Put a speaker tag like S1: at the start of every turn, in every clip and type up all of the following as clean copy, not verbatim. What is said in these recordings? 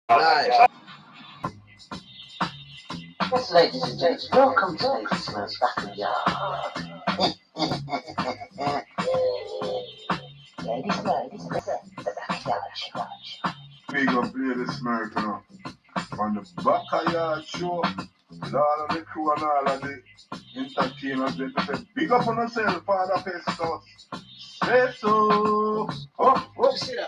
S1: Live.
S2: Yes, ladies and gents, welcome to Lady Smurf's Backayard. Lady Smurf, the Backayard Show.
S3: Big up Lady Smurf, you know. On the Backayard Show, with all of the crew and all of the entertainers, they say, big up on yourself, Father Festus. Say so. Up, radio.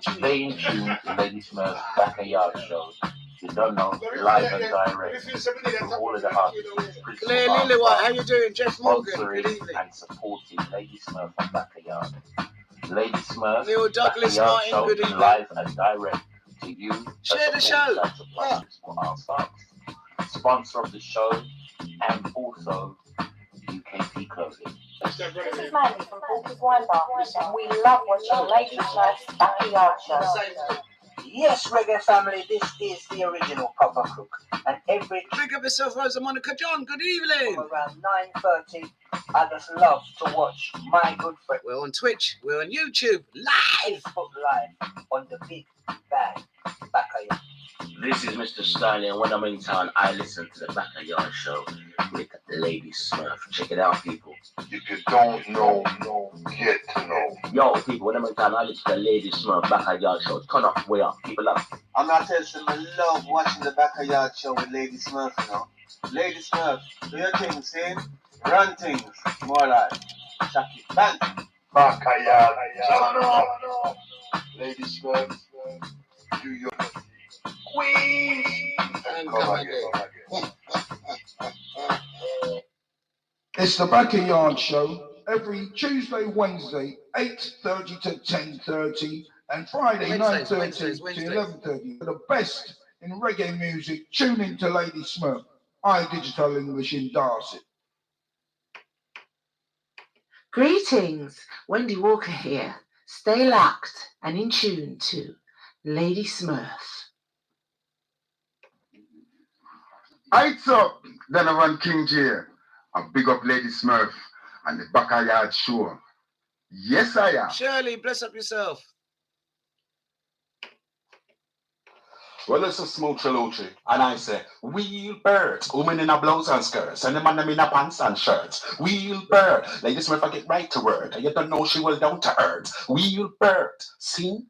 S2: Stay in tune to Lady Smurf's Backayard Show. You don't know, live and direct from all of the artists.
S1: Claire Lillywhite, how you doing? Jeff Morgan, good evening.
S2: And supporting Lady Smurf and Backayard. Lady Smurf,
S1: Neil Douglas
S2: Backayard
S1: Martin,
S2: Show,
S1: good evening.
S2: live and direct to you.
S1: Share the show.
S2: Sponsor of the show and also UKP Clothing.
S4: This is Mandy from Porky's Wine Bar, and we love watching Lady Smurf's Backayard Show.
S5: Yes, reggae family, this is the original Papa Cook, and every
S1: Big up yourself, Rosa Monica John, good evening.
S5: around 9:30, I just love to watch my good friend.
S1: We're on Twitch, we're on YouTube, live.
S5: Facebook Live on the Big Bang Backayard.
S2: This is Mr. Stanley, and when I'm in town, I listen to the Backayard Show with Lady Smurf. Check it out, people.
S3: If you don't know, get to know.
S2: Yo, people, when I'm in town, I listen to the Lady Smurf Backayard Show. Turn up, way up, people up.
S6: I'm not telling you, I love watching the Backayard Show with Lady Smurf, you know. Lady Smurf, do your thing, see? Run things, more like Chucky. Bang!
S3: Backayard. Turn up. Lady Smurf, do your Queen.
S1: And
S3: Come
S1: come
S3: again.
S7: It's the Backayard Show every Tuesday, Wednesday, 8:30 to 10:30, and Friday, 9:30 to 11:30. For the best in reggae music, tune in to Lady Smurf. I Digital English in Darcy.
S8: Greetings, Wendy Walker here. Stay locked and in tune to Lady Smurf.
S3: Heights up, Donovan King J. A big up Lady Smurf and the Backayard Show. Yes, I am.
S1: Shirley, bless up yourself.
S9: Well, it's a smooth chaluchi, and I say, wheel birds, women in a blouse and skirts, and the man them in a pants and shirts. Wheel bird, Lady Smurf, get right to work, and you don't know she will down to earth. Wheel bird, see?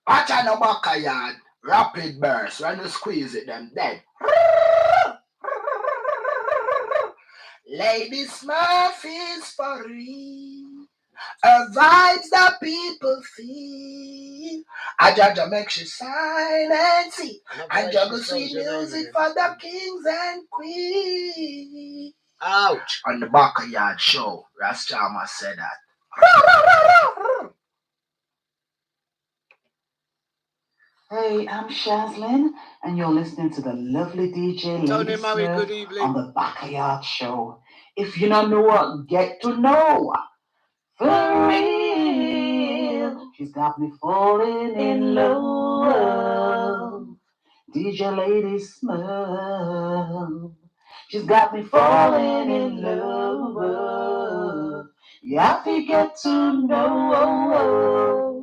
S10: Watch out, no Backayard. Rapid burst, when you squeeze it, them dead. Lady Smurf is for real. Her vibes that people feel. I judge makes you silent, see. And juggle sweet music for the kings and queens.
S1: Ouch.
S10: On the Backayard Show, Rastama said that.
S11: Hey, I'm Shazlin, and you're listening to the lovely DJ
S1: Tony
S11: Lady
S1: Murray, good
S11: Smurf
S1: evening.
S11: on the Backayard Show. If you don't know what, get to know. For real, she's got me falling in love. DJ Lady Smurf, she's got me falling in love. You have to get to know.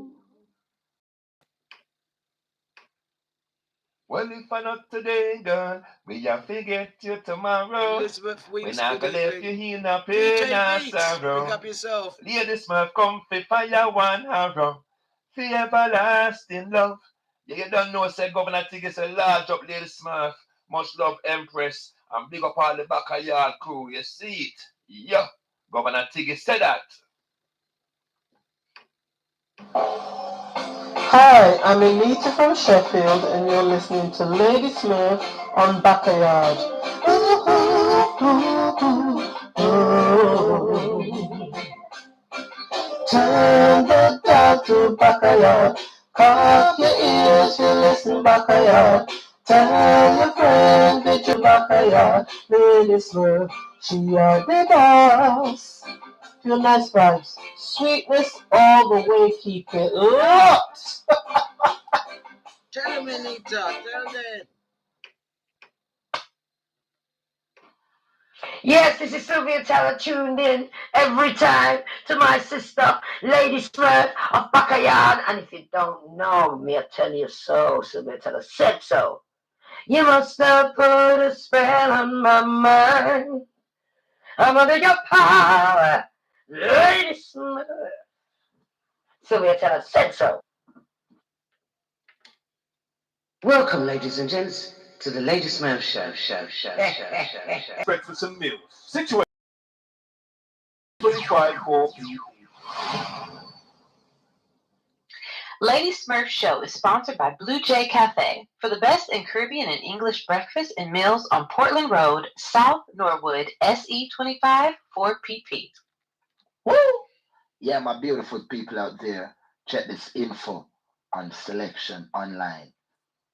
S9: Well, if I not today, girl, we have to get you tomorrow.
S1: Elizabeth
S9: We're
S1: Weeks,
S9: not
S1: good
S9: gonna let you
S1: evening.
S9: hear no pain
S1: DJ
S9: or
S1: Beats, pick
S9: sorrow.
S1: up yourself.
S9: Lady Smurf, come fi fire one arrow. For everlasting love. Yeah, you don't know, say Governor Tiggy say large up Lady Smurf. Much love, Empress. And big up all the Backayard crew. You see it? Yeah. Governor Tiggy said that.
S12: Hi, I'm Anita from Sheffield, and you're listening to Lady Smurf on Backayard. Turn the dial to Backayard. Cock your ears, you listen Backayard. Tell your friends that you're Backayard. Lady Smurf, she are the boss. Feel nice vibes, sweetness all the way, keep it locked.
S1: Tell them, Anita, tell them.
S13: Yes, this is Sylvia Teller tuned in every time to my sister, Lady Smurf of Backayard. And if you don't know me, I tell you so. Sylvia Teller said so. You must have put a spell on my mind. I'm under your power, Lady Smurf. Sylvia Teller said so.
S8: Welcome, ladies and gents, to the Lady Smurf show.
S9: Breakfast and meals. Situation 25 4
S11: Lady Smurf Show is sponsored by Blue Jay Cafe for the best in Caribbean and English breakfast and meals on Portland Road, South Norwood, SE25 4PP.
S12: Woo! Yeah, my beautiful people out there, check this info on Selection Online.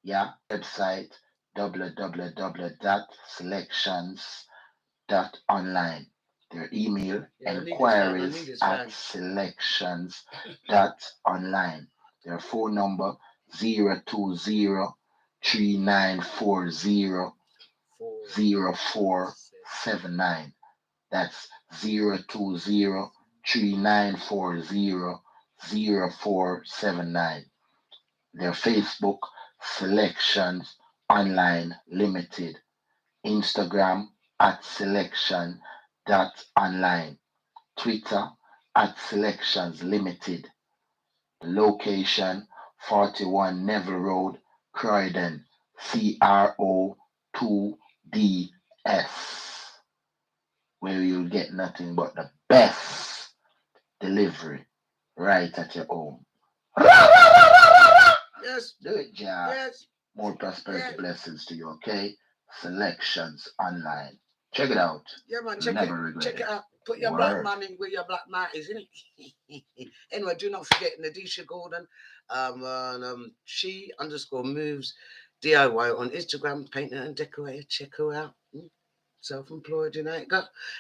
S12: Yeah, website www.selections.online. Their email inquiries at selections.online. Their phone number 020-3940-0479. That's 020-3940-0479. Their Facebook, Selections Online Limited. Instagram at selection.online. Twitter at Selections Limited. Location 41 Neville Road, Croydon, CRO2DS, where you'll get nothing but the best delivery right at your home.
S1: Yes.
S12: Do it, Jah.
S1: Yes.
S12: More prosperity blessings to you, okay? Selections Online. Check it out.
S1: Yeah, man,
S12: You'll never regret
S1: check it out. Put your black money where your black man is, innit? Anyway, do not forget Nadisha Gordon, she_moves DIY on Instagram, painter and decorator. Check her out. Self-employed, you know.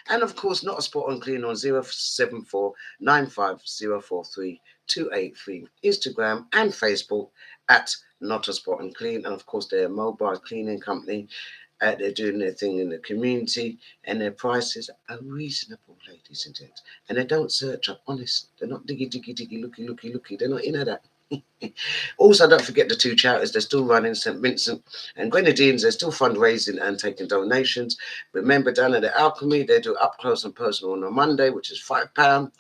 S1: And of course, Not a Spot on Clean on 074-95043-283. Instagram and Facebook at Not a Spot on Clean. And of course, they're a mobile cleaning company. They're doing their thing in the community, and their prices are reasonable, ladies and gents. And they don't search up, honest. They're not diggy, looky. They're not into that. Also, don't forget the two charities. They're still running, St. Vincent and Grenadines. They're still fundraising and taking donations. Remember, down at the Alchemy, they do up close and personal on a Monday, which is £5.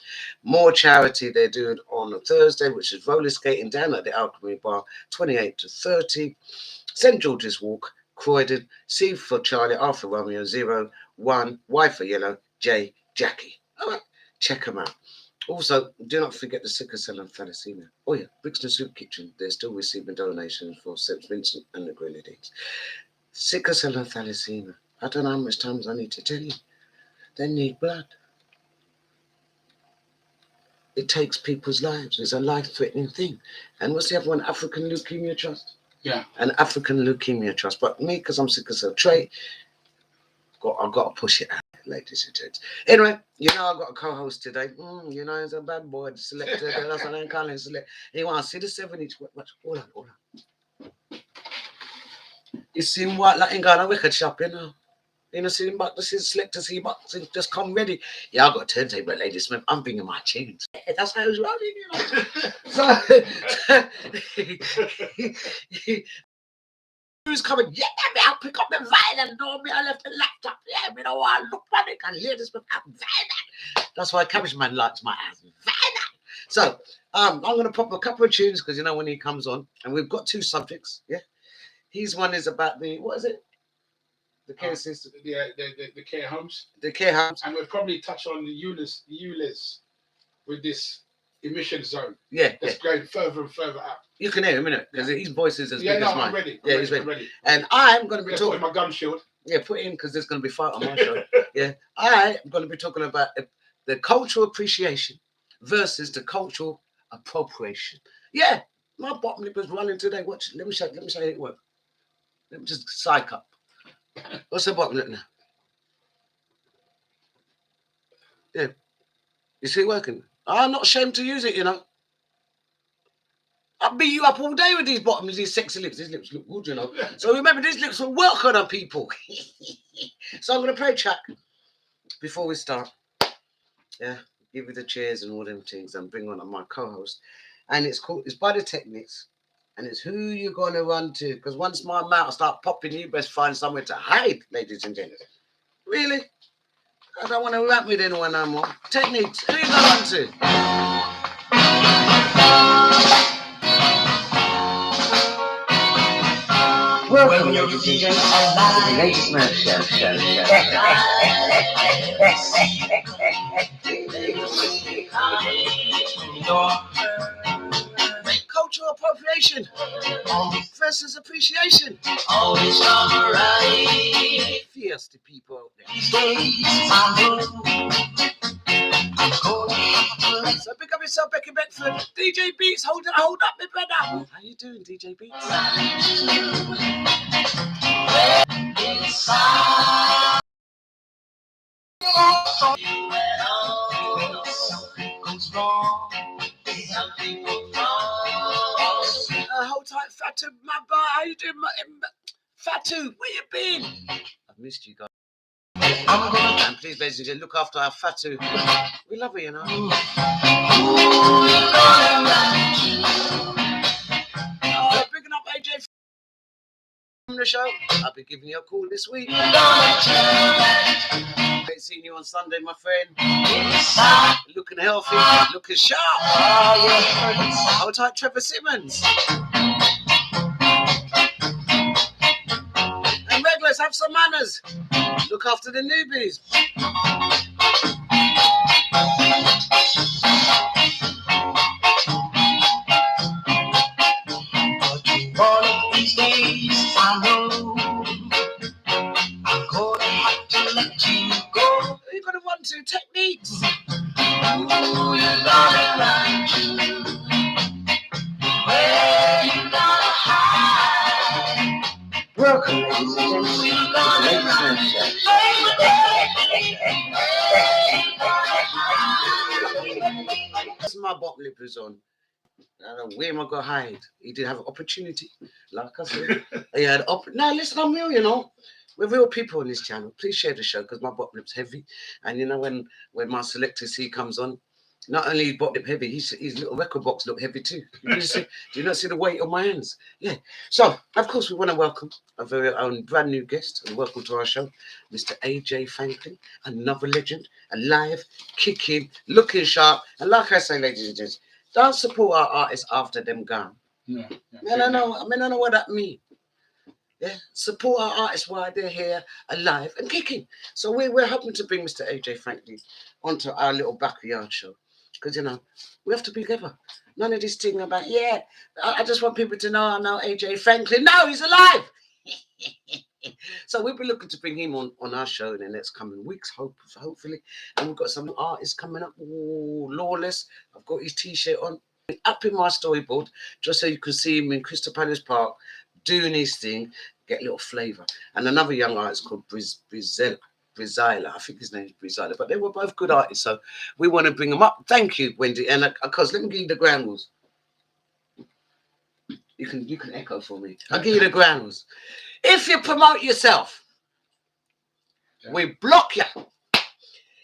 S1: More charity they're doing on a Thursday, which is roller skating down at the Alchemy Bar, 28 to 30. St. George's Walk, Croydon, C for Charlie, R for Romeo, 01, Y for Yellow, J, Jackie. All right, check them out. Also, do not forget the sickle cell and thalassemia. Oh yeah, Brixton Soup Kitchen, they're still receiving donations for St. Vincent and the Grenadines. Sickle cell and thalassemia. I don't know how much times I need to tell you. They need blood. It takes people's lives. It's a life-threatening thing. And what's the other one? African Leukemia Trust? Yeah. An African Leukemia Trust. But me, because I'm sickle cell trait, I've got to push it out, ladies and gents. Anyway, you know I've got a co-host today. You know, he's a bad boy, the selector. That's what I'm calling select. You want to see the 7-inch? Watch. Hold on. You see him what? Like in Ghana record shop, you know. You know, see him back. This is selector. See him back. Just come ready. Yeah, I've got a turntable, ladies and I'm bringing my tunes. That's how it's running, you know. So who's coming? Yeah, I'll pick up the vinyl and know me. I left the laptop. Yeah, you know, I look at it and hear this with vinyl. That's why Cabbage Man likes my ass. Vinyl. So I'm going to pop a couple of tunes because you know when he comes on, and we've got two subjects. Yeah, his one is about the what is it? The care system.
S14: The care homes.
S12: The care homes.
S14: And we'll probably touch on the ULEZ with this emission zone.
S12: Yeah,
S14: it's going further and further up.
S12: You can hear him, innit? Because his voice is as big as mine.
S14: I'm ready.
S12: He's ready. And I'm going to be talking.
S14: Put in my gun shield.
S12: Yeah, put in because there's going to be fight on my show. Yeah, I am going to be talking about the cultural appreciation versus the cultural appropriation. Yeah, my bottom lip is running today. Watch. Let me show you it work. Let me just psych up. What's the bottom lip now? Yeah, you see it working. I'm not ashamed to use it, you know. I'll beat you up all day with these bottoms, these sexy lips. These lips look good, you know. So remember, these lips will work on people. So I'm going to play a track.
S1: before we start, yeah, give you the cheers and all them things and bring on my co-host. And it's by the techniques. And it's who you're going to run to. Because once my mouth start popping, you best find somewhere to hide, ladies and gentlemen. Really? I don't want to rap with anyone no more. Techniques, who you going to run to?
S8: Welcome, ladies and gentlemen, to the Ladies Man Show.
S1: Cultural appropriation versus appreciation.
S12: Always come right.
S1: Fierce the people out there.
S12: These days I'm
S1: So pick up yourself, Becky Beckford. DJ Beats, hold up, my brother. How you doing, DJ Beats? Hold tight, Fatu, my boy. How you doing, Fatu? Where you been? I've missed you guys. And please, ladies and gentlemen, look after our Fatu. We love her, you know. Picking up AJ from the show. I'll be giving you a call this week. Great seeing you on Sunday, my friend. Looking healthy, looking sharp. Hold tight, Trevor Simmons. And regulars, have some manners. Look after the newbies.
S12: One of these days I know I'm gonna have to let you go.
S1: You're gonna want to techniques.
S12: Ooh, you're gonna run to where you gonna hide.
S8: Welcome, ladies and gentlemen, to the Ladies Man Show.
S1: That's my bot lippers on. I don't know where am I gonna hide. He did have an opportunity, like I said. He had now listen, I'm real, you know. We're real people on this channel. Please share the show because my bot lip's heavy. And you know when my selector C comes on, not only his bot lip heavy, his little record box look heavy too. Do you not see the weight on my hands? Yeah. So of course we want to welcome a very own brand new guest and welcome to our show, Mr. AJ Franklin, another legend, alive, kicking, looking sharp. And like I say, ladies and gents, don't support our artists after them gone.
S14: No.
S1: I don't know what that means. Yeah, support our artists while they're here, alive and kicking. So we're hoping to bring Mr. AJ Franklin onto our little backyard show because you know we have to be together. None of this thing about I just want people to know I know AJ Franklin. No, he's alive. So we'll be looking to bring him on our show in the next coming weeks, hopefully. And we've got some artists coming up. Ooh, Lawless. I've got his t-shirt on. Up in my storyboard, just so you can see him in Crystal Palace Park doing his thing, get a little flavour. And another young artist called Brizella. I think his name is Brizella. But they were both good artists, so we want to bring them up. Thank you, Wendy. And of course, let me give you the ground rules. You can echo for me. I'll give you the ground rules. If you promote yourself, we block you.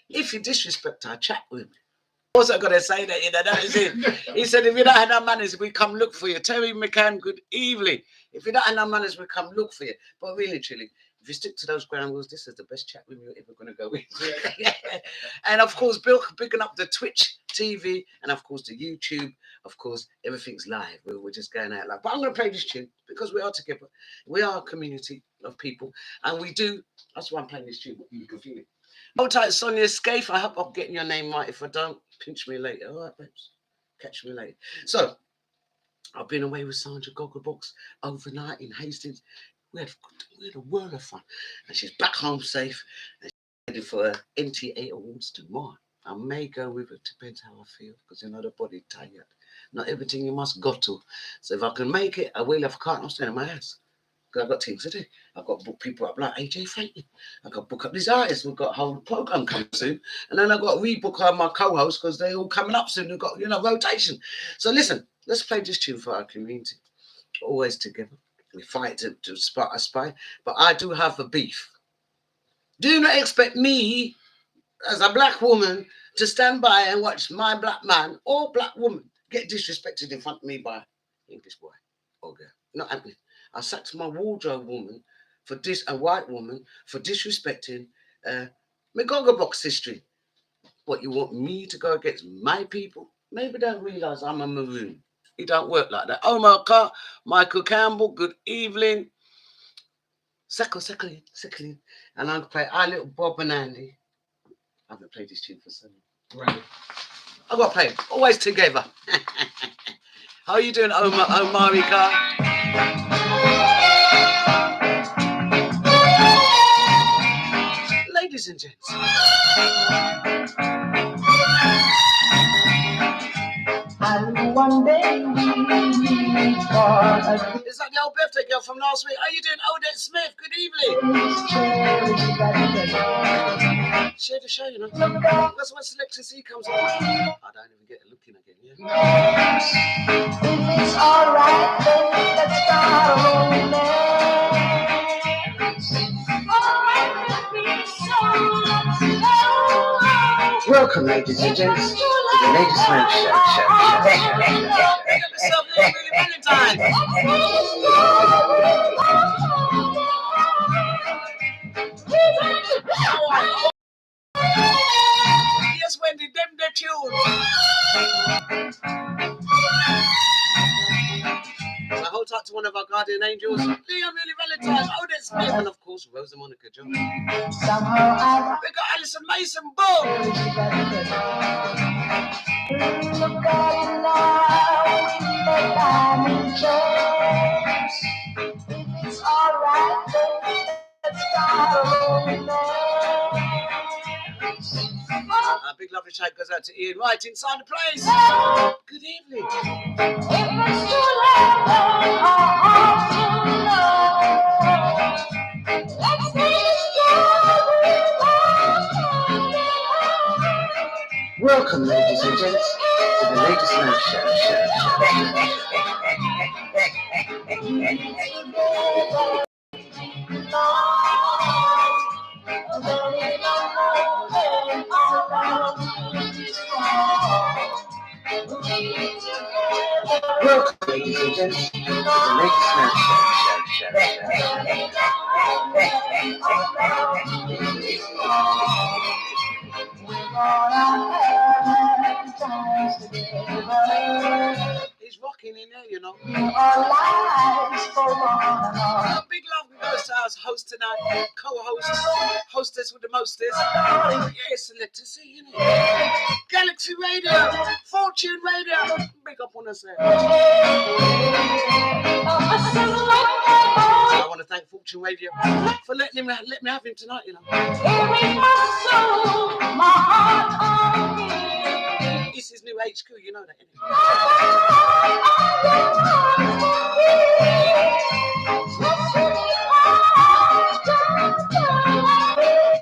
S1: If you disrespect our chat room, also got to say that, you know, that is it. He said, if you don't have no manners, we come look for you. Terry McCann, good evening. If you don't have no manners, we come look for you. But really, truly, if you stick to those ground rules, this is the best chat room you're ever going to go in. Yeah. And of course, Bill picking up the Twitch TV and of course the YouTube. Of course, everything's live. We're just going out live. But I'm going to play this tune because we are together. We are a community of people, and we do. That's why I'm playing this tune. You can feel it. Hold tight, Sonia Scaife. I hope I'm getting your name right. If I don't, pinch me later. All right, babes. Catch me later. So, I've been away with Sandra Gogglebox overnight in Hastings. We had a world of fun. And she's back home safe. And she's ready for her NTA Awards tomorrow. I may go with it. Depends how I feel. Because you know the body tired. Not everything you must go to. So if I can make it, I will. If I can't, I'll stay in my house. Because I've got things to do. I've got to book people up like AJ Franklin. I've got to book up these artists. We've got a whole program coming soon. And then I've got to rebook all my co-hosts because they're all coming up soon. We've got, rotation. So listen, let's play this tune for our community. Always together. We fight to spot a spy. But I do have a beef. Do not expect me as a black woman to stand by and watch my black man or black woman get disrespected in front of me by English boy or girl. Not happening. I sacked my wardrobe woman for a white woman for disrespecting my Goggle Box history. What, you want me to go against my people? Maybe don't realise I'm a maroon. It don't work like that. Omar Carr, Michael Campbell, good evening. Second. And I'm going to play our little Bob and Andy. I haven't played this tune for so long.
S14: Right.
S1: I've got to play it. Always together. How are you doing, Omari Carr? Ladies and gents.
S12: And one day we part.
S1: Is that the old birthday girl from last week? How are you doing, Odette Smith? Good evening. Share the show, you know. That's when Selector C comes on. I don't even get it looking again, yeah?
S12: If it's alright, then let's start rolling.
S1: Welcome, ladies and gents, to the Ladies Man Show. Make up yourself, little Billy Valentine. Yes, Wendy, them the tune. So hold tight to one of our guardian angels, Liam Lily Valentine, Odette Smith, and of course, Rosa Monica John. We got Alison Mason, boom!
S12: Look at it now, in the diamond chance. If it's alright, then let's start rolling.
S1: A big lovely shout goes out to Ian right inside the place. Good evening.
S12: If it's too late, let's
S1: welcome, ladies and gents, to the Ladies Man Show. Welcome, ladies and gents, to the Ladies Man He's rocking in there, you know. Big love goes to our host tonight, co-host, hostess with the mostest. Yes, Selector C, you know. Galaxy Radio, Fortune Radio. Big up on us there. I want to thank Fortune Radio for letting me have him tonight, you know. This is new HQ, you know that, innit?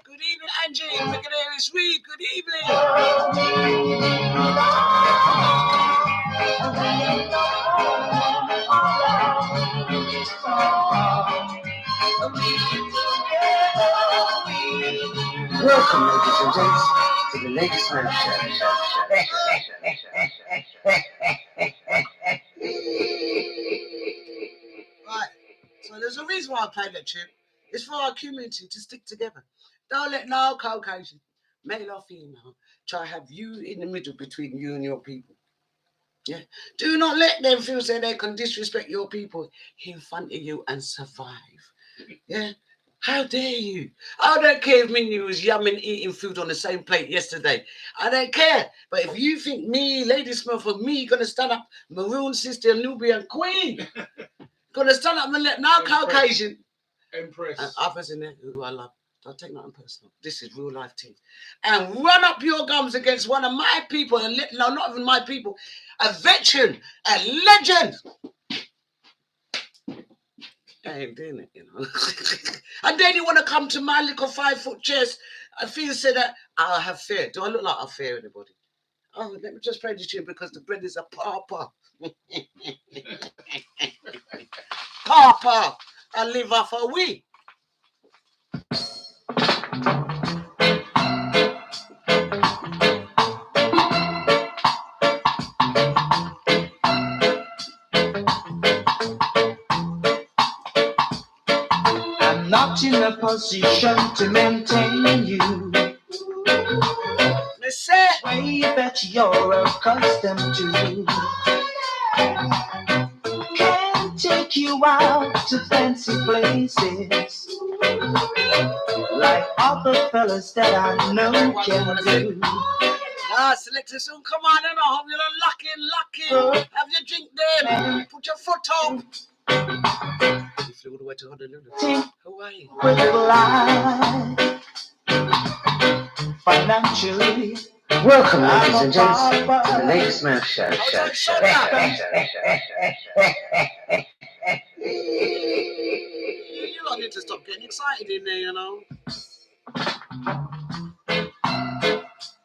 S1: Good evening, Angie. Look at there, it's Reed. Good evening. Welcome, ladies and gents, to the Ladies Man Show. Right, so there's a reason why I played that tune. It's for our community to stick together. Don't let no Caucasian, male or female, try to have you in the middle between you and your people. Yeah. Do not let them feel say they can disrespect your people in front of you and survive. Yeah. How dare you? I don't care if me and you was yumming eating food on the same plate yesterday. I don't care. But if you think me, Lady Smith, for me, gonna stand up, Maroon Sister, Nubian Queen, gonna stand up and let no Caucasian
S14: Empress
S1: and others in there who I love. Don't take nothing personal. This is real life team. And run up your gums against one of my people, and no, not even my people, a veteran, a legend. I ain't doing it, you know. And then you want to come to my little 5 foot chest and feel say that I have fear. Do I look like I fear anybody? Oh, let me just play this tune because the bread is a papa. Papa, I live off a wee.
S10: I'm not in a position to maintain you. Way that you're accustomed to. Can't take you out to fancy places like other fellas that I know can do.
S1: Selector soon, come on and I hope you're lucky. Have your drink there. Put your foot up. You flew all the way to Honolulu. Hawaii.
S10: Financially.
S8: Welcome, ladies and gents, to the Lady Smurf Show.
S1: You lot need to stop getting excited in there, you know.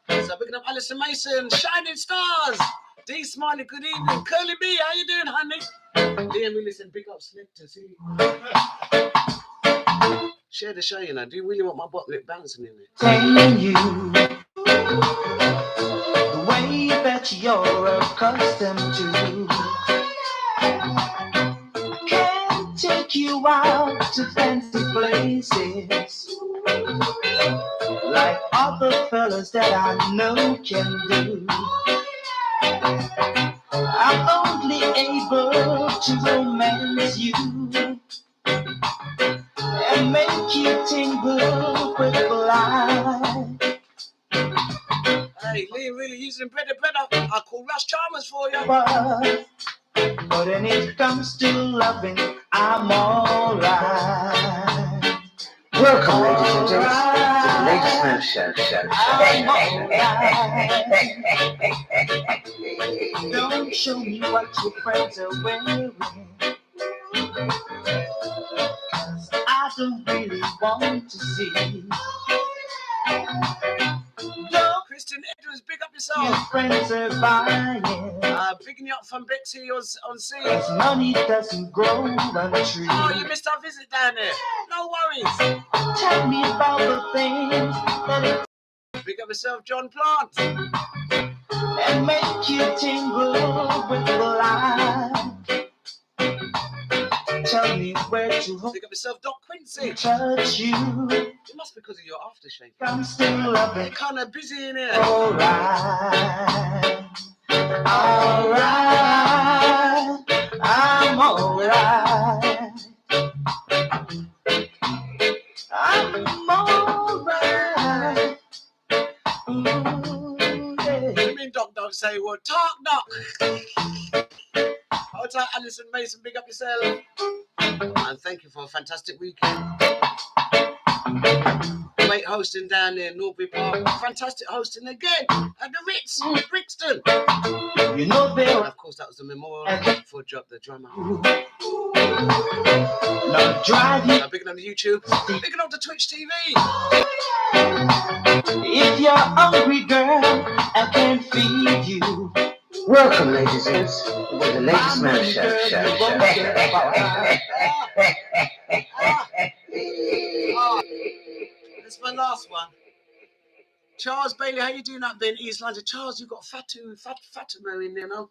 S1: So picking up Alison Mason, Shining Stars, D Smiley, good evening. Curly B, how you doing, honey? Liam Willis, big up Selector, see. Share the show, you know. Do you really want my bottom lip bouncing in there?
S10: Telling you the way that you're accustomed to. Can't take you out to fancy places like other fellas that I know can do. I'm only able to romance you and make you tingle with life.
S1: Hey, Liam really using better. I call Rush Chalmers for you.
S10: But when it comes to loving, I'm alright.
S8: Welcome, ladies and gents, to the Lady Smurf Show.
S10: Don't show me what your friends are wearing, 'cause I don't really want to see.
S1: Christian Edwards, big up yourself.
S10: Your friends are buying.
S1: Picking you up from Bexley on sea.
S10: 'Cause money doesn't grow on trees.
S1: Oh, you missed our visit down there. No worries.
S10: Tell me about the things that
S1: big up yourself, John Plant.
S10: And make you tingle with the light. Tell me where to hold.
S1: Pick up yourself, Doc Quincy.
S10: Touch you.
S1: It must be because of your aftershave.
S10: I'm still loving.
S1: You're kind of busy in here.
S10: Alright. Alright. I'm alright. I'm alright. Ooh, yeah.
S1: You mean Doc don't say a word? Talk, Doc. Hold tight, Alison Mason, big up yourself. And thank you for a fantastic weekend. Great hosting down there in Norbury Park. Fantastic hosting again at the Ritz, Brixton.
S10: You know there.
S1: And of course, that was the memorial for the drummer.
S10: Now drive you.
S1: Big on the YouTube. Big on the Twitch TV.
S10: If you're hungry, girl, I can feed you.
S8: Welcome, ladies and gents, to the Lady Smurf Show.
S1: That's my last one. Charles Bailey, how you doing up there in East London? Charles, you got Fatima in there now.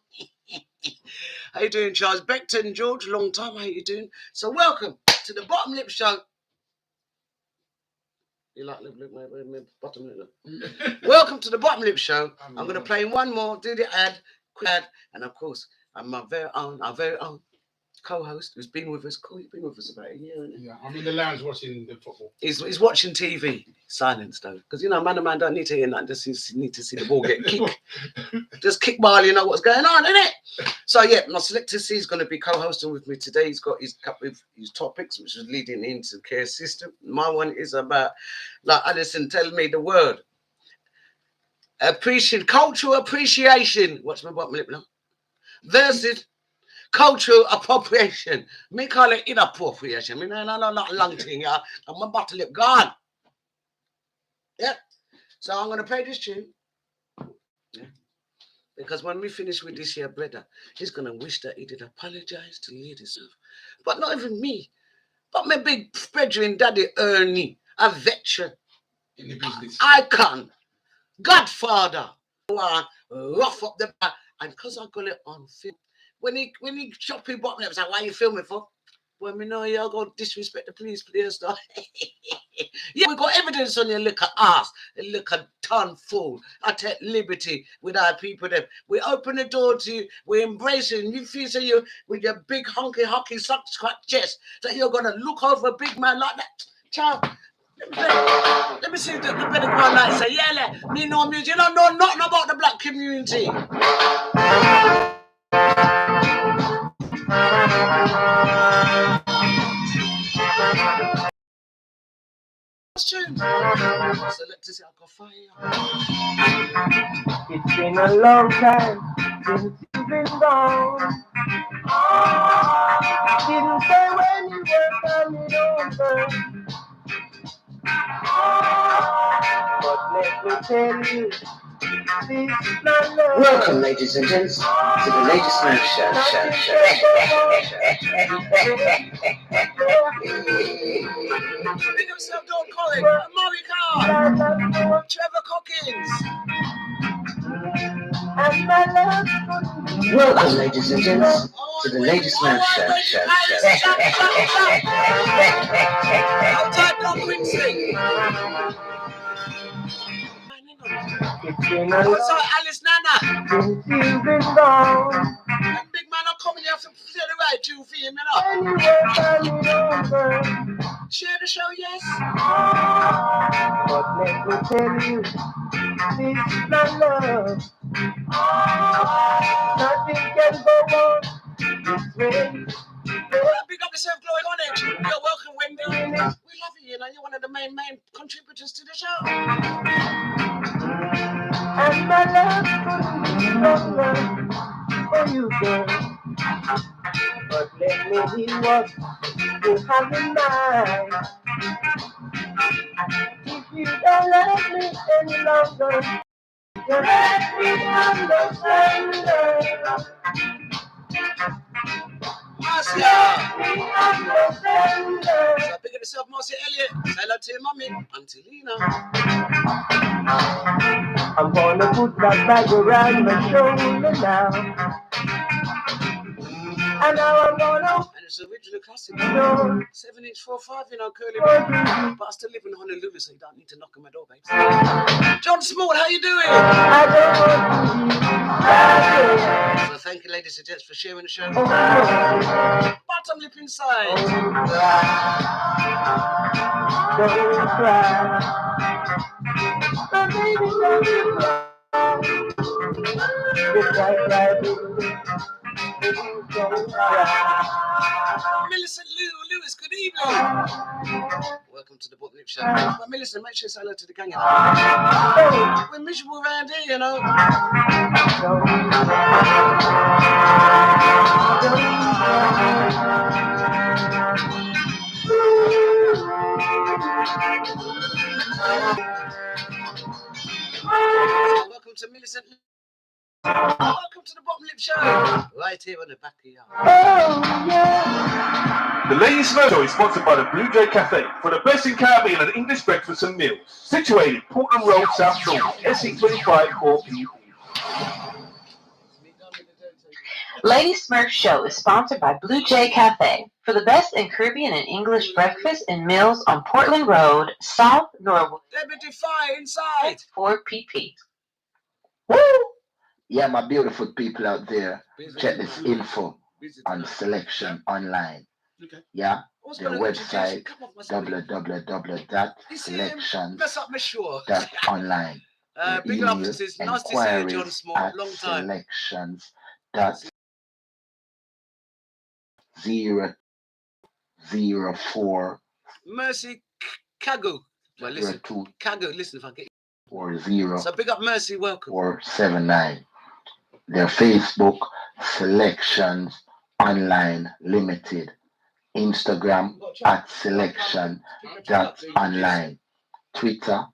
S1: How you doing, Charles? Beckton, George, long time. How you doing? So welcome to the Bottom Lip Show. You like lip, bottom lip? Welcome to the Bottom Lip Show. I'm going to play one more, do the quick ad, and of course, I'm our very own co-host who's been with us. He's been with us about a year, isn't he?
S14: Yeah, I'm in the lounge watching the football.
S1: He's watching TV, silence though, because man don't need to hear that. Just need to see the ball get kicked. Just kick ball, you know what's going on, isn't it? So yeah, my Selector C is going to be co-hosting with me today. He's got his couple of his topics, which is leading into the care system. My one is about, like Alison, tell me the word. Cultural appreciation. What's my bottom lip now? Versus cultural appropriation. Me call it inappropriation. Me no, not long thing. Yeah, and my bottom lip gone. Yeah. So I'm gonna play this tune. Yeah. Because when we finish with this here brother, he's gonna wish that he did apologize to ladies. But not even me. But my big brethren, Daddy Ernie, a veteran.
S14: In the business.
S1: Icon. Godfather. Rough up the back. And because I got it on film. When he chop his bottom lip, I was like, why are you filming for? When we know y'all gonna disrespect the police, please stop. Yeah, we got evidence on your liquor ass, a liquor ton full. I take liberty with our people. Them. We open the door to you, we embrace you, and you feel so you with your big honky hockey sock scratch chest that you're gonna look over a big man like that. Child, let me see the better go on like say, yeah, me know music. You don't know nothing about the black community. Selectors, I got fire.
S12: It's been a long time since you've been gone. Didn't say when you were coming over, but let me tell you, this is not love.
S15: Welcome, ladies and gents, to the latest Smash Show.
S1: Big yourself, Don Colin, Monica, Trevor Cockins.
S15: Welcome, ladies and gents, to the latest Smash Show.
S1: Outside Don Quincy. What's up, Alice Nana?
S12: Since you've been gone,
S1: and big man are coming here to say the right to for him,
S12: you know.
S1: Share the show, yes.
S12: But let me tell you, this is not love. Nothing can go on this way.
S1: Big up yourself, Chloe Honey. You're welcome, Wendy. We love you, you know. You're one of the main contributors to the show.
S12: And my love couldn't be stronger for you, girl. But let me hear what you have in mind. If you don't love me any longer, then let me understand.
S1: Marcia! So big up yourself, Marcia Elliott. Say hello to your mummy, Auntie Lena.
S12: I'm gonna put that bag around my shoulder now. And now I'm gonna.
S1: And it's original classic. 7-inch 4-5, you know, curly. But I still live in Honolulu, so you don't need to knock on my door, babes. John Small, how you doing? So thank you, ladies and gents, for sharing the show. Bottom lip inside.
S12: Don't cry.
S1: Millicent Lewis, good evening. Welcome to the Bottom Lip Show. But Millicent, make sure you say hello to the gang. You know. We're miserable around here, you know. Welcome to Millicent. Welcome to the Bottom Lip Show. Right here on the Backayard.
S12: Oh, yeah.
S9: The Ladies Smoke Show is sponsored by the Blue Jay Cafe for the best in Caribbean and English breakfast and meals. Situated Portland Road, South Shore, SE25 4P.
S8: Lady Smurf Show is sponsored by Blue Jay Cafe for the best in Caribbean and English breakfast and meals on Portland Road, South Norwood.
S1: Liberty Fire inside.
S8: 4PP.
S15: Woo! Yeah, my beautiful people out there, check this info on Selection Online. Yeah, their website www.selections.online.
S1: Big up to this. Nice to see you, John Small. Long time.
S15: Selections.004
S1: Mercy Kago. Well, listen, Kago, listen if I get
S15: 40.
S1: So big up Mercy, welcome.
S15: 479. Their Facebook, Selections Online Limited. Instagram @selection.online. Twitter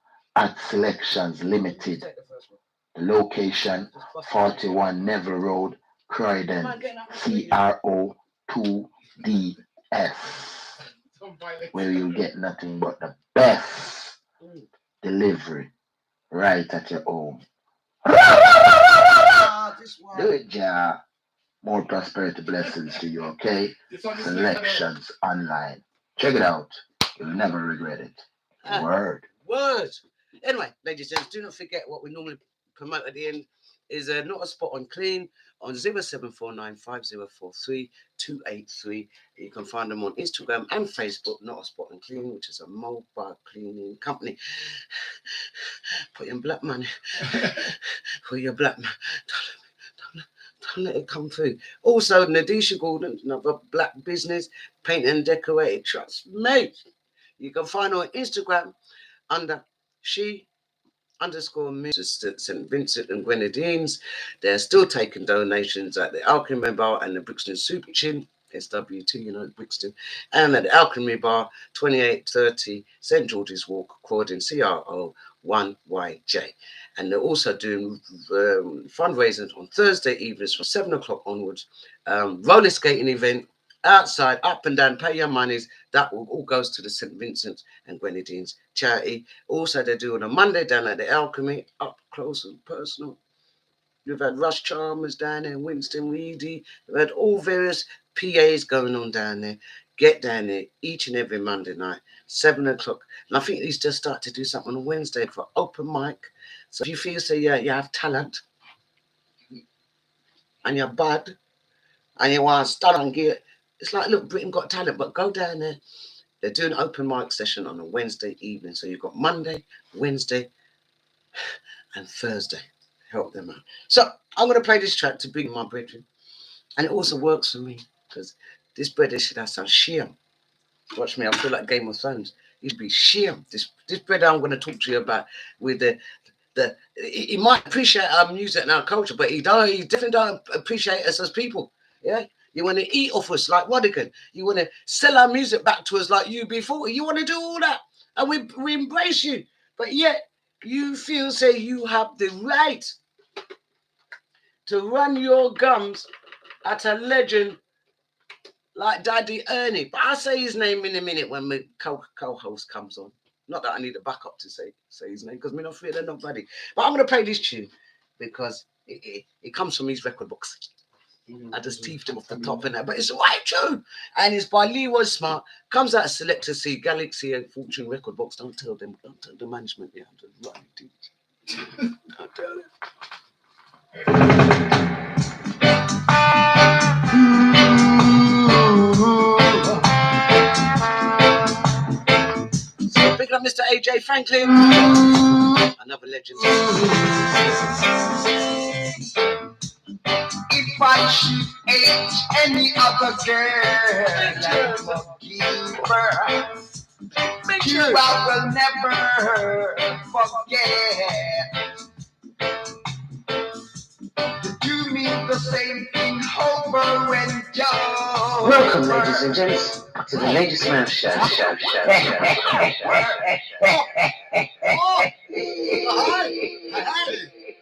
S15: @selections limited. The location 41 Neville Road, Croydon, CRO2DS, where you'll get nothing but the best delivery right at your home. Do it, Ja. More prosperity blessings to you, okay? Selections online. Check it out. You'll never regret it. Word.
S1: Word. Anyway, ladies and gents, do not forget what we normally promote at the end is Not a Spot on Clean on 07495043 You can find them on Instagram and Facebook, Not a Spot on Clean, which is a mobile cleaning company. Put in black money for your black man. Don't let it come through. Also, Nadisha Gordon, another black business, paint and decorated. Trust me. You can find her on Instagram under she_Mrs. St. Vincent and Grenadines. They're still taking donations at the Alchemy Bar and the Brixton Super Chin, SWT, you know, Brixton, and at the Alchemy Bar, 2830 St. George's Walk, Croydon, CRO 1YJ. And they're also doing fundraisers on Thursday evenings from 7 o'clock onwards. Roller skating event outside, up and down, pay your monies. That all goes to the St. Vincent and Grenadines charity. Also, they're doing a Monday down at the Alchemy, up close and personal. You've had Rush Chalmers down there, Winston Reedy. You've had all various PAs going on down there. Get down there each and every Monday night, 7 o'clock. And I think he's just started to do something on Wednesday for open mic. So if you feel you have talent and you're bad and you want to stand and get, it's like, look, Britain Got Talent, but go down there. They're doing an open mic session on a Wednesday evening. So you've got Monday, Wednesday, and Thursday. Help them out. So I'm going to play this track to bring my brethren. And it also works for me because this brother should have some sheer. Watch me, I feel like Game of Thrones. It should be sheer. This brother I'm going to talk to you about with he might appreciate our music and our culture, but he definitely don't appreciate us as people. Yeah. You want to eat off us like Wadigan. You want to sell our music back to us like UB40. You want to do all that. And we embrace you. But yet, you feel, say, you have the right to run your gums at a legend like Daddy Ernie. But I'll say his name in a minute when my co-host comes on. Not that I need a backup to say his name, because I'm not feeling nobody. But I'm going to play this tune because it comes from his record books. I just teethed him off the top in there, but it's the right tune. And it's by Leroy Smart. Comes out of Selector C, Galaxy and Fortune record box. Don't tell the management. Yeah, right, dude. Don't tell them. So big up Mr. AJ Franklin. Another legend.
S10: If I should age any other girl, forgive her. You I will never forget. You do me the same thing over and over.
S8: Welcome, ladies and gents, to the Ladies Man Show.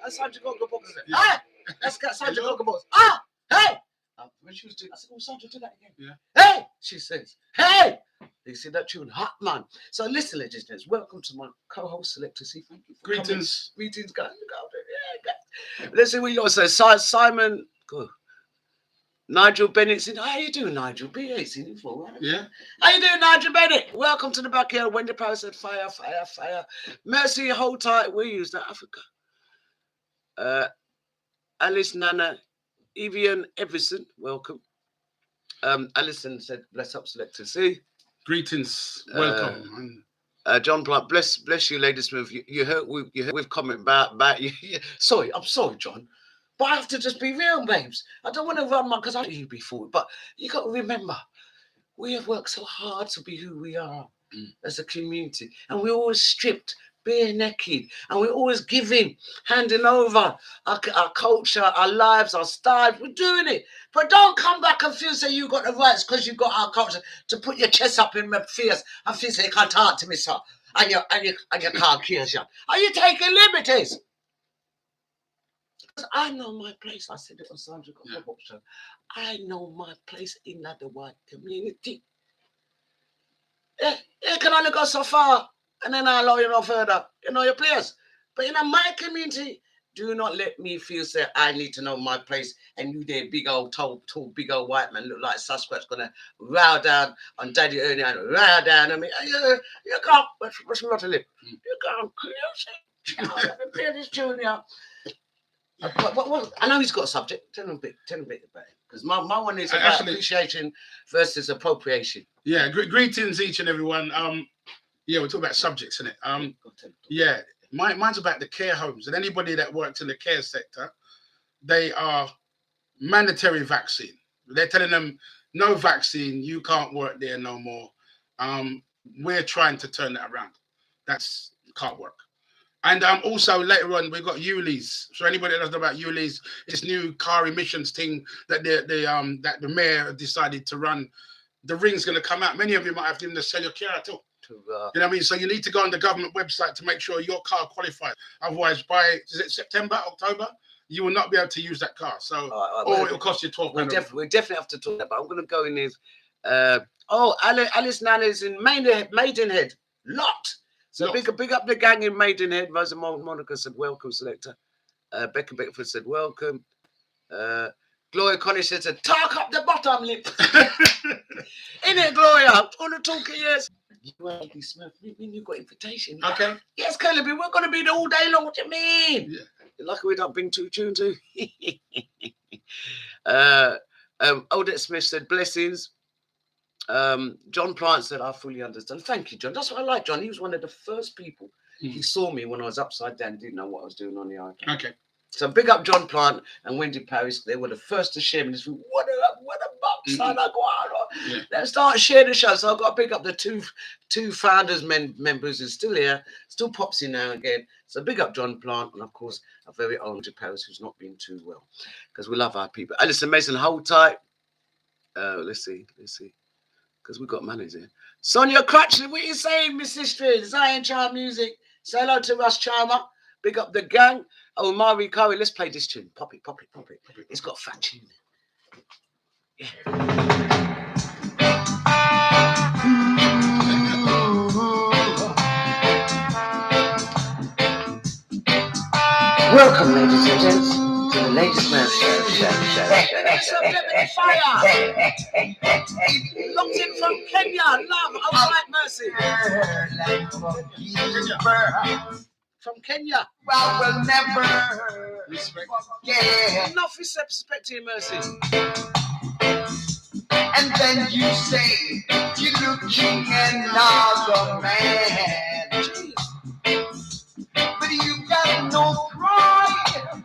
S1: That's Sandra Gogo Box. Ah! That's got Sandra Gogo Box. Ah! Hey! When she was doing, I said, oh, Sandra, do that again. Yeah. Hey! She says, hey! You see that tune? Hot man. So listen, ladies and gents, welcome to my co-host, Selector C. Thank you for
S14: Greetings.
S1: coming. Greetings, guys. Yeah, let's see what you got to say. Simon, go. Nigel Bennett said, how you doing, Nigel? B8 seen him for, right?
S14: Yeah.
S1: How you doing, Nigel Bennett? Welcome to the Backyard. Wendy Powell said, fire, fire, fire. Mercy, hold tight. We use that, Africa. Alice Nana, Evian Everson, welcome. Alison said, bless up, Selector C.
S14: Greetings. Welcome.
S1: John Blunt, bless you, Ladysmith. You heard we've comment about you. Sorry, I'm sorry, John. But I have to just be real, babes. I don't want to run my, because I know you before, but you got to remember, we have worked so hard to be who we are as a community. And we're always stripped, bare naked, and we're always giving, handing over our culture, our lives, our styles. We're doing it. But don't come back and feel say you got the rights because you got our culture to put your chest up in my face and feel say you can't talk to me, sir. And you can't kill you. Are you taking liberties? Because I know my place. I said it on Sandra Gogo Show. I know my place in the white community. It can only go so far, and then I'll allow you no further. You know your place. But in my community, Do not let me feel say I need to know my place and you there big old tall big old white man look like Sasquatch gonna row down on Daddy Ernie and row down on me. You can't what's not a lip? You can't let me play this tune out. What, I know he's got a subject. Tell him a bit about it. Because my one is about appreciation versus appropriation.
S14: Yeah, greetings each and everyone. Yeah, we're talking about subjects, isn't it? Yeah, mine's about the care homes and anybody that works in the care sector. They are mandatory vaccine. They're telling them no vaccine, you can't work there no more. We're trying to turn that around. That's can't work. And also later on we've got ULEZ. So anybody that doesn't know about ULEZ, this new car emissions thing that the mayor decided to run. The ring's going to come out. Many of you might have to sell your car too. You know what I mean? So you need to go on the government website to make sure your car qualifies. Otherwise, by September, October, you will not be able to use that car. So, or it will cost you £12.
S1: We definitely have to talk about. I'm going to go in this. Alice Nana's in Maidenhead. Lot. So big up the gang in Maidenhead. Rosa Monica said, welcome, Selector. Becca Beckford said, welcome. Gloria Connie said, talk up the bottom lip. In it, Gloria. On the talk of years. You Smith, you got invitation. Okay. Yes, Caleb, we're going to be there all day long. What do you mean? Yeah. You're lucky we don't bring two tunes too. Odette Smith said, blessings. John Plant said, I fully understand. Thank you, John. That's what I like, John. He was one of the first people. He saw me when I was upside down, didn't know what I was doing on the iPad. Okay. So big up John Plant and Wendy Paris. They were the first to share me this. What a box, son. I go out. Yeah. Let's start sharing the show. So I've got to pick up the two founders members who's still here, still pops in now and again. So big up John Plant and of course our very own Wendy Paris, who's not been too well. Because we love our people. Alison Mason, hold tight. Let's see. Because we've got manners here. Sonia Crutchley, what are you saying, Miss History? Zion Charm Music. Say hello to Russ Charmer. Big up the gang. Oh, Mari Curry, let's play this tune. Pop it. It's got a fat tune. Yeah. Welcome, ladies and gents, to the latest man show. Locked in from Kenya, love, oh right, mercy. From Kenya.
S10: Well, we'll never respect. Yeah.
S1: Enough respect to you, mercy.
S10: And then you say you're looking another man. But you got no pride.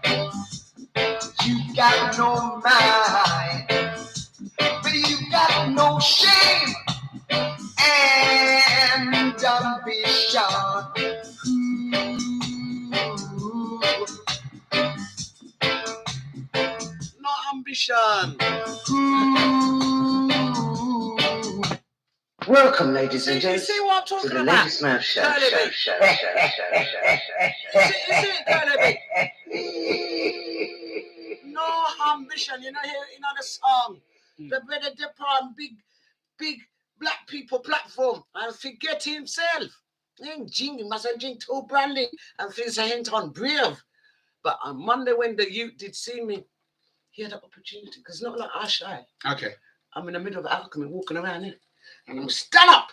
S10: You got no mind. But you got no shame and ambition.
S1: No ambition. Welcome, ladies and gents,
S13: see what I'm talking
S1: to the
S13: about?
S1: latest man show.
S13: Is it Curly?
S1: No ambition, you know the song. The better depart big black people platform and forget himself. He mustn't drink too brandy and things a hint on brave. But on Monday when the youth did see me, he had an opportunity because not like I shy.
S14: Okay.
S1: I'm in the middle of alchemy walking around here. And I'm stand up.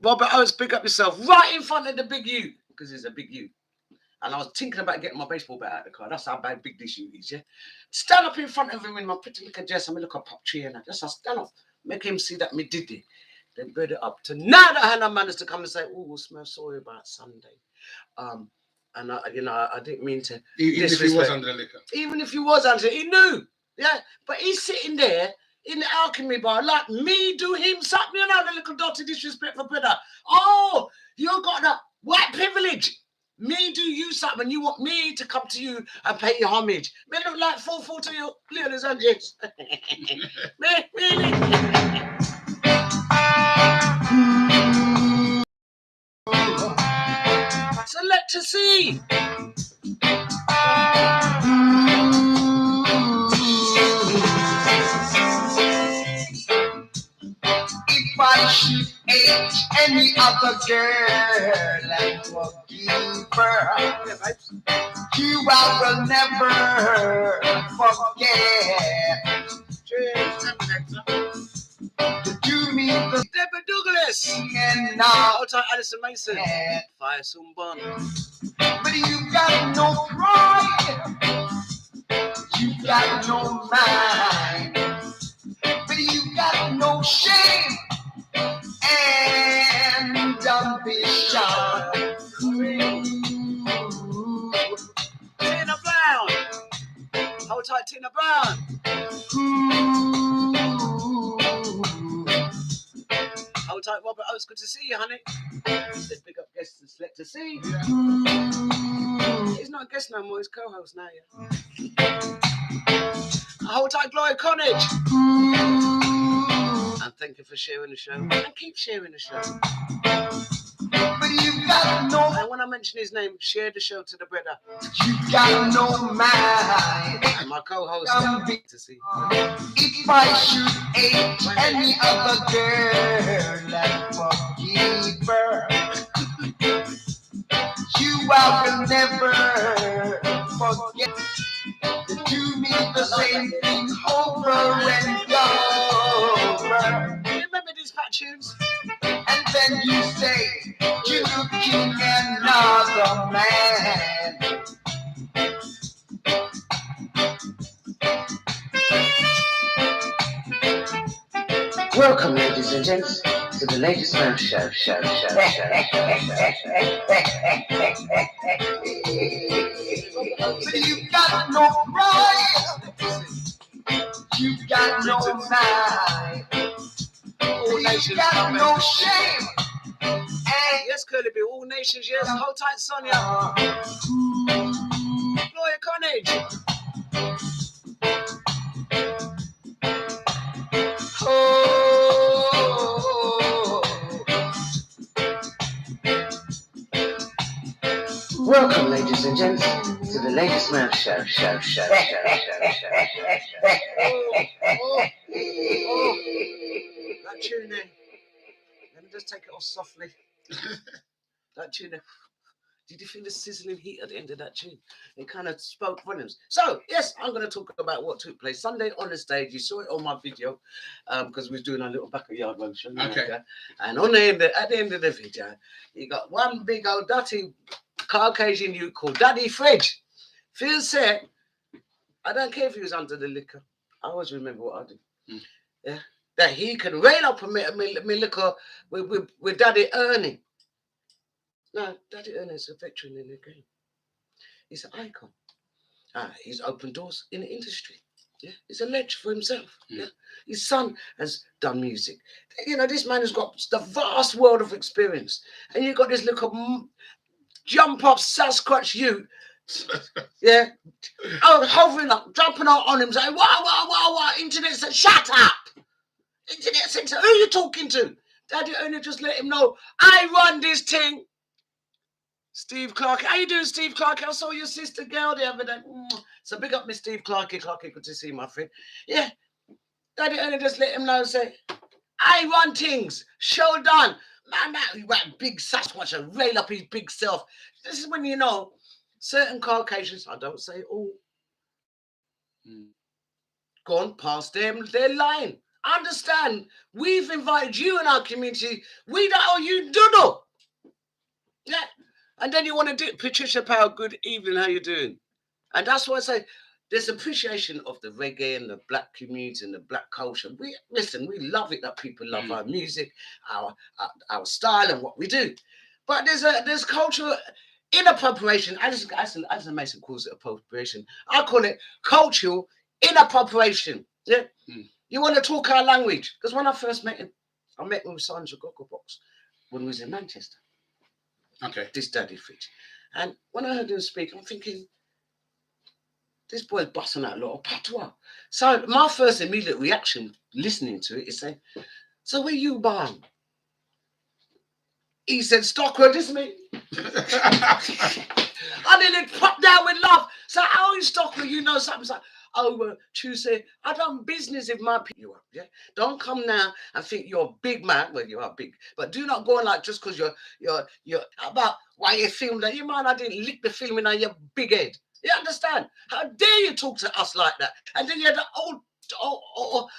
S1: Robert Oates, pick up yourself right in front of the big U because he's a big U. And I was thinking about getting my baseball bat out of the car. That's how big this U is, yeah? Stand up in front of him in my pretty little dress and me look a pop tree and that. Just stand up, make him see that me did it. Then bring it up to now that Hannah managed to come and say, oh, Smith, sorry about Sunday. And I didn't mean to.
S14: Even if he was under the liquor.
S1: Even if he was under it, he knew. Yeah, but he's sitting there in the alchemy bar, like me do him something, you know, the little dirty disrespectful brother. Oh, you got that white privilege. Me do you something, you want me to come to you and pay you homage. Me look like 4-4 to you, ladies and gents. Me, really. Select to see.
S10: If I should age any other girl, I forgive You I will never forget. Do me the
S1: Deborah Douglas
S10: and now
S1: Hold tight, Alison Mason. Fire soon bun.
S10: but you got no pride. You got no mind. But you got no shame and ambition.
S1: Tina Brown. Hold tight, Tina Brown. Hold tight, Robert Oates. Good to see you, honey. Said big up guest and Selector C. He's not a guest no more, he's co-host now, yeah. Hold tight, Gloria Connage. And thank you for sharing the show. And keep sharing the show.
S10: But you got no.
S1: And when I mention his name, share the show to the brother.
S10: You got no mind.
S1: And my co-host to see.
S10: If I should hate any other girl and forgive her, you I will never forget. Do me the same thing over and over.
S1: Remember these fat tunes?
S10: And then you say you're looking another man.
S1: Welcome, ladies and gents, to the latest Smash Show.
S10: But you got no pride. You got no mind. You got no shame. And
S1: Yes, Curly B, all nations, yes. Hold tight, Sonia. Gloria Connage. Welcome, ladies and gents, to the latest Smash Show. That tune there. Let me just take it off softly. That tune there. Did you feel the sizzling heat at the end of that tune? It kind of spoke volumes. So, yes, I'm going to talk about what took place Sunday on the stage. You saw it on my video because we was doing a little Backayard motion.
S14: Okay.
S1: And on at the end of the video, you got one big old dirty Caucasian youth called Daddy Fridge. Phil said, I don't care if he was under the liquor. I always remember what I did. Yeah. That he can rail up me liquor with Daddy Ernie. No, Daddy Ernie is a veteran in the game. He's an icon. He's opened doors in the industry. Yeah, he's a legend for himself. Yeah, his son has done music. You know, this man has got the vast world of experience, and you've got this little jump up Sasquatch you. Yeah, hovering up, jumping on him, saying, "What? Internet said, shut up." Internet said, who are you talking to? Daddy Ernie just let him know, I run this thing. Steve Clark, how you doing, Steve Clark? I saw your sister girl the other day. So big up, Miss Steve Clarky. Good to see you, my friend. Yeah, Daddy Ernie just let him know, say, I run things. Show done. Man, you got big Sasquatch and rail up his big self. This is when you know certain Caucasians, I don't say all, gone past their line. Understand, we've invited you in our community. We don't owe you doodle. Yeah. And then you want to do Patricia Powell, good evening, how you doing? And that's why I say there's appreciation of the reggae and the black community and the black culture. We love it that people love our music, our style and what we do. But there's cultural inappropriation. As Mason calls it appropriation, I call it cultural inappropriation. Yeah. You want to talk our language? Because when I first met him, I met him with Sandra Gogglebox when we was in Manchester.
S14: Okay.
S1: This Daddy Fridge. And when I heard him speak, I'm thinking, this boy's busting out a lot of patois. So my first immediate reaction listening to it is saying, so where you born? He said, Stockwell, this is me. I nearly popped down with love. So how in Stockwell you know something? So over Tuesday. I done business with my people. Yeah, don't come now and think you're a big man. Well, you are big, but do not go on like just because you're about why you filmed that. You mind I didn't lick the filming on your big head. You understand? How dare you talk to us like that? And then you had the old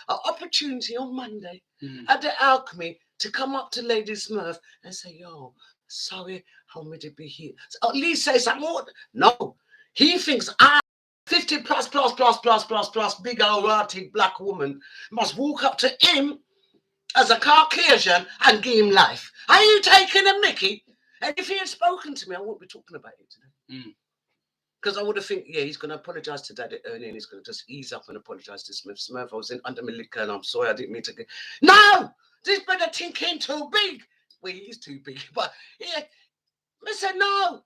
S1: opportunity on Monday at the Alchemy to come up to Lady Smurf and say, yo, sorry, how may it be here? So at least say something more. No, he thinks 50 plus, big old hearted black woman must walk up to him as a Caucasian and give him life. Are you taking a mickey? And if he had spoken to me, I wouldn't be talking about it today. Because I would have think, yeah, he's going to apologise to Daddy Ernie and he's going to just ease up and apologise to Smurf. Smurf, I was in under my liquor and I'm sorry, I didn't mean to. No! This brother thinking too big. Well, he is too big. But yeah, I said, no.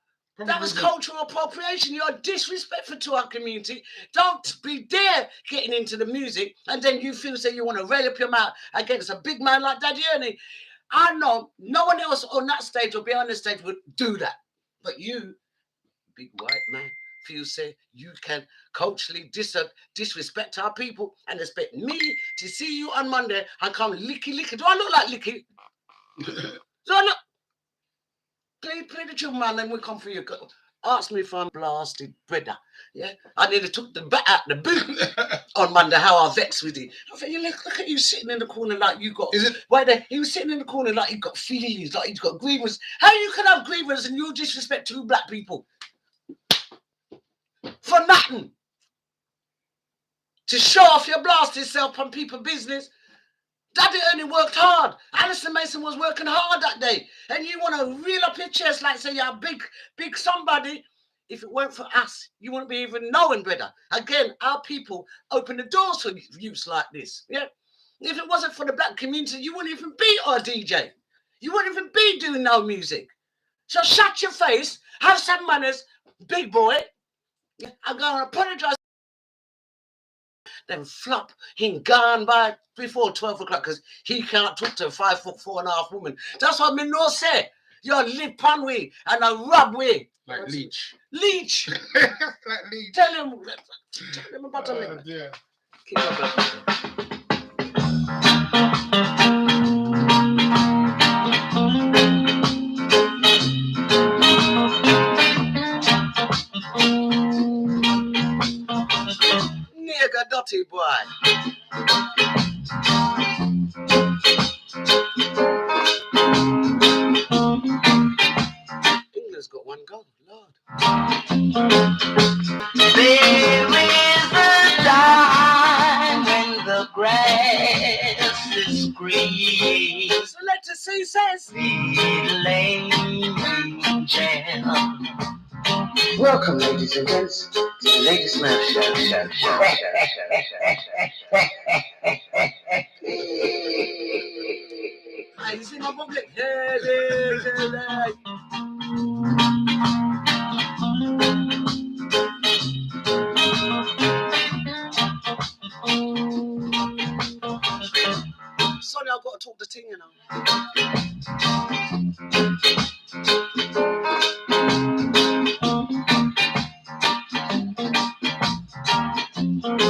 S1: That was cultural appropriation. You're disrespectful to our community. Don't be there getting into the music and then you feel say you want to rail up your mouth against a big man like Daddy Ernie. I know no one else on that stage or behind the stage would do that. But you, big white man, feel say you can culturally disrespect our people and expect me to see you on Monday and come licky. Do I look like licky? Do I look? Play the tune, man, then we come for you. Ask me if I'm blasted brother. Yeah, I nearly took the bat out the boot on Monday. How I vexed with you. I think, look at you sitting in the corner like you got. Is it? Why there? He was sitting in the corner like he got feelings, like he's got grievance. How you can have grievance and you disrespect two black people for nothing? To show off your blasted self on people's business. Daddy only worked hard. Alison Mason was working hard that day. And you want to reel up your chest like say you're a big somebody. If it weren't for us, you wouldn't be even knowing, brother. Again, our people open the doors for youths like this. Yeah. If it wasn't for the black community, you wouldn't even be our DJ. You wouldn't even be doing no music. So shut your face, have some manners, big boy. I'm going to apologize. Then flop him gone by before 12 o'clock because he can't talk to a 5'4.5" woman. That's what me no say. You're lip on way and a rub way.
S14: Like leech.
S1: Leech.
S14: Like leech.
S1: Tell him about the
S14: yeah.
S1: Keep up. Nigga dirty boy. England's got one goal, Lord.
S11: There is a time when the grass is green.
S1: Selector C says, welcome, ladies and gents, to the Lady Smurf Show. I see my public. Sorry, I've got to talk the thing, you know.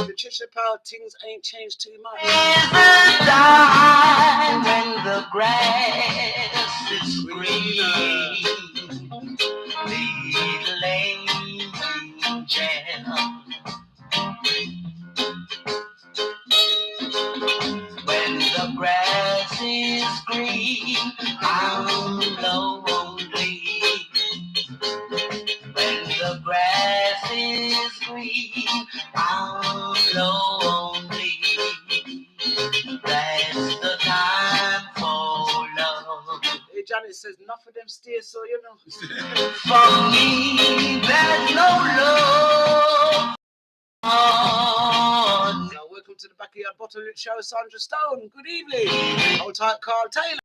S1: Patricia Power, things ain't changed too much.
S11: There's a time when the grass is green. Little angel. When the grass is green, I'm lonely. When the grass is green, I'm lonely. That's the time for love.
S1: Hey, Janet says, enough of them steers, so you know.
S11: For me, there's no love.
S1: So welcome to the Backayard Bottle Lip Show, Sandra Stone. Good evening. Hold tight, Carl Taylor.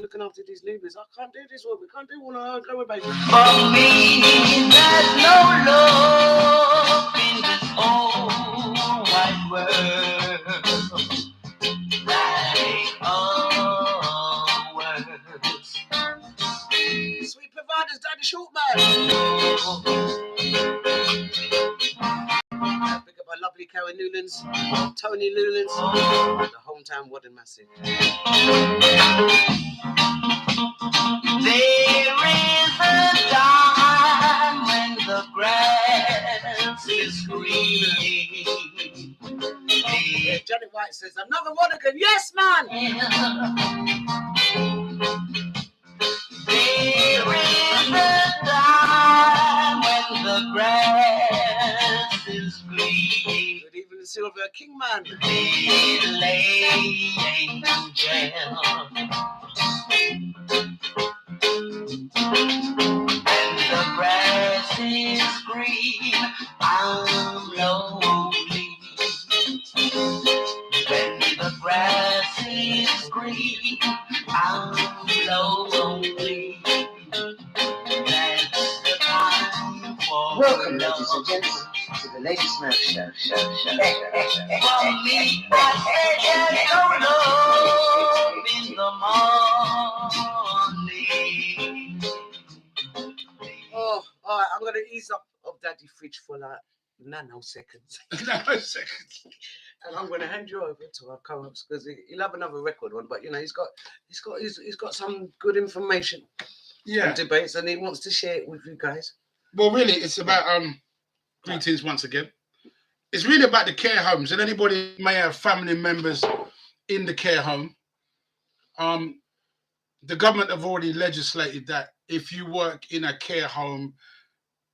S1: Looking after these newbies. I can't do this one. We can't do one on our go, baby.
S11: For me, there's no love in this whole wide world like ours.
S1: Sweet providers, Daddy Shortman. Pick up my Downtown Wadding Massive.
S12: There is a time when the grass is green.
S1: Yeah, Johnny White says, another one again. Yes, man.
S12: There is a time when the grass is green.
S1: Good evening, Sylvia Kingman.
S12: Little angel. When the grass is green, I'm lonely. When the grass is green, I'm lonely. That's the time for
S5: Welcome,
S12: love.
S5: ladies and gents, to the Lady Smurf Show.
S12: For me, I said there's no love in the morning.
S1: Oh, all right, I'm going to ease up of Daddy Fridge for like nanoseconds.
S14: Nanoseconds.
S1: And I'm going to hand you over to our co-host because he'll have another record one, but you know he's got some good information, and debates, and he wants to share it with you guys.
S14: Well, really, it's about greetings once again. It's really about the care homes, and anybody may have family members in the care home. The government have already legislated that if you work in a care home,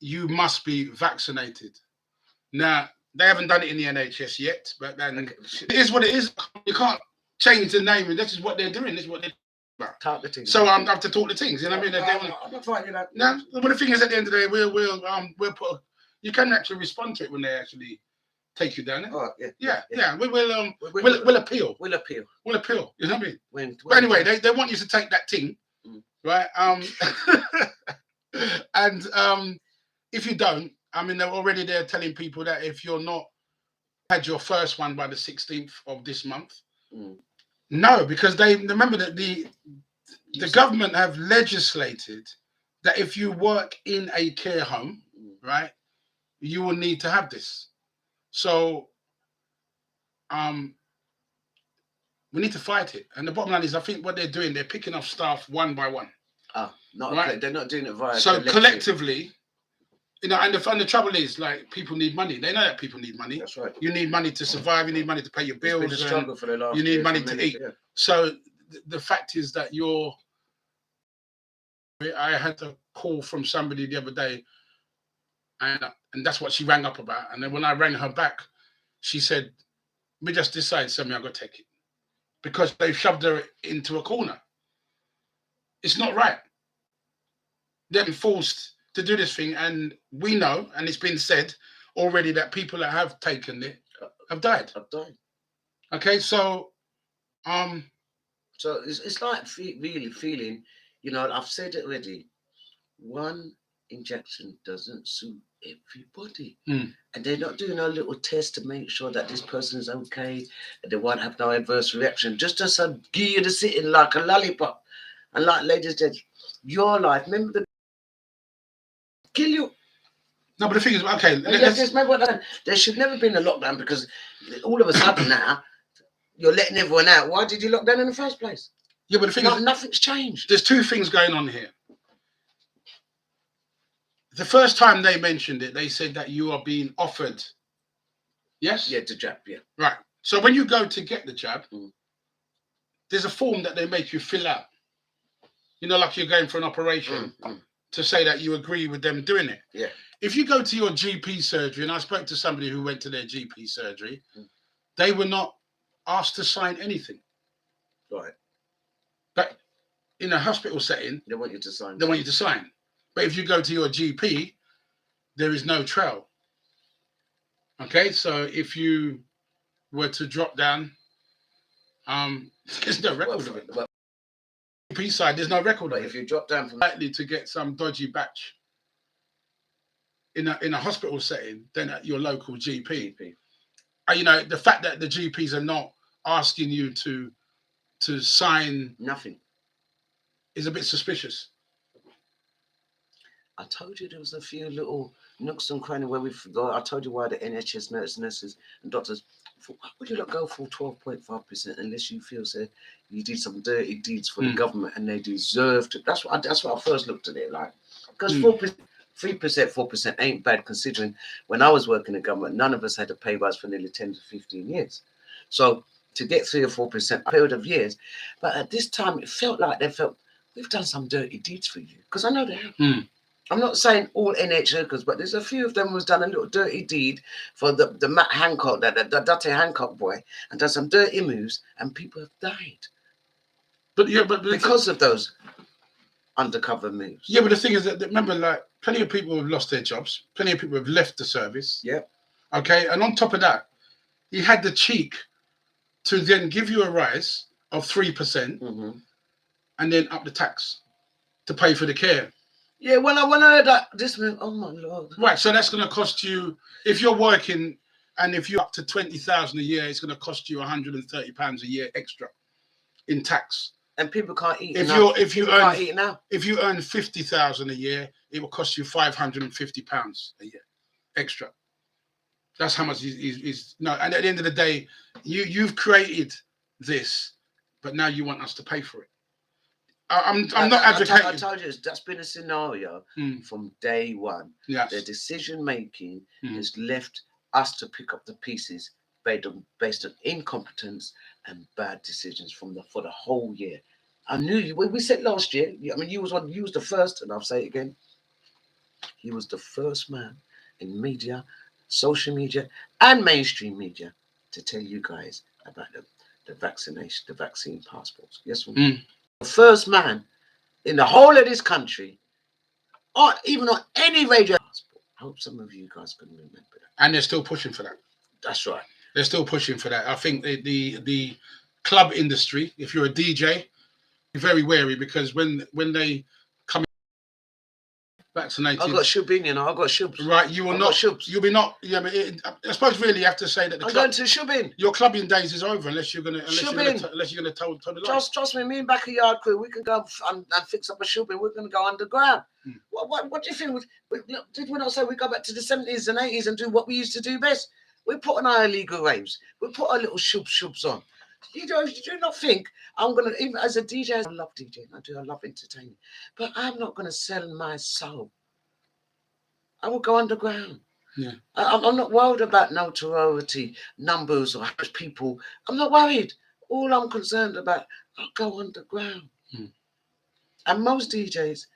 S14: you must be vaccinated. Now, they haven't done it in the NHS yet, but then it is what it is. You can't change the name. This is what they're doing. This is what they're about. So I have to talk the things. You know what I mean?
S1: I'm not fighting that.
S14: No, but the thing is, at the end of the day, we'll put. You can actually respond to it when they actually take you down.
S1: Oh,
S14: yeah. We'll appeal.
S1: We'll appeal.
S14: We'll appeal. You know what I mean?
S1: When
S14: but anyway, they want you to take that thing, right? And if you don't, I mean, they're telling people that if you're not had your first one by the 16th of this month, no, because they remember that the government have legislated that if you work in a care home, right, you will need to have this. So we need to fight it. And the bottom line is, I think what they're doing, they're picking off staff one by one.
S1: They're not doing it via.
S14: So collectively, you know, and the trouble is, like, people need money. They know that people need money.
S1: That's right.
S14: You need money to survive. You need money to pay your bills.
S1: It's been a struggle for the last.
S14: You need money to eat.
S1: Yeah.
S14: So the fact is that I had a call from somebody the other day, and that's what she rang up about. And then when I rang her back, she said, "We just decided, Sammy, I'm gonna take it," because they've shoved her into a corner. It's not right. They're being forced to do this thing, and we know, and it's been said already, that people that have taken it have died. Okay, so
S1: so it's like really feeling, you know, I've said it already, one injection doesn't suit everybody. And they're not doing a little test to make sure that this person is okay and they won't have no adverse reaction, just to give you the sitting like a lollipop. And like ladies said, your life, remember the kill you.
S14: No, but the thing is, okay,
S1: there should never been a lockdown, because all of a sudden now you're letting everyone out. Why did you lock down in the first place?
S14: Yeah, but the thing is,
S1: nothing's changed.
S14: There's two things going on here. The first time they mentioned it, they said that you are being offered. Yes?
S1: Yeah, the jab, yeah.
S14: Right. So when you go to get the jab, there's a form that they make you fill out. You know, like you're going for an operation, to say that you agree with them doing it.
S1: Yeah.
S14: If you go to your GP surgery, and I spoke to somebody who went to their GP surgery, they were not asked to sign anything.
S1: Right.
S14: But in a hospital setting,
S1: they want you to sign.
S14: They want you to sign. But if you go to your GP, there is no trail. Okay, so if you were to drop down, there's no record of it. Well, GP side, there's no record of it.
S1: If you drop down,
S14: likely to get some dodgy batch in a hospital setting than at your local GP. You know, the fact that the GPs are not asking you to sign
S1: nothing
S14: is a bit suspicious.
S1: I told you there was a few little nooks and crannies where we forgot. I told you why the NHS nurses and doctors Why would you not go for 12.5% unless you feel you did some dirty deeds for the government and they deserve to? That's what I first looked at it like. Because 4%, 3%, 4% ain't bad considering when I was working in government, none of us had a pay rise for nearly 10 to 15 years. So to get 3 or 4% period of years, but at this time it felt like we've done some dirty deeds for you. Because I know they have. I'm not saying all NH workers, but there's a few of them who's done a little dirty deed for the Matt Hancock, the Dutty Hancock boy, and done some dirty moves, and people have died.
S14: But
S1: because of those undercover moves.
S14: Yeah, but the thing is that remember, like, plenty of people have lost their jobs, plenty of people have left the service.
S1: Yep.
S14: Okay, and on top of that, he had the cheek to then give you a rise of 3%, and then up the tax to pay for the care.
S1: Yeah, when I heard that, this man, oh my Lord.
S14: Right, so that's going to cost you, if you're working and if you're up to 20,000 a year, it's going to cost you £130 a year extra in tax.
S1: And people can't eat
S14: if you earn 50,000 a year, it will cost you £550 a year extra. That's how much is no. And at the end of the day, you've created this, but now you want us to pay for it. I'm not advocating.
S1: I told you that's been a scenario from day one.
S14: Yes.
S1: The decision making has left us to pick up the pieces based on incompetence and bad decisions for the whole year. I knew you. We said last year. I mean, you was the first, and I'll say it again. He was the first man in media, social media, and mainstream media to tell you guys about the vaccination, the vaccine passports. Yes, the first man in the whole of this country, or even on any radio passport. I hope some of you guys can remember that.
S14: And they're still pushing for that.
S1: That's right.
S14: They're still pushing for that. I think the club industry, if you're a DJ, be very wary because when they come vaccinated,
S1: I've got shub in, you know. I've got shubs.
S14: Right, you will not. You'll be not. Yeah, but I suppose really you have to say that
S1: I'm going to shub in.
S14: Your clubbing days is over unless you're gonna tell the lie.
S1: Trust me, me and Backayard crew, we can go and fix up a shub in. We're going to go underground. What do you think? Did we not say we go back to the 70s and 80s and do what we used to do best? We put on our illegal raves. We put our little shubs on. You do not think I'm going to, even as a DJ, I love DJing, I love entertaining, but I'm not going to sell my soul. I will go underground.
S14: Yeah.
S1: I'm not worried about notoriety, numbers, or people. I'm not worried. All I'm concerned about, I'll go underground. And most DJs,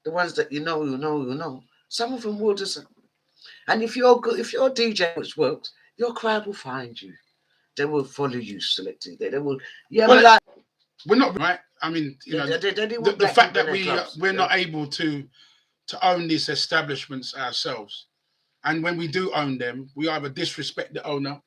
S1: the ones that you know, some of them will just, and if you're good, if you're a DJ which works, your crowd will find you. They will follow you, Selected. They will. Yeah, well, but
S14: we're not right. I mean, you know, the fact that we're not able to own these establishments ourselves, and when we do own them, we either disrespect the owner,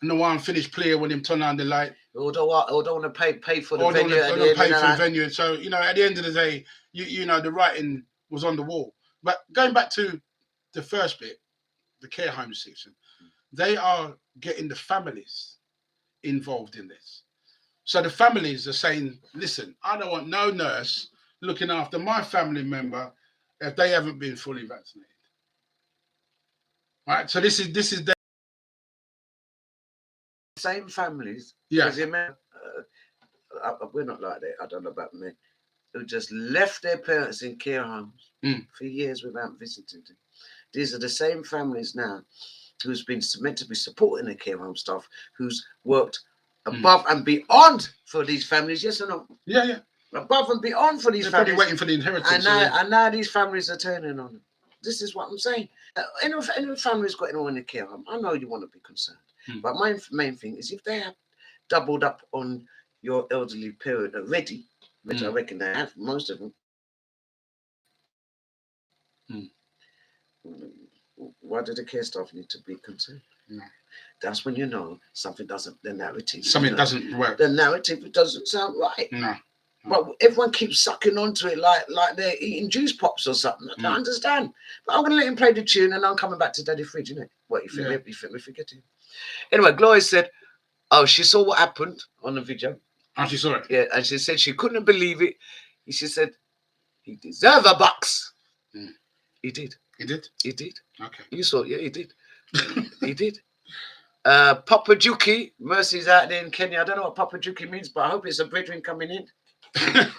S14: and the unfinished player when him turn on the light,
S1: or don't want to pay for the venue.
S14: Or don't pay for the venue. So you know, at the end of the day, you know, the writing was on the wall. But going back to the first bit, the care home section, they are getting the families involved in this. So the families are saying, listen, I don't want no nurse looking after my family member if they haven't been fully vaccinated. Right? So this is the
S1: same families.
S14: Yeah.
S1: We're not like that. I don't know about me. Who just left their parents in care homes for years without visiting them. These are the same families now who's been meant to be supporting the care home staff, who's worked above and beyond for these families. Yes or no?
S14: Yeah, yeah.
S1: Above and beyond for these
S14: They're
S1: families.
S14: probably waiting for the inheritance.
S1: And now these families are turning on them. This is what I'm saying. Any family's got anyone in the care home, I know you want to be concerned. But my main thing is if they have doubled up on your elderly parent already, which I reckon they have, most of them, why do the care staff need to be concerned? That's when you know something doesn't, the narrative.
S14: Something doesn't work.
S1: The narrative doesn't sound right.
S14: No.
S1: But everyone keeps sucking onto it like they're eating juice pops or something. I don't understand. But I'm going to let him play the tune and I'm coming back to Daddy Fridge, innit? What, you think we forget him? Anyway, Gloria said, oh, she saw what happened on the video.
S14: Oh, she saw it?
S1: Yeah, and she said she couldn't believe it. She said, he deserved a box. He did.
S14: He did?
S1: He did.
S14: Okay.
S1: You saw it, yeah, he did. He did. Papa Juki, Mercy's out there in Kenya. I don't know what Papa Juki means, but I hope it's a brethren coming in.
S14: I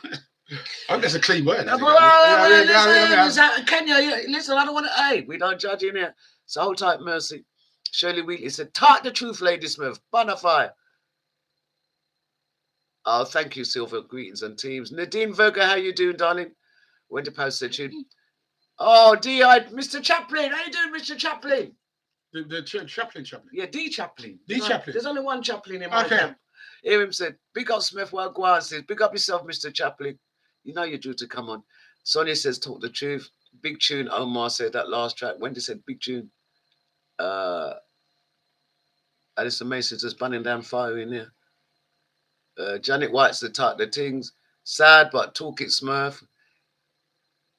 S14: hope that's a clean word.
S1: Listen, Kenya, listen, I don't want to. Hey, we don't judge in here. So hold tight, Mercy. Shirley Wheatley said, "Tart the truth, Lady Smith. Bonafide." Oh, thank you, Silver. Greetings and teams. Nadine Verga, how you doing, darling? When to post the tune? Oh, Mr. Chaplin. How you doing, Mr. Chaplin?
S14: The Chaplin.
S1: Yeah, D. Chaplin.
S14: Chaplin.
S1: There's only one Chaplin in my camp. Hear him said, "Big up Smith, well, Guan says, big up yourself, Mr. Chaplin. You know you're due to come on." Sonia says, "Talk the truth." Big tune. Omar said that last track. Wendy said, "Big tune." Alison Mason says, "Burning down fire in here." Janet White said, "Talk the things. Sad, but talk it, Smurf.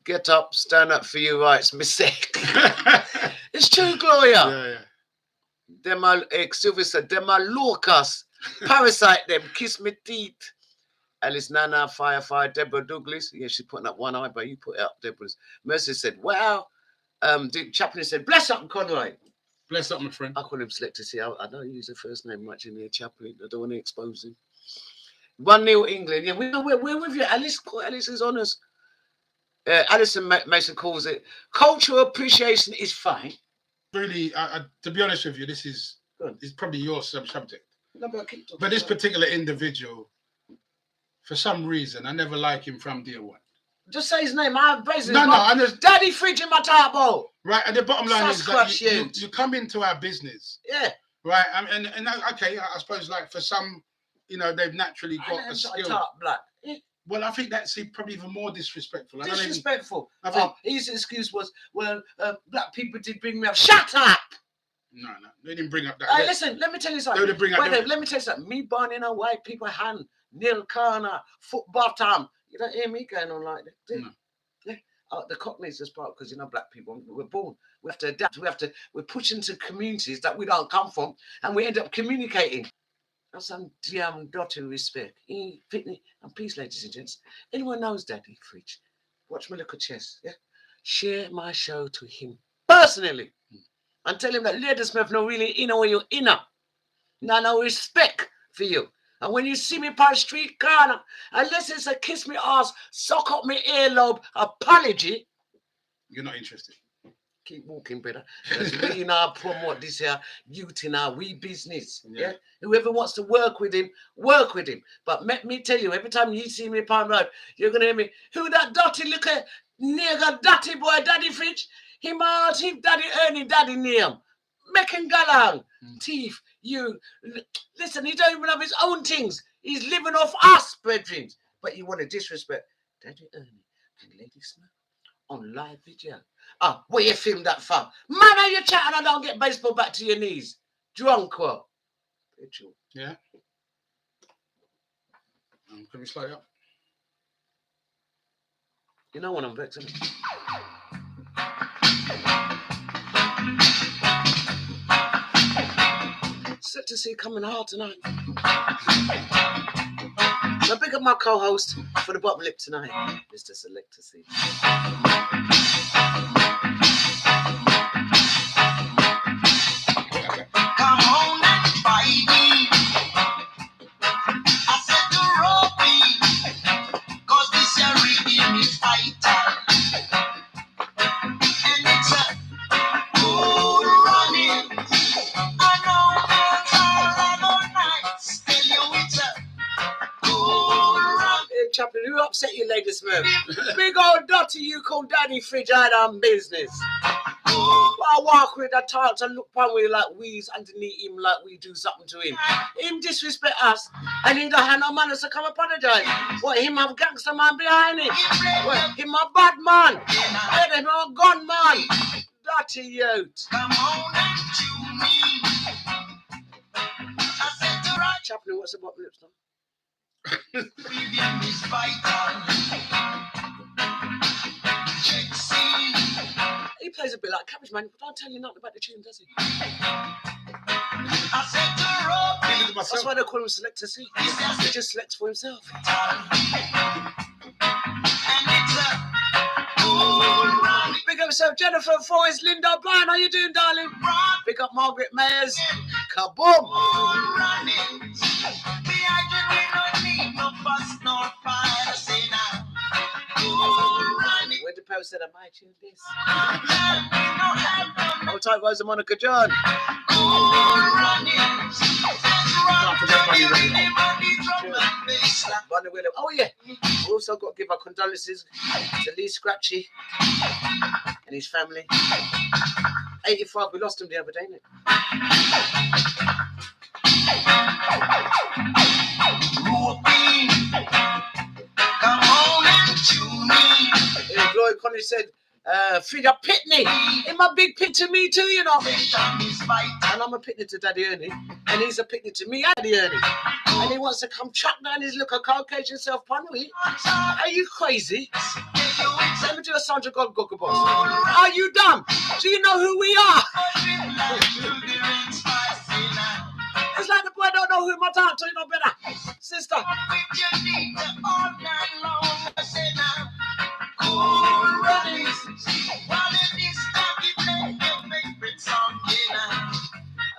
S1: Get up, stand up for your rights, mistake." It's true, Gloria.
S14: Yeah.
S1: Them are, Sylvia said, "Them are locusts. Parasite them, kiss me teeth." Alice Nana, Fire, Deborah Douglas. Yeah, she's putting up one eye, but you put it up, Deborah's. Mercy said, "Wow." Chaplin said, "Bless up, Conroy."
S14: Bless up, my friend.
S1: I call him Selector C. I don't use the first name much in there, Chaplin. I don't want to expose him. 1-0 England. Yeah, we're with you. Alice is on us. Alison Mason calls it cultural appreciation is fine.
S14: Really, to be honest with you, this is probably your subject.
S1: No,
S14: but this particular individual, for some reason, I never like him from day one.
S1: Just say his name. I basically
S14: I just
S1: Daddy Fridge in my turbo.
S14: Right, and the bottom line is that you come into our business.
S1: Yeah.
S14: Right, and okay, I suppose like for some, they've naturally got a skill. Well, I think that's probably even more disrespectful.
S1: Disrespectful. His excuse was, "Well, black people did bring me up." Shut up.
S14: No, they didn't bring up that.
S1: Hey, listen, let me tell you something. Let me tell you something. Me born in a white people hand, nil corner, foot bottom. You don't hear me going on like that, do you? No. Yeah. The Cockneys just part because black people, we're born. We have to adapt. We're pushed into communities that we don't come from, and we end up communicating. That's some damn dirty respect. And peace, ladies and gents. Anyone knows Daddy Fridge? Watch my little chest. Yeah. Share my show to him personally. And tell him that Lady Smith no really where you inner. No respect for you. And when you see me by the street corner, unless it's a kiss me ass, suck up me earlobe apology,
S14: you're not interested.
S1: Keep walking, brother. Because we promote this here youth in our wee business. Yeah. Whoever wants to work with him, work with him. But let me tell you, every time you see me upon road, you're gonna hear me, "Who that dirty little nigger, dirty boy, Daddy Fridge? Him out, him daddy earning daddy name. Make him galang. Thief, you listen, he don't even have his own things. He's living off us, brethren. But you want to disrespect Daddy Ernie and Lady Smith on live video. Where you filmed that far? Man, are you chatting? I don't get baseball back to your knees. Drunk what?
S14: Yeah. Can we slow it up?
S1: You know when I'm vexing. Set to see coming hard tonight. So big up my co-host for the bottom lip tonight, Mr. Selector C.
S16: Come on and fight me. I said to Robbie, 'cause this year rhythm is vital. And it's a good running. I know that's all nights. Tell you it's a good run.
S1: Hey, Chaplin, who upset you, Lady Smith? Big old Dotty, you call Daddy Fridge out on business. I walk with that talk and look upon we like we's underneath him like we do something to him. Him disrespect us and he don't have no manners to come apologize. What, him have gangster man behind him? What, him a bad man? Yeah, him a gun man. Dirty youth.
S16: Come on and chew me. I said to right.
S1: Chaplin, what's the bottom lips now?
S16: Rhythm is vital. Check scene.
S1: He plays a bit like Cabbage Man, but don't tell you nothing about the tune, does he?
S16: I said to Robbie.
S1: That's why they call him Selector C. He just selects for himself. Big up yourself, Jennifer Forrest, Linda O'Brien. How you doing, darling? Big up Margaret Mayers, Kaboom! Where the post said I might tune this. Hold tight, guys, Monica John. Bunny William. Oh yeah. We also got to give our condolences to Lee Scratchy and his family. 85, we lost him the other day, didn't come on and tune me. Yeah, Glory Connie said, Frida Pitney. In my big pit to me too, you know. And I'm a pitney to Daddy Ernie. And he's a pitney to me, Daddy Ernie. And he wants to come chuck down his little Caucasian self-punnery. Are you crazy? Let me do a Sandra God Gogo Boss. Are you dumb? Do you know who we are? It's like the boy don't know who my dad, so you know better. Sister.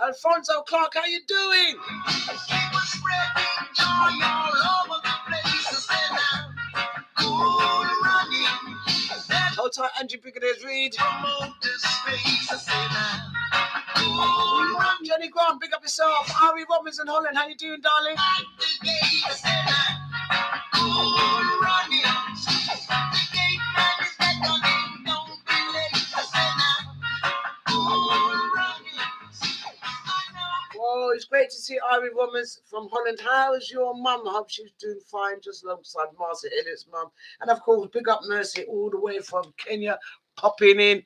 S1: Alfonso Clark, how you doing? Hold tight, Angie Brigadier's Reed. Jenny Grant, big up yourself. Ari Robinson Holland, how you doing, darling? Oh, it's great to see Ari Robinson from Holland. How's your mum? I hope she's doing fine, just alongside Marcia Elliott's mum. And of course, big up Mercy all the way from Kenya, popping in.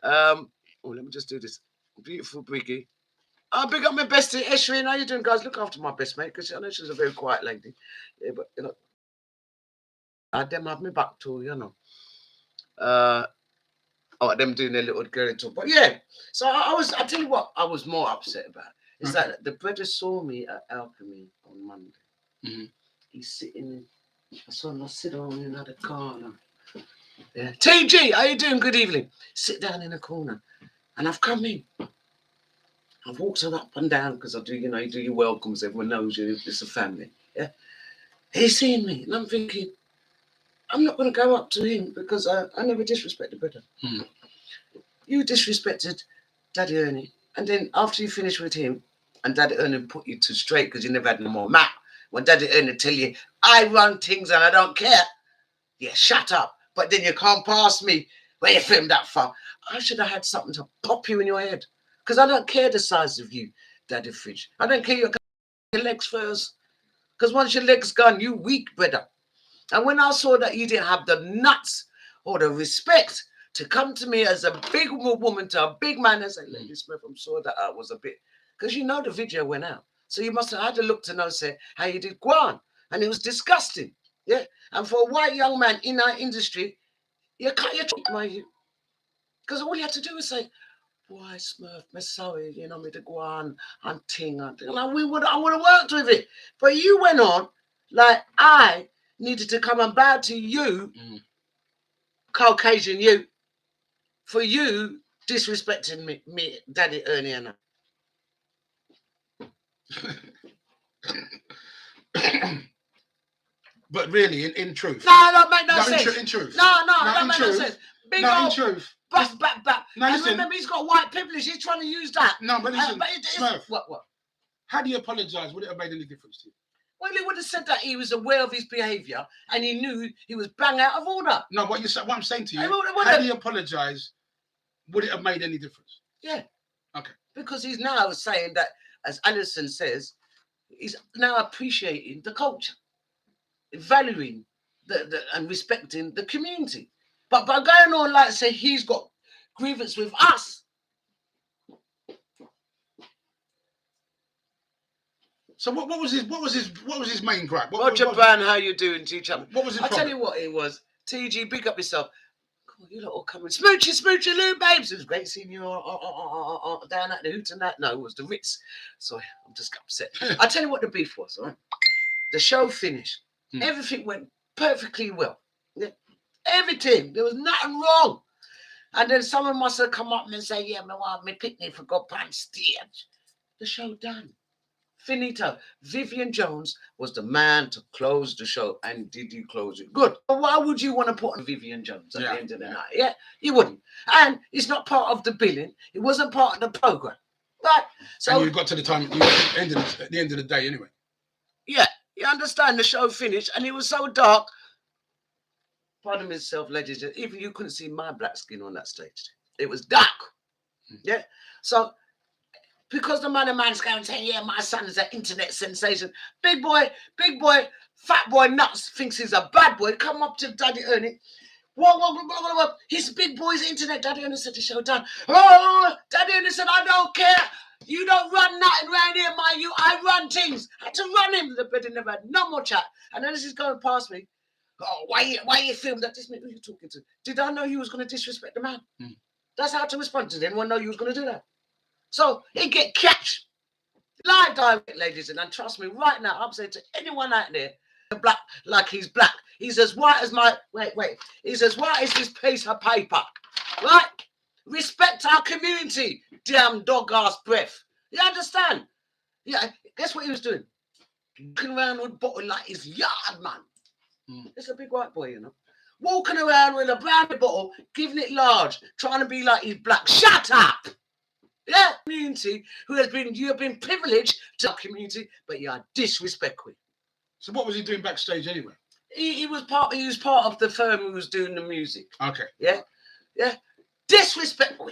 S1: Let me just do this. Beautiful Briggy. Big up my bestie, Eshreen. How you doing, guys? Look after my best mate, because I know she's a very quiet lady. Yeah, but, you know, I them have me back too, you know. Them doing their little girl talk. But yeah, so I tell you what I was more upset about. Is that the brother saw me at Alchemy on Monday. Mm-hmm. He's sitting I saw him sit down in another corner. Yeah. TG, how you doing? Good evening. Sit down in a corner. And I've come in. I've walked up and down because I do, you know, you do your welcomes. Everyone knows you. It's a family. Yeah. He's seeing me. And I'm thinking, I'm not going to go up to him because I never disrespected brother. Hmm. You disrespected Daddy Ernie. And then after you finish with him, and Daddy Ernie put you to straight because you never had no more map. When Daddy Ernie tell you, I run things and I don't care. Yeah, shut up. But then you can't pass me when you film that far. I should have had something to pop you in your head. Because I don't care the size of you, Daddy Fridge. I don't care your legs first. Because once your legs gone, you weak, brother. And when I saw that you didn't have the nuts or the respect to come to me as a big woman to a big man and say, Lady Smith, I'm sorry that I was a bit. Because you know the video went out. So you must have had to look to know, say, how you did go on. And it was disgusting. Yeah. And for a white young man in our industry, you can't, because all you had to do was say, boy, Smurf, me sorry, you know, me to go on and ting and ting. Like, I would have worked with it. But you went on like I needed to come and bow to you, Caucasian you, for you disrespecting me Daddy Ernie and
S14: But really, in truth.
S1: No, that make no sense.
S14: In truth.
S1: No, that make no sense. Big
S14: in truth.
S1: Back.
S14: No,
S1: and remember, he's got white privilege. He's trying to use that.
S14: No, but listen, Smurf,
S1: what?
S14: How do you apologise? Would it have made any difference to you?
S1: Well, he would have said that he was aware of his behaviour and he knew he was bang out of order.
S14: No, what I'm saying to you, how do you apologise? Would it have made any difference?
S1: Yeah.
S14: Okay.
S1: Because he's now saying that, as Alison says, he's now appreciating the culture, valuing and respecting the community. But by going on like say he's got grievance with us.
S14: So what was his main gripe?
S1: Roger Brown, how you doing, teacher?
S14: What was his
S1: I'll tell you what it was. TG, big up yourself. God, you lot all coming. Smoochy, Lou, babes. It was great seeing you down at the Hoot and that. No, it was the Ritz. Sorry, I'm just upset. I'll tell you what the beef was, all right? The show finished. Everything went perfectly well. Yeah. Everything. There was nothing wrong. And then someone must have come up and say, yeah, me want me picnic for God pants stage. The show done. Finito. Vivian Jones was the man to close the show. And did you close it? Good. But why would you want to put on Vivian Jones at the end of the night? Yeah, you wouldn't. And it's not part of the billing. It wasn't part of the program. Right? So
S14: and you got to the time, you ended at the end of the day anyway.
S1: Yeah, you understand, the show finished and it was so dark. Pardon myself, ladies, even you couldn't see my black skin on that stage. It was dark. Yeah. So because the man's going to say, yeah, my son is an internet sensation. Big boy, fat boy nuts thinks he's a bad boy. Come up to Daddy Ernie. Whoa. His big boy's internet. Daddy Ernie said the show done. Oh, Daddy Ernie said, I don't care. You don't run nothing around here, I run things. I had to run him. The bed never had no more chat. And then as he's going past me, oh, why you filmed that? This man, who you talking to? Did I know you was going to disrespect the man? That's how to respond to. Did anyone know you was going to do that? So he get catch. Live direct, ladies, and trust me, right now, I'm saying to anyone out there, black like he's black. He's as white as my He's as white as this piece of paper. Right? Respect our community, damn dog ass breath. You understand? Yeah, guess what he was doing? Walking around with a bottle like his yard, man. It's a big white boy, you know. Walking around with a branded bottle, giving it large, trying to be like he's black. Shut up! Yeah, community you have been privileged to our community, but you are disrespectful.
S14: So what was he doing backstage anyway?
S1: He was part of the firm who was doing the music.
S14: Okay.
S1: Yeah. Disrespectful.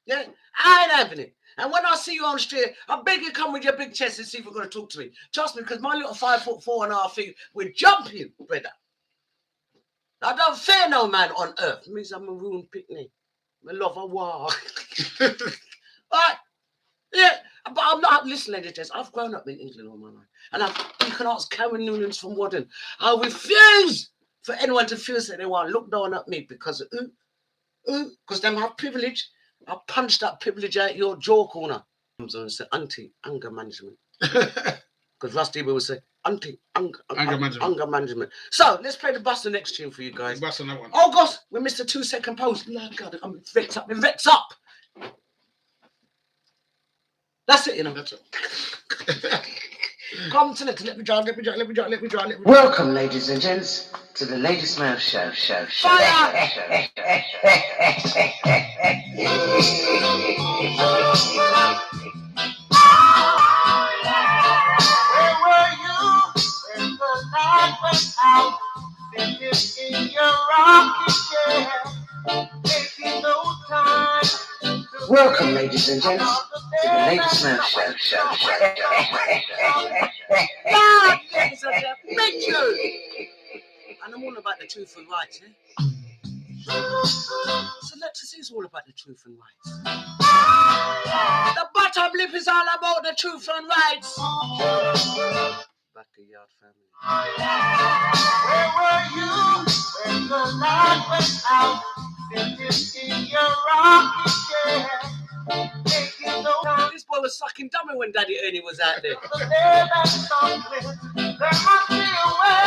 S1: Yeah, I ain't having it. And when I see you on the street, I beg you come with your big chest and see if you're going to talk to me. Trust me, because my little 5'4.5" feet will jump you, brother. I don't fear no man on earth. It means I'm a maroon picnic. I love a war. Right? Yeah, but I'm not. Listen, ladies and gents, I've grown up in England all my life. And you can ask Karen Noonans from Wadden. I refuse for anyone to feel that they want to look down at me because of because them have privilege. I punched that privilege out your jaw corner. And say, auntie, anger management. Because Rusty will say, auntie, anger management. So let's play the Buster next tune for you guys.
S14: Buster that one.
S1: Oh gosh, we missed a 2-second pause. Oh God, I'm vexed up. I'm vexed up. That's it, you know.
S14: That's it.
S1: Come to let me drive.
S12: Welcome, ladies and gents, to the Lady Smurf Show.
S1: Fire!
S16: Where were you when the light went out? Sitting in your rocking chair, taking no time.
S12: Welcome, ladies and gents, to the Lady Smurf Show.
S1: Thank you. And I'm all about the truth and rights, eh? Selector is all about the truth and rights. The bottom lip is all about the truth and rights. Backayard family.
S16: Where were you when the light went out? Sitting in your rocking chair, taking no time.
S1: This boy was sucking dummy when Daddy Ernie was out there.
S16: There must be a way.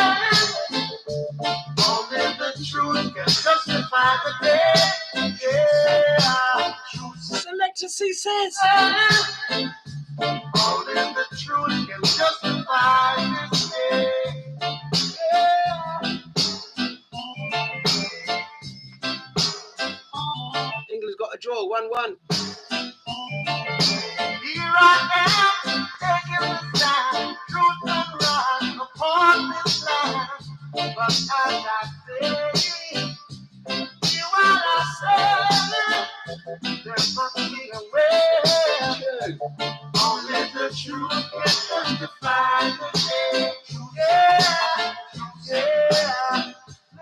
S16: Only the truth can justify the day. Yeah.
S1: Selector C says.
S16: Only the truth can justify this day. Yeah.
S1: England's got a draw, 1-1.
S16: Here I am, taking the stand, truth and right upon this land. But as I say, hear what I say, there must be a way. Only the truth can justify the day. Yeah.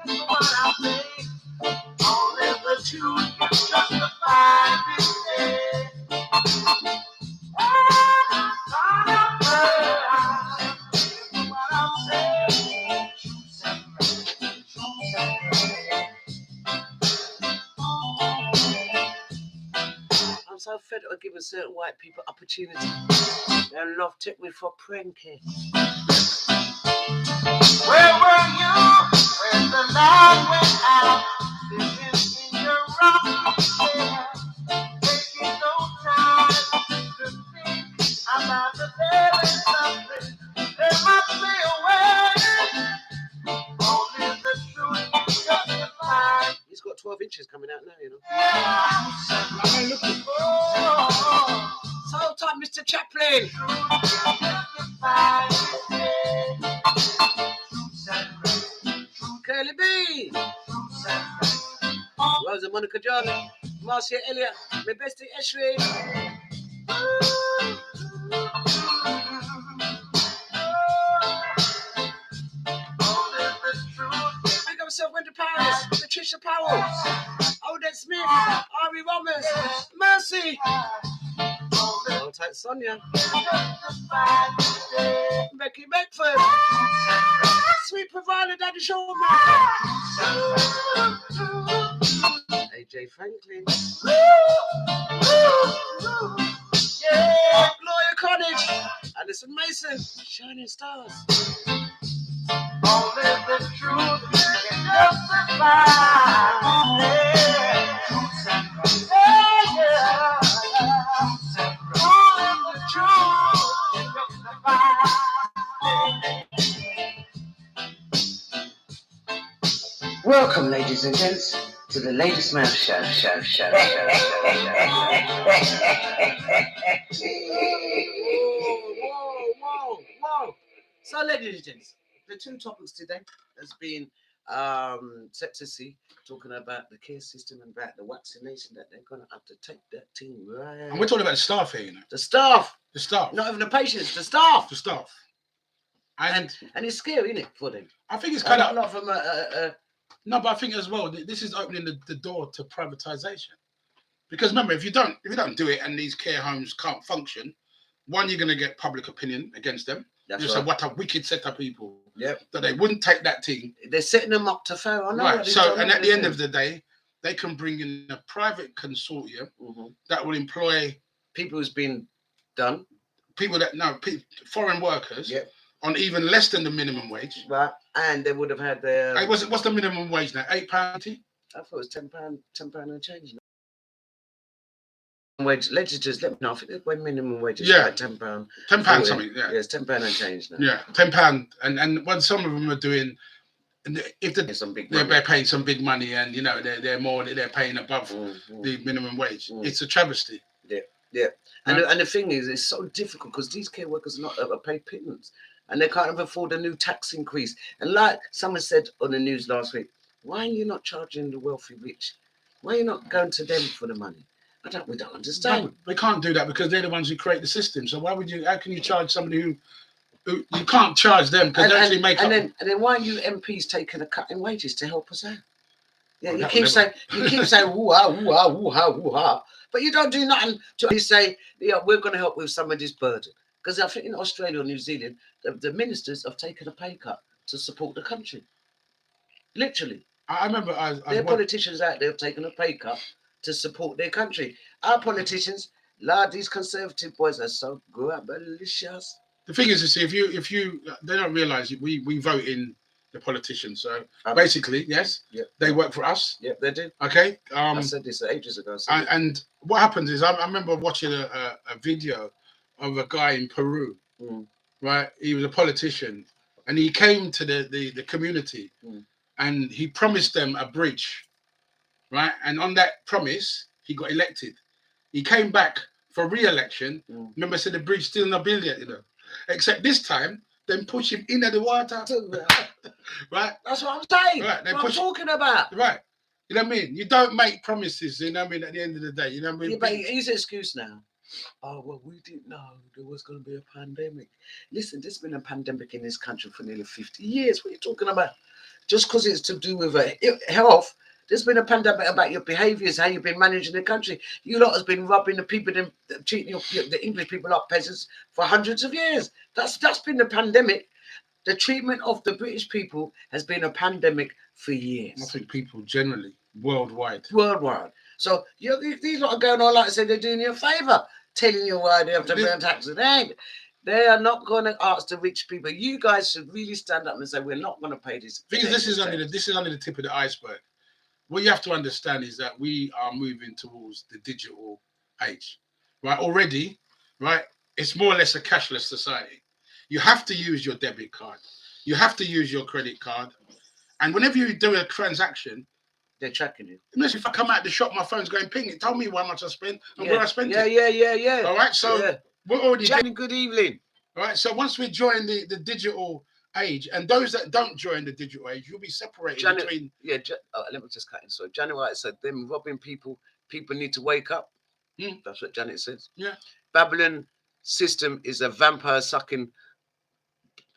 S16: Listen what I say. Only the truth can justify this day.
S1: I'm so fed up of giving certain white people opportunity. Their love took me for pranking.
S16: Where were you when the light went out? Sitting in your rocking chair, taking no time to think
S1: documentaries coming out now, you know. So type Mr. Chaplin. Curly B. Rosa Monica John. Marcia Elliott. My bestie Eshri. Big up myself, went to Paris. Patricia Powell. Odette Smith. Ari Roberts. Mercy. Old tight Sonia. Becky Beckford. Sweet provider Daddy Shawman. AJ Franklin. Gloria Cottage. Alison Mason. Shining Stars. Only the truth can justify.
S12: Welcome, ladies and gents, to the Lady Smurf Show.
S1: Whoa. So, ladies and gents, the two topics today has been set to see, talking about the care system and about the vaccination that they're going to have to take that team right.
S14: And we're talking about the staff here, you know.
S1: The staff.
S14: Not
S1: even the patients, the staff.
S14: The staff.
S1: And it's scary, isn't it, for them?
S14: I think it's kind of...
S1: A lot of them
S14: No, but I think as well, this is opening the door to privatization. Because remember, if you don't do it and these care homes can't function, one, you're going to get public opinion against them.
S1: That's
S14: right.
S1: right.
S14: So what a wicked set of people.
S1: Yep.
S14: That they wouldn't take that team.
S1: They're setting them up to fail. I know.
S14: Right. So, and at the end of the day, they can bring in a private consortium that will employ
S1: people who's been done.
S14: People that foreign workers. Yep. On even less than the minimum wage.
S1: Right. And they would have had their...
S14: Hey, what's the minimum wage now? £8?
S1: I thought it was £10 and change. Wage legislators, let me know. I think when minimum wage is like £10.
S14: £10 something, yeah.
S1: Yeah, it's £10 and change now.
S14: Yeah, £10. And when some of them are doing, if they're paying some big money and, you know, they're paying above the minimum wage. It's a travesty.
S1: Yeah. And the thing is, it's so difficult because these care workers are not paid pittance. And they can't afford a new tax increase. And like someone said on the news last week, why are you not charging the wealthy rich? Why are you not going to them for the money? We don't understand.
S14: No, they can't do that because they're the ones who create the system. So how can you charge somebody who you can't charge them because they actually make up.
S1: And then why are you MPs taking a cut in wages to help us out? Yeah, you keep saying woo-ha, but you don't do nothing to say, yeah, we're going to help with some of this burden. Because I think in Australia or New Zealand, the ministers have taken a pay cut to support the country. Literally.
S14: I remember
S1: their politicians out there have taken a pay cut to support their country. Our politicians, these conservative boys are so grabbalicious.
S14: The thing is, if you they don't realise we vote in the politicians. So basically, yes, they work for us.
S1: Yeah, they do.
S14: Okay.
S1: I said this ages ago.
S14: And what happens is, I remember watching a video of a guy in Peru, right? He was a politician, and he came to the community, and he promised them a bridge, right? And on that promise, he got elected. He came back for re-election. Remember, said the bridge still not built yet, you know. Except this time, then push him into the water, right?
S1: That's what I'm saying.
S14: Right,
S1: what I'm talking about.
S14: Right. You know what I mean? You don't make promises, you know what I mean, at the end of the day. You know what I mean?
S1: Yeah, but here's an excuse now. Oh, well, we didn't know there was going to be a pandemic. Listen, there's been a pandemic in this country for nearly 50 years. What are you talking about? Just because it's to do with health, there's been a pandemic about your behaviours, how you've been managing the country. You lot has been robbing the people, treating the English people like peasants for hundreds of years. That's been the pandemic. The treatment of the British people has been a pandemic for years.
S14: I think people generally, worldwide.
S1: So these lot are going on like I said, they're doing you a favour, telling you why they have to pay taxes. They are not going to ask the rich people. You guys should really stand up and say, we're not going to pay this.
S14: This is only the tip of the iceberg. What you have to understand is that we are moving towards the digital age, right? Already, right? It's more or less a cashless society. You have to use your debit card. You have to use your credit card. And whenever you do a transaction,
S1: They're tracking you.
S14: Unless if I come out the shop, my phone's going ping. It told me how much I spent and where I spent it.
S1: Yeah.
S14: All right, so we're already
S1: Johnny, good evening.
S14: All right, so once we join the digital age, and those that don't join the digital age, you'll be separated between.
S1: Yeah, let me just cut in. So Janet said, them robbing people need to wake up. That's what Janet says.
S14: Yeah.
S1: Babylon system is a vampire sucking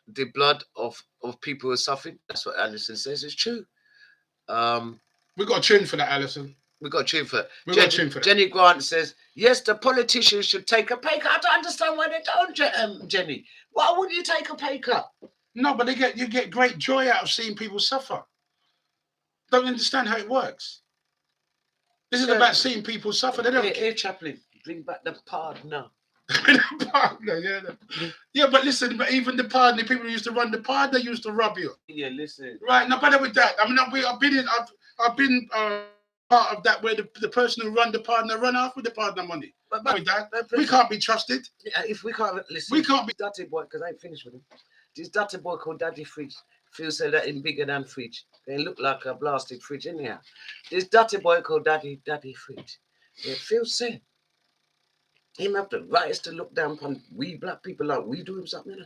S1: the blood of people who are suffering. That's what Alison says. It's true.
S14: We got a tune for that, Alison.
S1: We got a tune for it. Jenny Grant says, yes, the politicians should take a pay cut. I don't understand why they don't, Jenny. Why wouldn't you take a pay cut?
S14: No, but you get great joy out of seeing people suffer. Don't understand how it works. This is about seeing people suffer. They don't
S1: care. Chaplain, bring back the partner.
S14: Yeah, but listen, but even the partner, the people who used to run the partner used to rob you.
S1: Yeah, listen.
S14: Right, no matter with that. I mean, I've been part of that where the person who run the partner run off with the partner money. But with that, we can't be trusted.
S1: If we can't listen,
S14: we can't be.
S1: Dirty boy, because I ain't finished with him. This dirty boy called Daddy Fridge feels so that him bigger than Fridge. They look like a blasted fridge in here. This dirty boy called Daddy Fridge. It feels sad. Him have the rights to look down upon we black people like we do him something.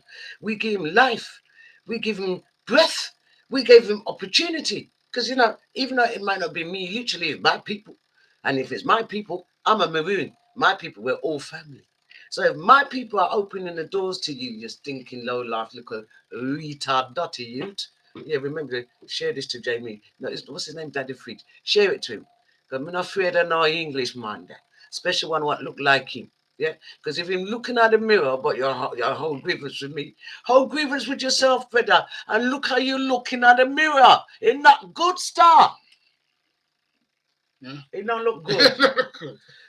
S1: We give him life. We give him breath. We gave him opportunity. Because, even though it might not be me, literally it's my people. And if it's my people, I'm a Maroon. My people, we're all family. So if my people are opening the doors to you, you stinking low-life little retard dirty youth. Yeah, remember, share this to Jamie. No, what's his name? Daddy Fridge. Share it to him. Because I'm not afraid of no English man there. Especially one what look like him. Yeah, because if you're looking at the mirror, but your whole grievance with me, whole grievance with yourself, brother, and look how you're looking at the mirror. It's not good stuff.
S14: Yeah.
S1: It don't look good.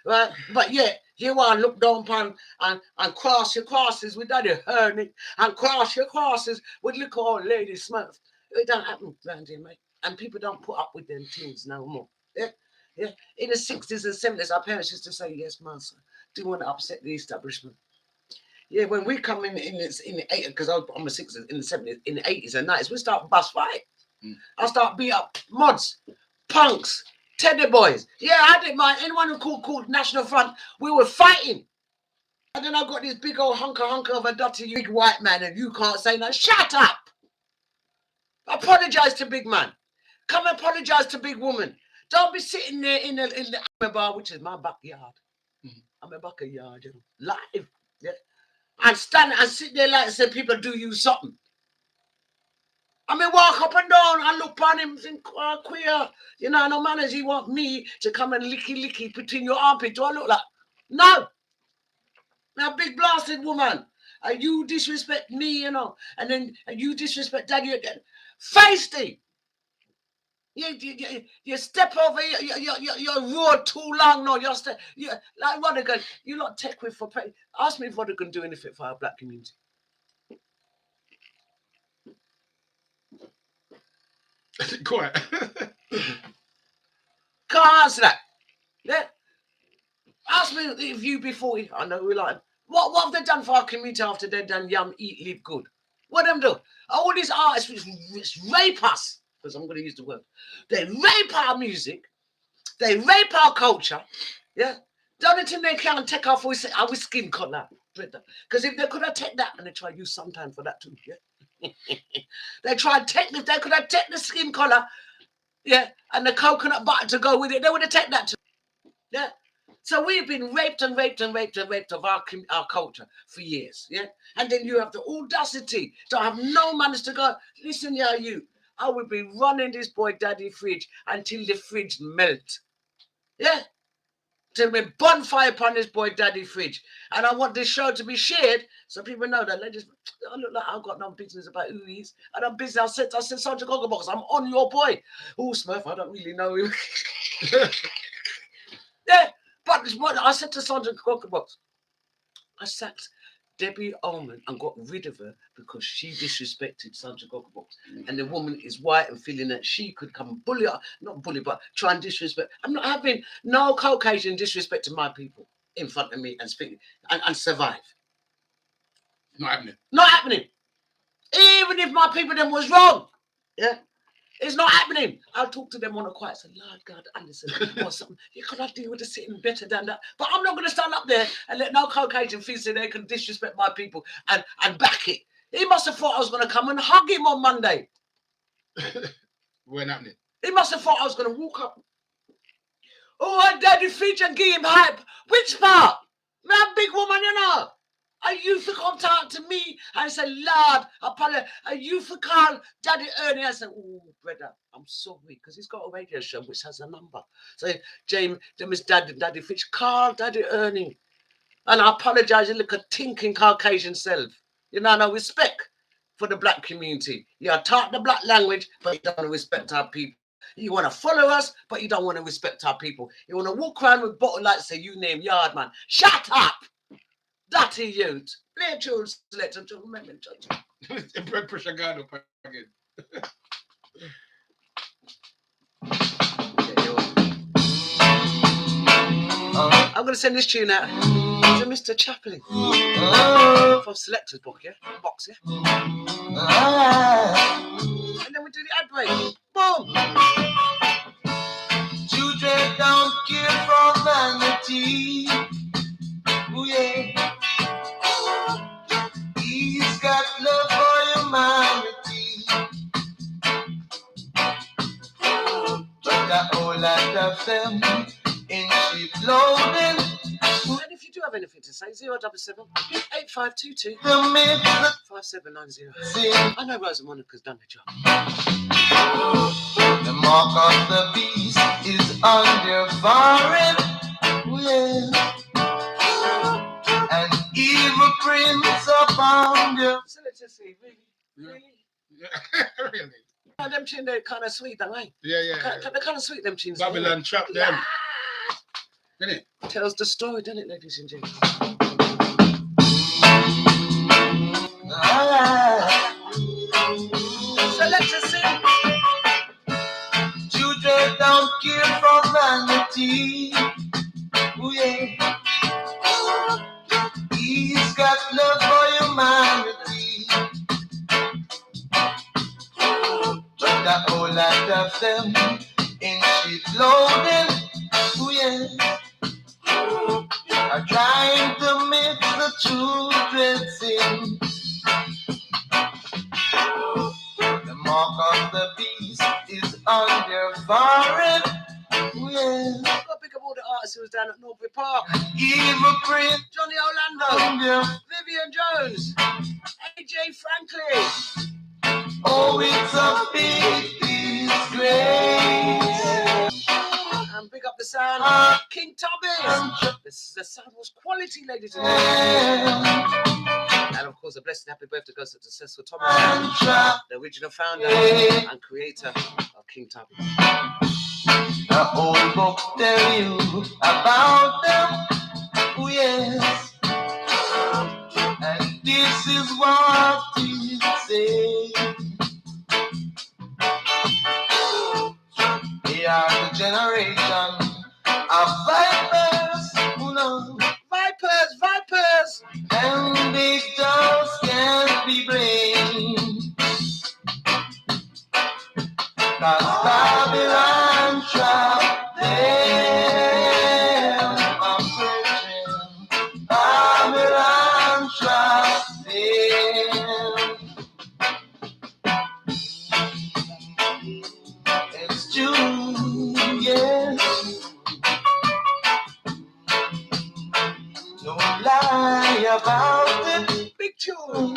S1: Right? But yeah, you want to look down upon and cross your crosses with Daddy Hernie and cross your crosses with little old Lady Smurf. It don't happen around here, mate. And people don't put up with them things no more. Yeah. Yeah, in the 60s and 70s, our parents used to say, yes, master, do want to upset the establishment. Yeah, when we come in the 80s, because I'm a 60s, in the 70s, in the 80s and 90s, we start bus fight. I start beat up mods, punks, teddy boys. Yeah, I didn't mind anyone who called National Front, we were fighting. And then I got this big old hunker of a dirty big white man, and you can't say no. Shut up! Apologize to big man. Come apologize to big woman. Don't be sitting there in the bar, which is my backyard. I'm a Backayard, live. Yeah. And stand and sit there like say people do you something. I mean, walk up and down and look upon him, think, queer. No manners, you want me to come and licky between your armpit. Do I look like? No. Now, big blasted woman. And you disrespect me, and then you disrespect Daddy again. Feisty. You step over, you're roared too long. No, you're like Rodigan. You lot take with for pay. Ask me if Rodigan do anything for our black community.
S14: Quiet.
S1: Can't answer that. Yeah. Ask me if you before. I know we like. What have they done for our community after they've done yum, eat, live good? What them do? All these artists which rape us. Because I'm going to use the word. They rape our music. They rape our culture. Yeah. The only thing they can't take off our skin color. Because if they could have taken that, and they try to use some time for that too. Yeah. They tried if they could have taken the skin color, yeah, and the coconut butter to go with it, they would have taken that too. Yeah. So we've been raped of our culture for years. Yeah. And then you have the audacity to have no manners to go, listen, yeah, you. I will be running this boy Daddy Fridge until the fridge melt. Yeah? Till we bonfire upon this boy Daddy Fridge. And I want this show to be shared so people know that I look like I've got no business about who he is. I don't business. I said, Sergeant Gogglebox, I'm on your boy. Oh, Smurf, I don't really know him. Yeah, but I said to Sergeant Gogglebox, I sacked Debbie Ullman and got rid of her because she disrespected Sandra Gogglebox. And the woman is white and feeling that she could come bully her, not bully, but try and disrespect. I'm not having no Caucasian disrespecting my people in front of me and speak and survive.
S14: Not happening.
S1: Not happening. Even if my people then was wrong. Yeah. It's not happening. I'll talk to them on a quiet. Say, Lord God, Anderson, or something. You cannot deal with the sitting better than that. But I'm not going to stand up there and let no Caucasian feel so they can disrespect my people and back it. He must have thought I was going to come and hug him on Monday.
S14: When happening?
S1: He must have thought I was going to walk up. Oh, and Daddy Fitch and give him hype. Which part? Man, big woman, you know. Are you for contact to me? I say, Lord, are you for call Daddy Ernie? I said, oh, brother, I'm sorry, because he's got a radio show which has a number. So, James, them is Daddy Fitch, call Daddy Ernie. And I apologize, you look a tinking Caucasian self. You know, no respect for the black community. You are taught the black language, but you don't want to respect our people. You want to follow us, but you don't want to respect our people. You want to walk around with bottle lights, say, you name yard man. Shut up! Dirty youth. Play a tune, selector to remember.
S14: Pressure guard up again.
S1: I'm going to send this tune out to Mr. Chaplin from Selector's book, yeah? Box, yeah? And then we do the ad break. Boom!
S16: Children don't care for vanity. Ooh, yeah. He's got love for humanity. Got a whole lot of them in ship loading.
S1: And if you do have anything to say, 077 8522 5790. I know Rose and Monica's done the job.
S16: The mark of the beast is on their forehead. Yeah. And evil prints upon their.
S1: So let's just see, really?
S14: Really?
S1: Them tunes, they're kind of sweet, don't they?
S14: Yeah.
S1: They're kind of sweet, them tunes.
S14: Babylon trap them. Isn't it?
S1: Tells the story, doesn't it, ladies and gentlemen? So let's just sing.
S16: Children don't care for vanity. Ooh, yeah. He's got love for humanity. Got a whole lot of them in ship loading. Ooh, yeah. Are trying to make the children sing. The mark of the beast is on their forehead. Ooh, yeah.
S1: I've got to pick up all the artists who was down at Northwood Park.
S16: Evil print.
S1: Johnny Orlando. Vivian Jones. AJ Franklin.
S16: Oh, it's a big disgrace.
S1: And big up the sound. King Thomas. The sound was quality, ladies and gentlemen. And of course, a blessed happy birthday goes to Cecil Thomas, the original founder and creator of King Tubby.
S16: The old book tell you about them, oh yes. And this is what it says. They are the generation of vipers, who know.
S1: Vipers.
S16: And they just can't be blamed. 'Cause Babylon trapped them. I'm searching. Babylon trapped them. It's true, yes. No lie about it.
S1: Big tune.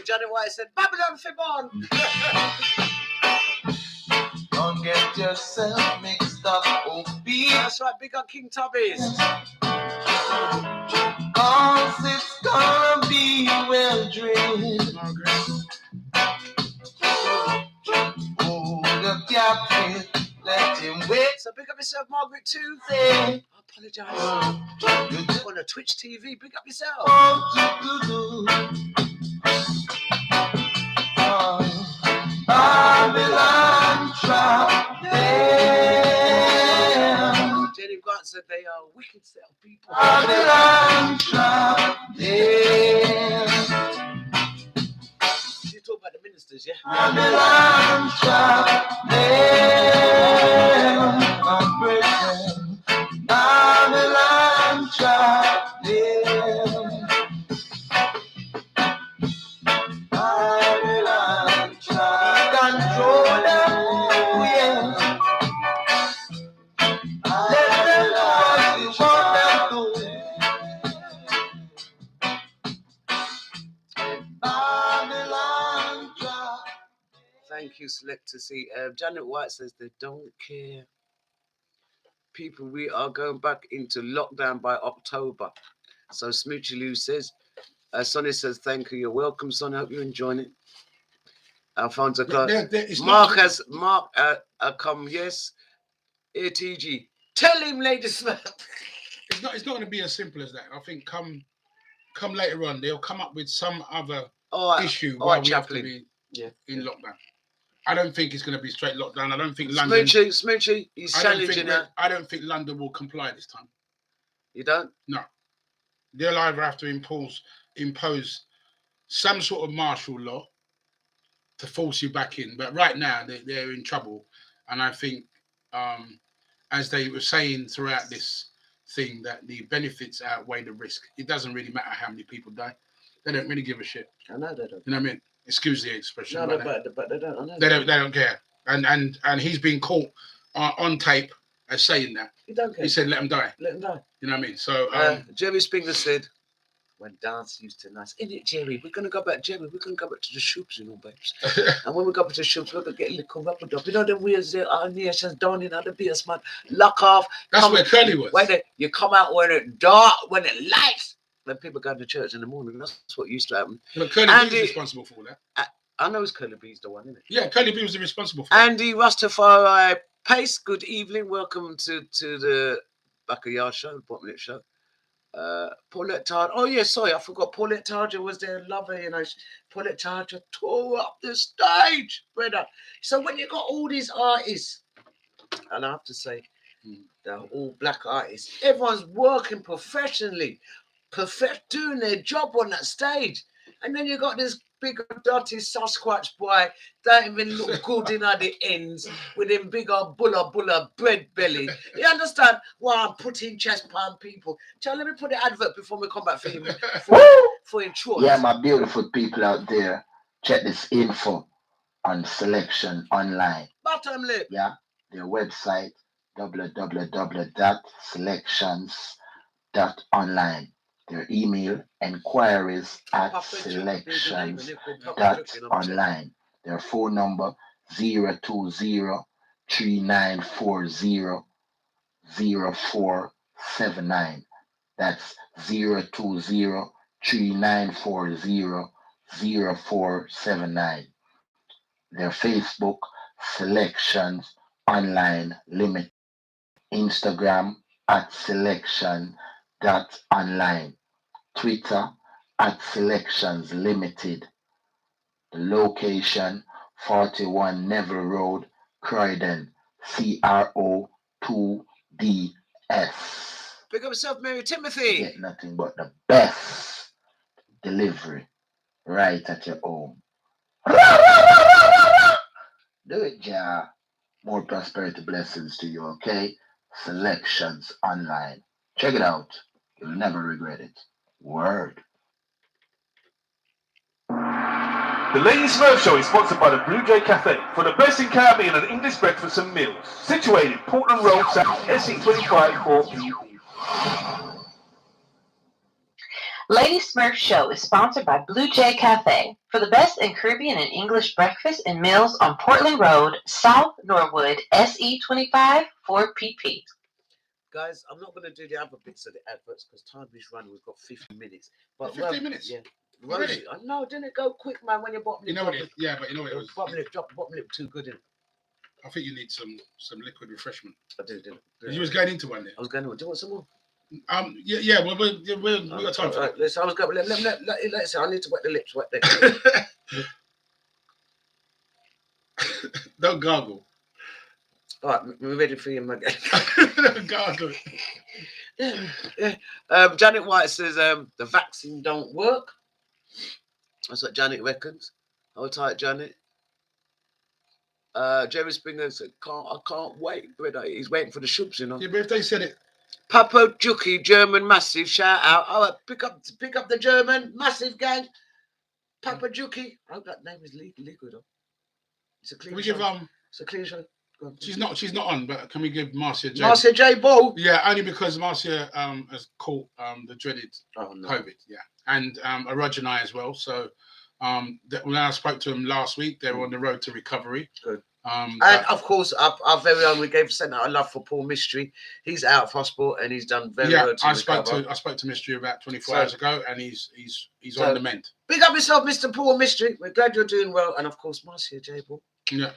S1: Johnny White said, Babylon Fibon.
S16: Don't get yourself mixed up, oh be.
S1: That's right, big up King Tubby's.
S16: 'Cause it's gonna be well drilled. Oh, the captain, let him wait.
S1: So big up yourself, Margaret, too. I apologise. On a Twitch TV, big up yourself.
S16: Babylon trap them.
S1: White said they are a wicked set of people. You talk about the ministers, yeah? Thank you, Selector C. Janet White says they don't care. People, we are going back into lockdown by October. So Smoochy Lou says, Sonny says, thank you. You're welcome, Sonny. I hope you're enjoying it. Alfonso Clark. Mark has come, yes. ATG. Tell him, ladies.
S14: It's not going to be as simple as that. I think come later on, they'll come up with some other issue why we have to be in lockdown. I don't think it's going to be straight lockdown. I don't think London.
S1: Smoochy, he's challenging her.
S14: I don't think London will comply this time.
S1: You don't?
S14: No. They'll either have to impose some sort of martial law to force you back in. But right now, they're in trouble. And I think, as they were saying throughout this thing, that the benefits outweigh the risk. It doesn't really matter how many people die. They don't really give a shit.
S1: I know they don't.
S14: You know what I mean? Excuse the expression.
S1: No, but they don't. I know
S14: they don't care. And he's been caught on tape as saying that.
S1: He don't care.
S14: He said, "Let him die."
S1: Let him die.
S14: You know what I mean? So
S1: Jerry Spingler said, "When dance used to nice, isn't it, Jerry? We're gonna go back, Jerry. We're gonna go back to the shoops, you know, babes. And when we go back to the shoops, we're gonna get a little rubber dub. You know the weirds there, our nations down in the beers, man. Lock off.
S14: That's where Curly was.
S1: When you come out when it dark, when it lights." When people go to church in the morning, that's what used to happen.
S14: But Curly B was responsible for that.
S1: I know it's Curly B's the one, isn't it?
S14: Yeah, Curly B was responsible for that.
S1: Andy Rastafari Pace, good evening. Welcome to the Backayard show, Bottom show. Paulette Tarja. Oh, yeah, sorry, I forgot. Paulette Tarja was there. Lovely, you know. Paulette Tarja tore up the stage, brother. So when you got all these artists, and I have to say, they're all black artists, everyone's working professionally. Doing their job on that stage, and then you got this big dirty Sasquatch boy that even look good in at the ends with them bigger bulla bread belly. You understand why I'm putting chest palm people? Let me put the advert before we come back for him for intro.
S15: Yeah, my beautiful people out there, check this info on Selection Online.
S1: Bottom lip.
S15: Yeah, their website www.selections.online. Their email enquiries at selections.online. Their phone number 020-3940-0479. That's 020-3940-0479. Their Facebook Selections Online Limit. Instagram at selection.online. Twitter at Selections Limited. The location 41 Neville Road, Croydon, CRO2DS.
S1: Pick up yourself, Mary Timothy.
S15: Get nothing but the best delivery right at your home. Do it, Ja. More prosperity blessings to you, okay? Selections Online. Check it out. You'll never regret it. Word.
S9: The Lady Smurf Show is sponsored by the Blue Jay Cafe for the best in Caribbean and English breakfast and meals. Situated Portland Road, South SE25 4PP.
S8: Lady Smurf Show is sponsored by Blue Jay Cafe for the best in Caribbean and English breakfast and meals on Portland Road, South Norwood, SE25 4PP.
S1: Guys, I'm not going to do the other bits of the adverts because time is running. We've got 15 minutes. But
S14: 15 minutes?
S1: Yeah. Rosie, I know, didn't it go quick, man, when your bottom lip?
S14: You know what it is? Yeah, but you know what it was?
S1: Bottom lip too good, innit?
S14: I think you need some liquid refreshment.
S1: I do, didn't I?
S14: You was going into one there.
S1: I was going into. Do you want some more?
S14: Yeah. Well, we got time for that.
S1: Let's. I was going. Let's say I need to wet the lips. Wet there. All right, we're ready for you again.
S14: God.
S1: Yeah. Janet White says the vaccine don't work. That's what Janet reckons. Hold tight, Janet. Jerry Springer said, I can't wait, brother. He's waiting for the shoops, you know.
S14: Yeah, but if they said it.
S1: Papa Juki, German massive, shout out. All right, pick up the German massive gang. Papa Juki. I hope that name is legal though. It's a clean
S14: Can we
S1: show.
S14: give
S1: It's a clean show.
S14: She's not on, but can we give Marcia J?
S1: Marcia J Ball?
S14: Yeah, only because Marcia has caught the dreaded COVID, yeah, and Erogenai as well. So when I spoke to him last week, they were on the road to recovery.
S1: Good. And of course, our very own, we sent out a love for Paul Mystery. He's out of hospital and he's done very well to recover.
S14: I spoke to Mystery about 24 hours ago, and he's on the mend.
S1: Big up yourself, Mr. Paul Mystery. We're glad you're doing well, and of course, Marcia J Ball.
S14: Yeah.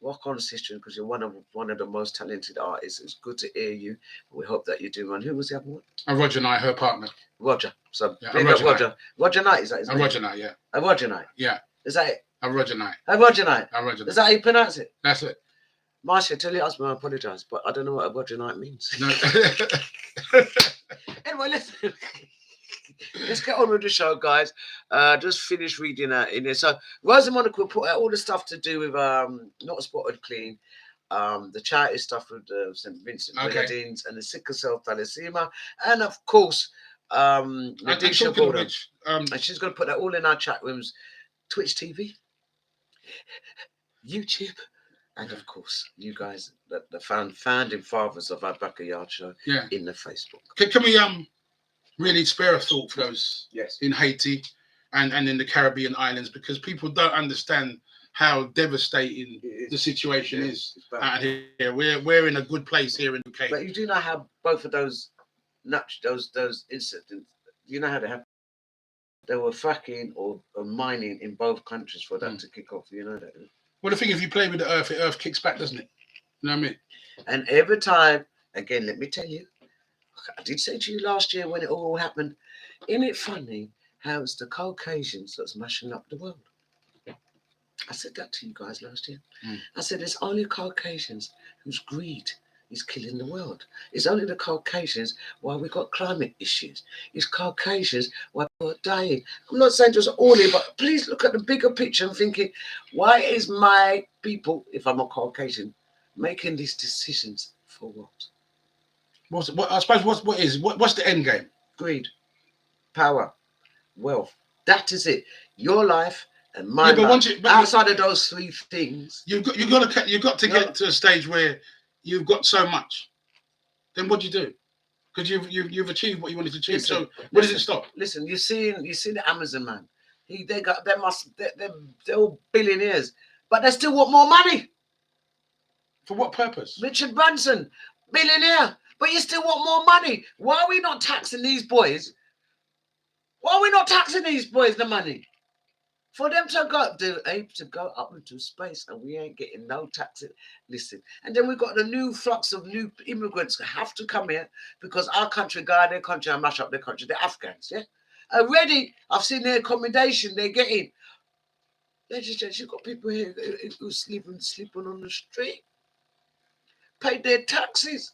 S1: Walk on, sister, because you're one of the most talented artists. It's good to hear you. We hope that you do well. Who was the other one?
S14: Roger Knight, her partner.
S1: Roger. So
S14: yeah,
S1: Roger. Roger Knight, is that his name?
S14: Roger Knight, yeah.
S1: Roger Knight.
S14: Yeah.
S1: Is that it?
S14: Roger Knight.
S1: Roger Knight.
S14: Roger Knight.
S1: Is that how you pronounce it?
S14: That's it.
S1: Marcia, tell your husband I apologise, but I don't know what Roger Knight means.
S14: No.
S1: Anyway, listen. Let's get on with the show, guys. Just finished reading that in there. So Rosamond will put out all the stuff to do with Not Spotted Clean, the charity stuff with St. Vincent Grenadines and the sickle cell thalassemia, and of course, Nadisha Gordon. And she's going to put that all in our chat rooms, Twitch TV, YouTube, and of course, you guys, the founding fathers of our Backayard show, in the Facebook.
S14: Can we really spare a thought for those in Haiti and in the Caribbean islands, because people don't understand how devastating the situation is out here. We're in a good place here in the UK.
S1: But you do know how both of those incidents, you know how they happened? They were fracking or mining in both countries for that to kick off. You know that?
S14: Well, the thing, if you play with the earth kicks back, doesn't it? You know what I mean?
S1: And every time, again, let me tell you, I did say to you last year when it all happened, isn't it funny how it's the Caucasians that's mashing up the world? I said that to you guys last year. I said it's only Caucasians whose greed is killing the world. It's only the Caucasians why we got climate issues. It's Caucasians why people are dying. I'm not saying just all here, but please look at the bigger picture and thinking, why is my people, if I'm a Caucasian, making these decisions for what?
S14: What's the end game?
S1: Greed, power, wealth. That is it. Your life and my life. Outside of those three things,
S14: you've got to get to a stage where you've got so much. Then what do you do? Because you've achieved what you wanted to achieve. So where does it stop?
S1: Listen, you see the Amazon man. They're all billionaires, but they still want more money.
S14: For what purpose?
S1: Richard Branson, billionaire. But you still want more money. Why are we not taxing these boys? Why are we not taxing these boys the money? For them to go up into space and we ain't getting no taxing. Listen. And then we've got the new flux of new immigrants who have to come here because our country go out their country and mash up their country. They're Afghans, yeah? Already, I've seen their accommodation they're getting. You've got people here who sleeping on the street. Paid their taxes.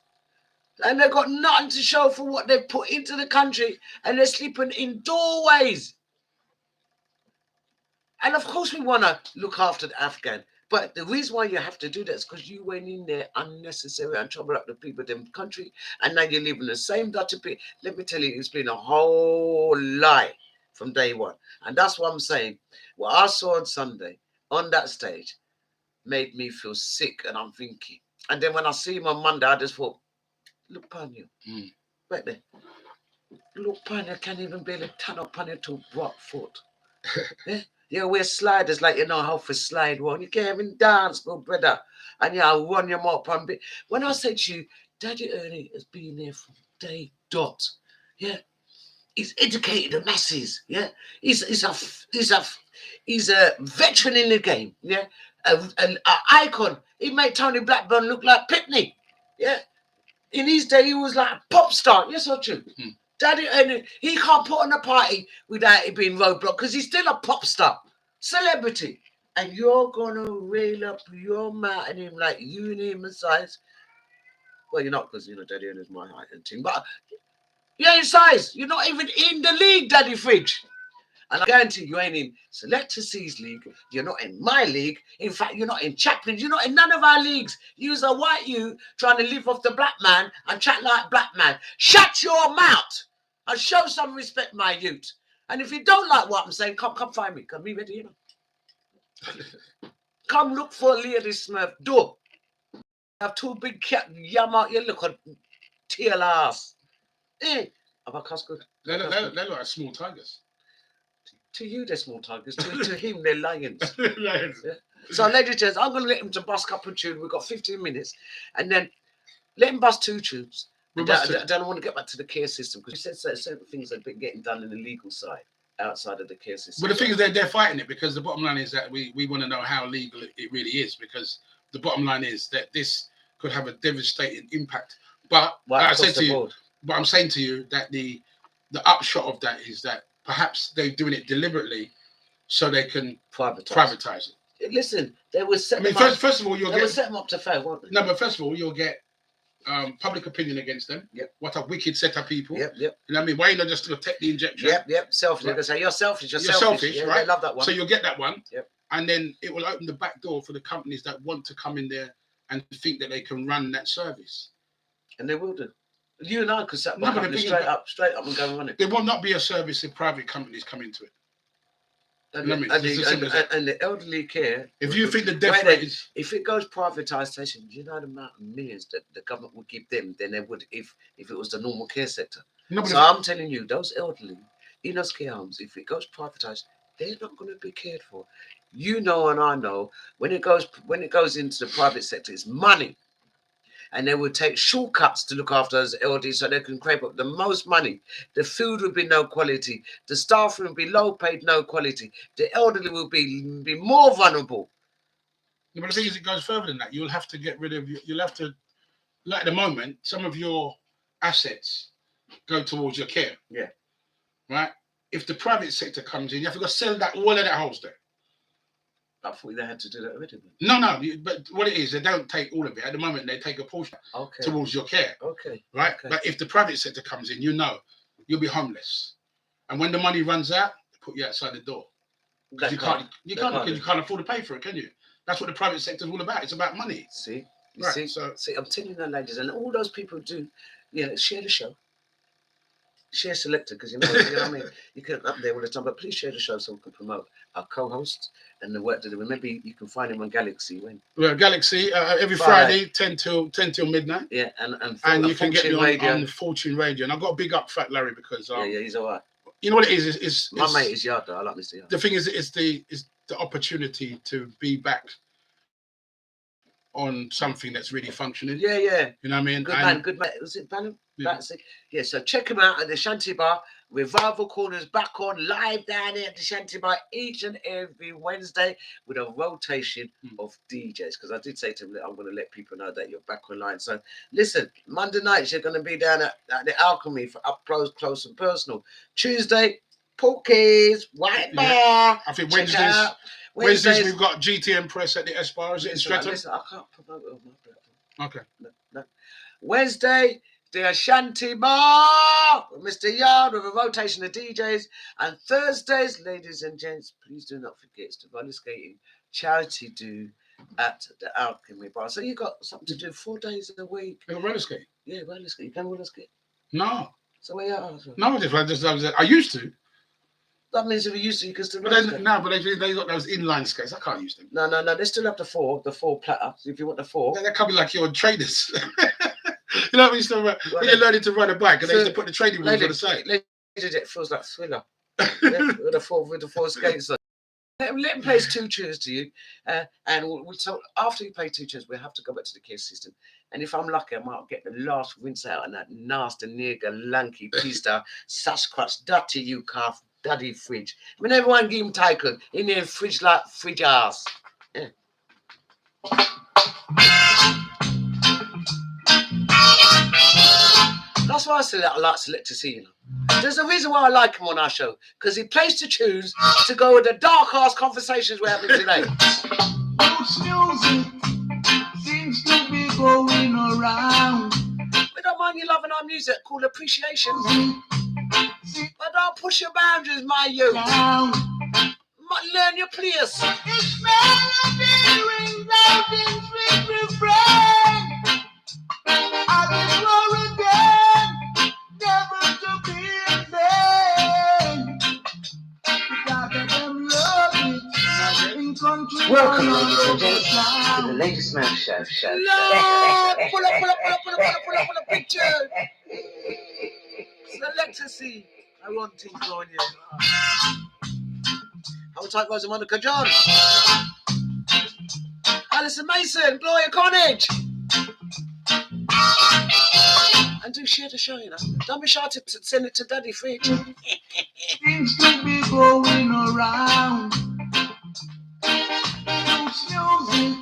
S1: And they've got nothing to show for what they've put into the country. And they're sleeping in doorways. And of course we want to look after the Afghan. But the reason why you have to do that is because you went in there unnecessary and trouble up the people in the country. And now you're living the same dirty people. Let me tell you, it's been a whole lie from day one. And that's what I'm saying. What I saw on Sunday on that stage made me feel sick. And I'm thinking. And then when I see him on Monday, I just thought, look upon you. Right there. Look upon you, can't even barely turn up on you to rock foot. Yeah, wear sliders like you know how to slide one. You can't even dance, good brother. And yeah, I'll run your mouth on bit. When I say to you, Daddy Ernie has been there from day dot. Yeah. He's educated the masses. Yeah. He's a veteran in the game. Yeah. An icon. He made Tony Blackburn look like Pitney. Yeah. In his day, he was like a pop star. Yes, or true? Daddy, and he can't put on a party without it being roadblock because he's still a pop star, celebrity. and you're gonna rail up your mouth at him like you and him size. Well, you're not, because Daddy is my height and thing, but you're in size. You're not even in the league, Daddy Fridge. And I guarantee you ain't in Selector C's league. You're not in my league. In fact, you're not in Chaplin's. You're not in none of our leagues. You're a white trying to live off the black man and chat like black man. Shut your mouth and show some respect, my youth. And if you don't like what I'm saying, come find me. Come be ready, Come look for Lady Smurf. Do. Have two big cat yam out your look at tail ass. Have I cussed good?
S14: They look like small tigers.
S1: To you, they're small tigers. To him, they're lions.
S14: Lions.
S1: Yeah. So, ladies and gents, I'm going to let him to bust a couple of tunes. We've got 15 minutes. And then let him bust 2 tunes. Then I want to get back to the care system, because you said certain things have been getting done in the legal side, outside of the care system.
S14: But the thing is, they're fighting it, because the bottom line is that we want to know how legal it really is, because the bottom line is that this could have a devastating impact. But like I said to you, but I'm saying to you that the upshot of that is that perhaps they're doing it deliberately so they can privatize it.
S1: Listen, they were set.
S14: First of all,
S1: they were set them up to fail, weren't they?
S14: No, but first of all, you'll get public opinion against them.
S1: Yep.
S14: What a wicked set of people.
S1: Yep.
S14: You know what I mean? Why you not just going to take the injection?
S1: Yep. Selfish. They're going to say you're selfish. You're
S14: selfish,
S1: yeah,
S14: right?
S1: I love that one.
S14: So you'll get that one.
S1: Yep.
S14: And then it will open the back door for the companies that want to come in there and think that they can run that service.
S1: And they will do. You and I could set up straight up and go on it.
S14: There will not be a service if private companies come into it.
S1: And the elderly care.
S14: If you think the death rate is,
S1: if it goes privatisation, do you know the amount of millions that the government would give them than they would if it was the normal care sector? So I'm telling you, those elderly in those care homes, if it goes privatised, they're not going to be cared for. You know, and I know when it goes into the private sector, it's money. And they would take shortcuts to look after those elderly so they can scrape up the most money. The food would be no quality. The staff would be low paid, no quality. The elderly will be more vulnerable.
S14: Yeah, but the thing is, it goes further than that. You'll have to get rid of, you'll have to, like at the moment, some of your assets go towards your care.
S1: Yeah.
S14: Right? If the private sector comes in, you have to go sell all of that house there.
S1: I thought they had to do that already.
S14: No, but what it is, they don't take all of it. At the moment, they take a portion towards your care.
S1: Okay.
S14: Right? Okay. But if the private sector comes in, you'll be homeless. And when the money runs out, they put you outside the door. Because you can't afford to pay for it, can you? That's what the private sector is all about. It's about money.
S1: See?
S14: Right,
S1: see, I'm telling you, ladies, and all those people do, share the show. Share Selector, because you know what I mean. You can up there all the time, but please share the show so we can promote our co-hosts and the work that they do. Maybe you can find him on Galaxy. Well,
S14: Galaxy every Friday, 10 till midnight.
S1: Yeah, and
S14: you can get me on Fortune Radio. And I've got to big up Fat Larry because
S1: he's all right.
S14: You know what it is?
S1: My mate is Yard, though. I like Mr. Yard.
S14: The thing is the opportunity to be back on something that's really functioning.
S1: Yeah.
S14: You know what I mean?
S1: Good man. Was it Bannon? Yeah, so check him out at the Shanty Bar. Revival Corner's back on live down here at the Shanty Bar each and every Wednesday with a rotation of DJs. Because I did say to him that I'm going to let people know that you're back online. So listen, Monday nights you're going to be down at the Alchemy for up close and personal. Tuesday, Porkies, White Bar.
S14: I think Wednesdays we've got GTM Press at the S Bar. Is it in Streatham?
S1: Listen, I can't promote it on my platform.
S14: Okay.
S1: No. Wednesday, the Ashanti Bar with Mr. Yard with a rotation of DJs. And Thursdays, ladies and gents, please do not forget it's the roller skating charity do at the Alchemy Bar. So you got something to do 4 days a week.
S14: You got roller skate?
S1: Yeah, roller skate. You can roller skate?
S14: No.
S1: So where you are?
S14: No, I used to.
S1: That means if you used to, you can still.
S14: But they got those inline skates. I can't use them.
S1: No. They still have the four platter. So if you want the four,
S14: they're coming like you're trainers. You know what I mean? When you're learning to ride a bike, and they used to put the training wheels on the side.
S1: It feels like Thriller with the four skates. Let him play 2 tunes to you, and so after you play 2 tunes, we'll have to go back to the care system. And if I'm lucky, I might get the last rinse out on that nasty nigger, lanky pista, Sasquatch, dirty you calf. Daddy Fridge. I mean, everyone give him title in there, fridge like fridge ass. Yeah. That's why I said that I like Selector C, you know. There's a reason why I like him on our show, because he plays the tunes to go with the dark ass conversations we're having today.
S16: House music seems to be going around.
S1: We don't mind you loving our music, called appreciation. But don't push your boundaries, my youth. Learn your place.
S16: It's melody rings out in sweet refrain. As it were again, never to be in vain. Because of them love it.
S8: Welcome, ladies and gents, to the latest Smash Show.
S1: Lord, pull up picture. Selector C. I want things on you. How tight was it, Monica John? Alison Mason, Gloria Connage. And do share the show, you know. Don't be shy to send it to Daddy Fridge.
S16: Seems to be going around. House music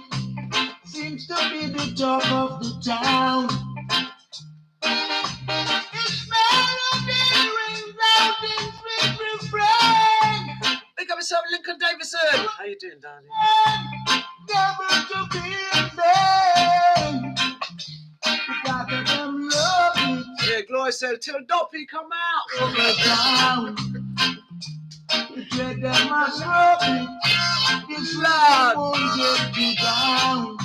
S16: seems to be the talk of the town. Its melody rings out in sweet refrain.
S1: Big up yourself, Lincoln Davison. How you doing, darling?
S16: Never to be in vain. Because of them love it.
S1: Yeah, Gloria said, till Doppy come out.
S16: Over town. Dread them as rub it. This life won't get you down.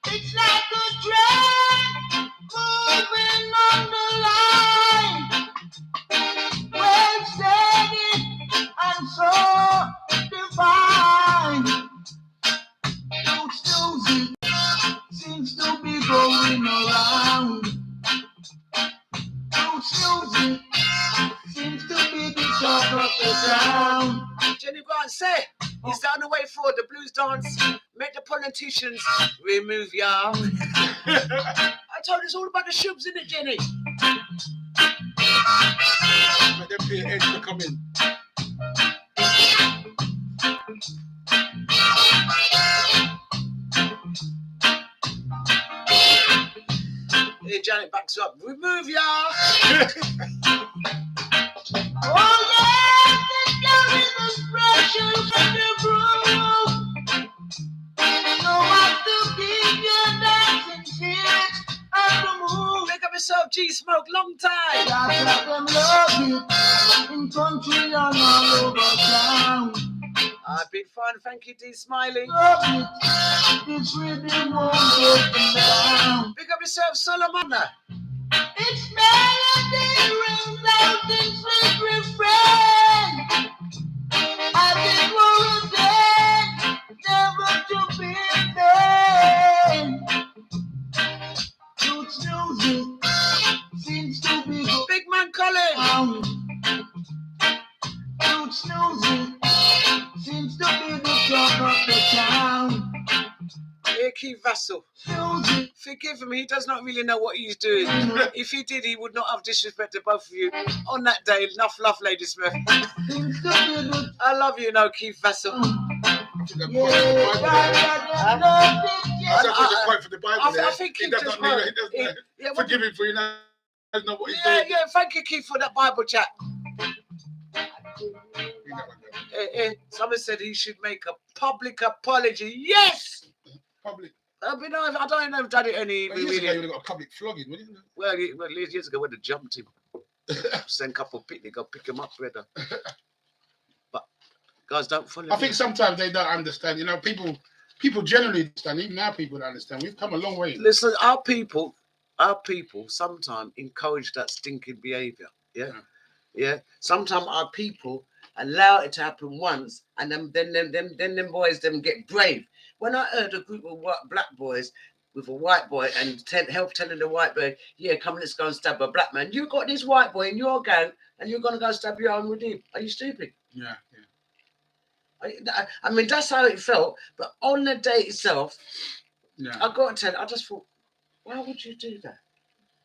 S16: It's like a train moving on the line. Well steady and so divine. House music seems to be going around. House music seems to be the talk of the town.
S1: Jenny Grant said, he's down the way forward, the blues dance, make the politicians remove ya. I told you it's all about the shoobs, isn't it, Jenny?
S14: Let them be edge to come in.
S1: Hey, Janet backs up, remove ya.
S16: Oh yeah, this girl is a special for the groove. No matter keep your dancing feet and the move.
S1: Make up yourself, G-Smoke, long time.
S16: That's like them love it in country and all over town.
S1: I've been fine, thank you, D. Smiling.
S16: Love it, this rhythm won't get them down.
S1: Pick up yourself, Solomona.
S16: Its melody rings out in sweet refrain. As it were again, never to be in vain. Roots music seems to be
S1: Big man Colin.
S16: Roots music seems to be the talk of the town.
S1: Here, Keith Vassell. Forgive him, he does not really know what he's doing. If he did, he would not have disrespected both of you on that day. Enough love, Lady Smith. I love you, no, Keith Vassell.
S14: I think he does not forgive him for you now. Doesn't know what he's doing.
S1: Yeah, thank you, Keith, for that Bible chat. Someone said he should make a public apology. Yes!
S14: Public.
S1: I don't know if I've done it any.
S14: Well, years ago, you would have got a public flogging, wouldn't you?
S1: Well, years ago, when they jumped him, send a couple of picnic, go pick him up, brother. But guys, don't follow.
S14: I think sometimes they don't understand. You know, people generally understand. Even our people don't understand. We've come a long way.
S1: Listen, our people sometimes encourage that stinking behaviour. Yeah. Sometimes our people allow it to happen once, and then them boys get brave. When I heard a group of black boys with a white boy and help telling the white boy, yeah, come, let's go and stab a black man. You got this white boy in your gang, and you're gonna go stab your own with him. Are you stupid?
S14: Yeah.
S1: I mean, that's how it felt. But on the day itself, I got to tell you, I just thought, why would you do that?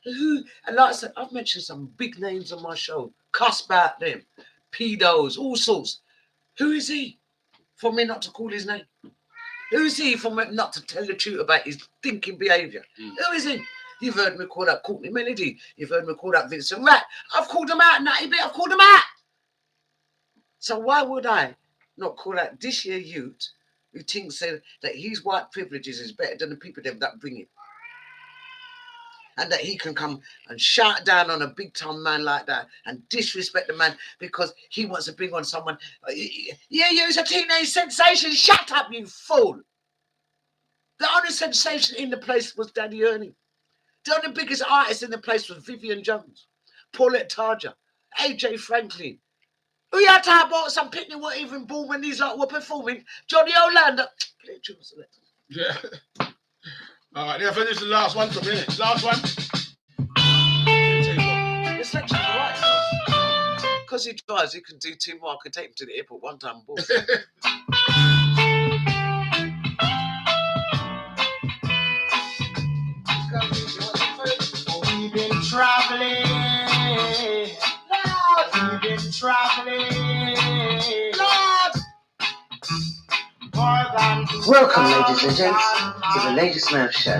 S1: Who? And like I said, I've mentioned some big names on my show. Cuss about them, pedos, all sorts. Who is he for me not to call his name? Who is he for me not to tell the truth about his thinking behaviour? Who is he? You've heard me call out Courtney Melody. You've heard me call out Vincent Rat. I've called them out, Natty Bit. I've called them out. So why would I not call out this year youth who thinks that his white privileges is better than the people that bring it? And that he can come and shout down on a big time man like that and disrespect the man because he wants to bring on someone. Yeah, you're a teenage sensation. Shut up, you fool. The only sensation in the place was Daddy Ernie. The only biggest artist in the place was Vivian Jones, Paulette Tarja, AJ Franklin. Who you had to have about some picnic weren't even born when these lot were performing? Johnny Orlando.
S14: Yeah. All right, I think this is the last one for me. Last one.
S1: This selection's right, because he tries, he can do two more. I could take him to the airport one time.
S16: We've been traveling. We've been traveling.
S11: Welcome, ladies and gents, to the Lady Smurf Show.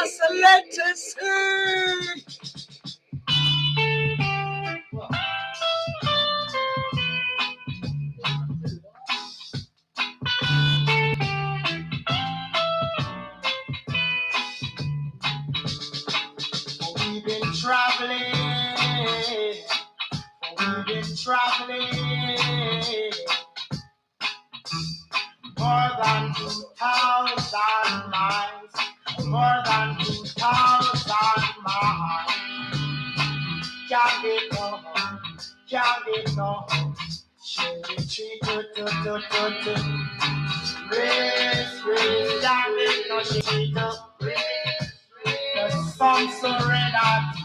S1: Selector C.
S16: We've been traveling. We've been traveling more than 2,000 miles, more than 2,000 miles. Can't get no, should be treated to, race, can't get no shit up, the sun's so red hot,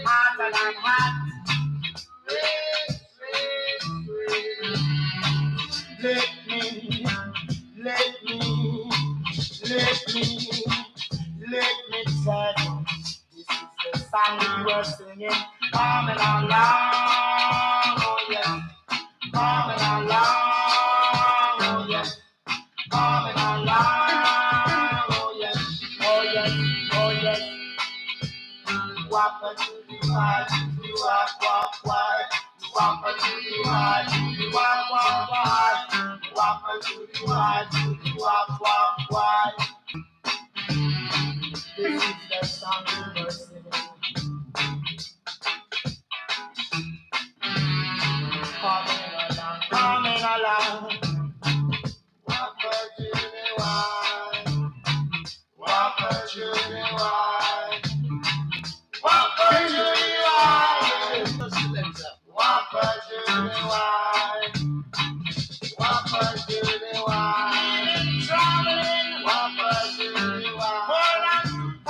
S16: hotter than hot. Let me tell you, this is the song we were singing, coming along, oh yeah, coming along, oh yeah, coming along, oh yeah, oh yeah, oh yeah. Wap to the right, wap, wap to the right, wap, wap to the right, wap, wap. This is the song we were singing. Coming along. Wap to the right, wap to the right, wap to the right, wap to the right, wap to the right, traveling, wap to the right, more than 2,000 miles,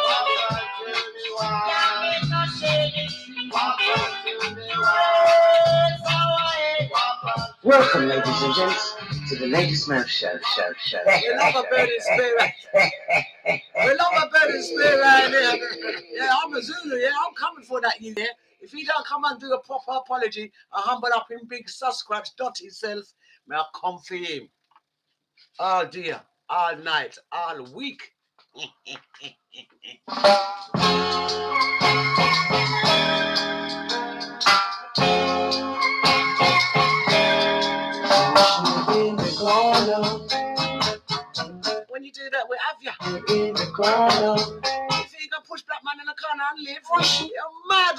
S16: wap to the right, can't get no shady, wap to the right,
S11: Welcome, ladies and gents, to the Lady Smurf Show.
S1: We love a burning spirit. We love a burning spirit right here. Yeah, I'm a Zulu, yeah, I'm coming for that, you, yeah. If he don't come and do a proper apology, I humble up him big Sasquatch dot himself, may I come for him. All dear, all night, all week. When you do that, we have you.
S11: In the corner.
S1: If you can push black man in the corner and live, you're mad.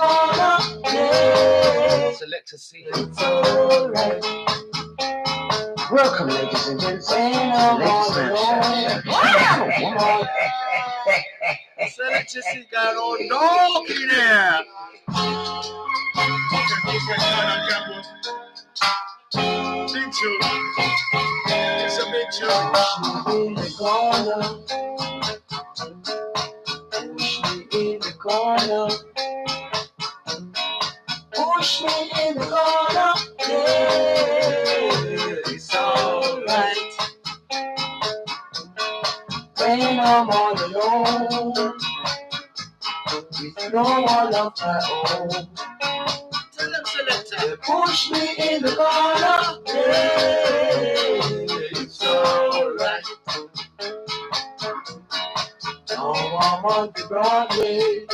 S11: Yeah.
S1: Selector C.
S11: It's alright. Welcome, ladies and gents, to the Lady Smurf Show.
S1: Selector C got all dog in there.
S14: Big tune. It's a big tune.
S11: In the corner. Push me in the corner. Push me in the corner. Yeah, it's alright. When I'm all alone, with no one of my own.
S1: Tell them, Selector.
S11: Push me in the corner. Yeah.
S12: out to Broadway,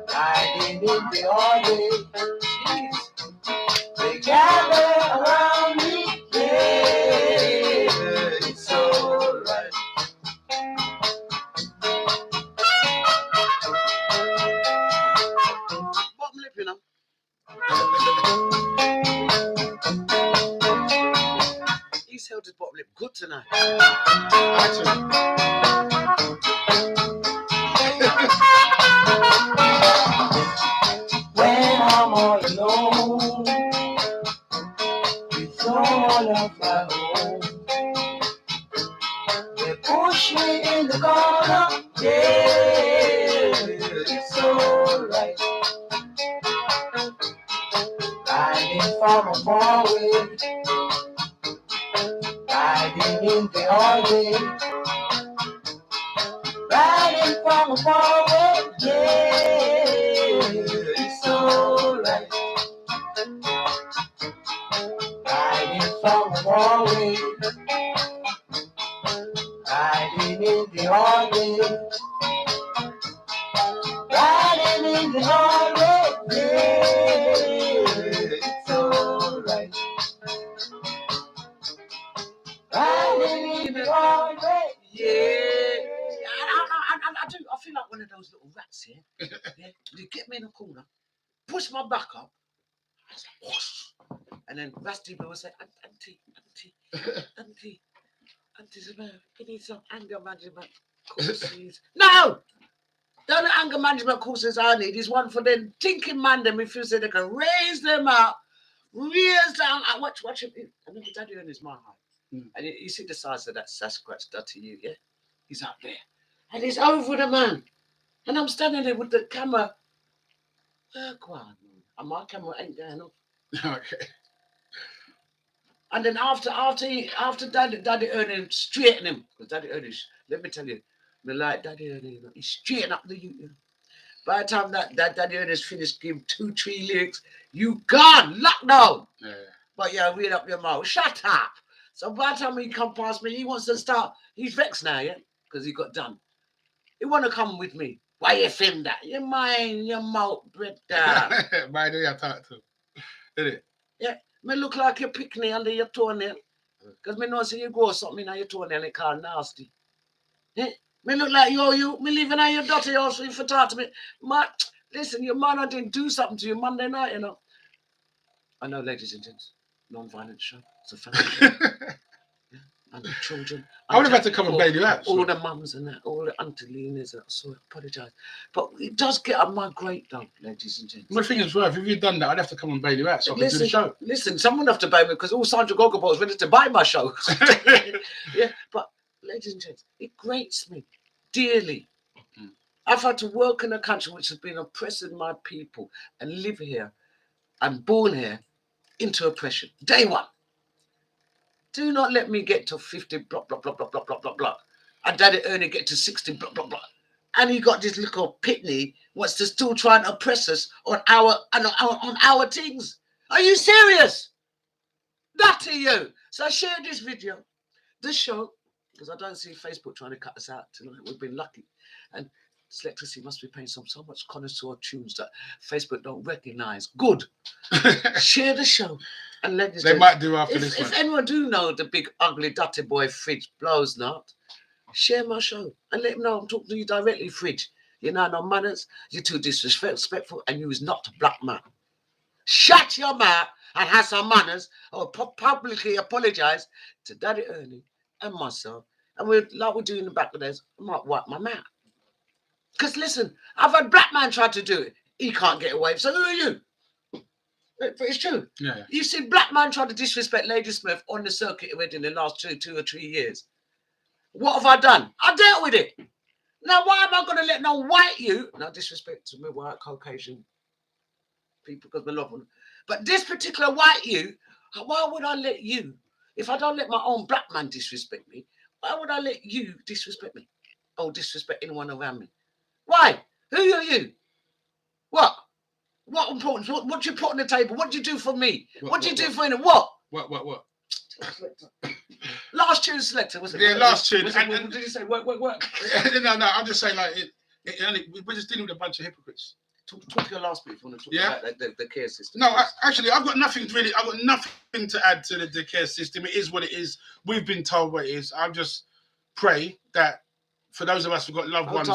S12: hiding in the hallway. They gather around me, yeah, it's alright.
S1: Bottom lip, you know. He's held his bottom lip good tonight.
S12: When I'm all alone, with no one of my own, they push me in the corner, yeah, it's alright. Hiding from a far away, hiding in the hallway, riding from a far away, yeah, it's alright. Hiding from a far away, hiding in the hallway, riding in the hallway, yeah, it's alright. Riding in the hallway,
S1: yeah. I do. I feel like one of those little rats here. Yeah. You get me in a corner, push my back up, I was like, whoosh. And then Rusty will say, Auntie, Isabel, you need some anger management courses. No! The only anger management courses I need is one for them thinking man them if you say they can raise them up, raise down. I watch him. I remember Daddy on his my height. And you see the size of that Sasquatch to you, yeah? He's up there. And he's over the man. And I'm standing there with the camera. Go on. And my camera ain't going off.
S14: Okay.
S1: And then after Daddy Ernie straighten him. Because Daddy Ernie, let me tell you, me like Daddy Ernie, he straighten up the youth. By the time that Daddy Ernie's finished, give him 2-3 lyrics, you gone, lockdown.
S14: Yeah.
S1: But yeah, read up your mouth. Shut up. So by the time he come past me, he wants to start. He's vexed now, yeah? Because he got done. He want to come with me. Why you film that? You mind your mouth, brother.
S14: By the way, I talk to him. Did it?
S1: Yeah. Me look like you pick me under your toenail. Because me know see you go something on your toenail, it called nasty. Yeah? Me look like you me living on your dirty house if you talk to me. Man, listen, your man didn't do something to you Monday night, you know. I know, ladies and gents, non-violent show. It's a family show. Yeah. And the children.
S14: I would have had to come and bail you out.
S1: All the mums and that, all the Auntie Lena's and that, so I apologise. But it does get on my grate though, ladies and gents.
S14: My thing is, well, if you'd done that, I'd have to come and bail you out so I could do the show.
S1: Listen, someone have to bail me because all Sandra Gogglebot's ready to buy my show. Yeah, but ladies and gents, it grates me dearly. I've had to work in a country which has been oppressing my people and live here and born here into oppression. Day one. Do not let me get to 50, blah, blah, blah, blah, blah, blah, blah, blah. And Daddy Ernie get to 60, blah, blah, blah. And he got this little pitney wants to still try and oppress us on our things. Are you serious? That to you. So share this video, this show, because I don't see Facebook trying to cut us out tonight. We've been lucky. And SELECTOR must be paying so much connoisseur tunes that Facebook don't recognize. Good. Share the show. And let this
S14: they might do after this one.
S1: If anyone do know the big ugly dirty boy Fridge blows not, share my show and let them know I'm talking to you directly, Fridge. You know no manners, you're too disrespectful, and you is not a black man. Shut your mouth and have some manners, or publicly apologize to Daddy Ernie and myself. And like we do in the back of this, I might wipe my mouth. Because listen, I've had black man try to do it. He can't get away. So who are you? But it's true.
S14: Yeah.
S1: You see black man try to disrespect Lady Smith on the circuit in the last two or 3 years. What have I done? I dealt with it. Now why am I going to let no white you? No disrespect to me white Caucasian people because we love them. But this particular white you, why would I let you? If I don't let my own black man disrespect me, why would I let you disrespect me? Or disrespect anyone around me? Why? Who are you? What? What importance? What do you put on the table? What do you do for me? What do you do for anyone? What?
S14: What?
S1: Last tune selector, was it?
S14: Yeah, last tune.
S1: What did you say? Work.
S14: No, I'm just saying, like, we're just dealing with a bunch of hypocrites.
S1: Talk your last bit if you want to talk about the care system.
S14: No, actually, I've got nothing to add to the care system. It is what it is. We've been told what it is. I just pray that for those of us who've got loved ones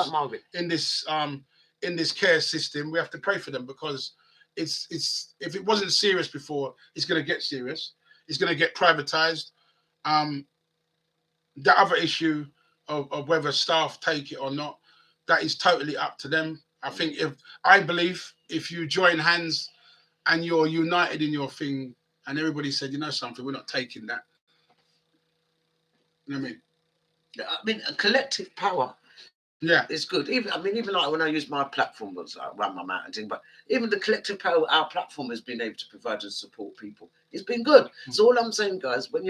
S14: in this care system, we have to pray for them, because it's if it wasn't serious before, it's going to get serious. It's going to get privatized. The other issue of whether staff take it or not, that is totally up to them. I believe if you join hands and you're united in your thing, and everybody said, you know something, we're not taking that. You know what I mean?
S1: I mean, a collective power.
S14: Yeah,
S1: it's good. Even like when I use my platform, was I run my mountain thing, but even the collective power our platform has been able to provide and support people. It's been good. So all I'm saying, guys, when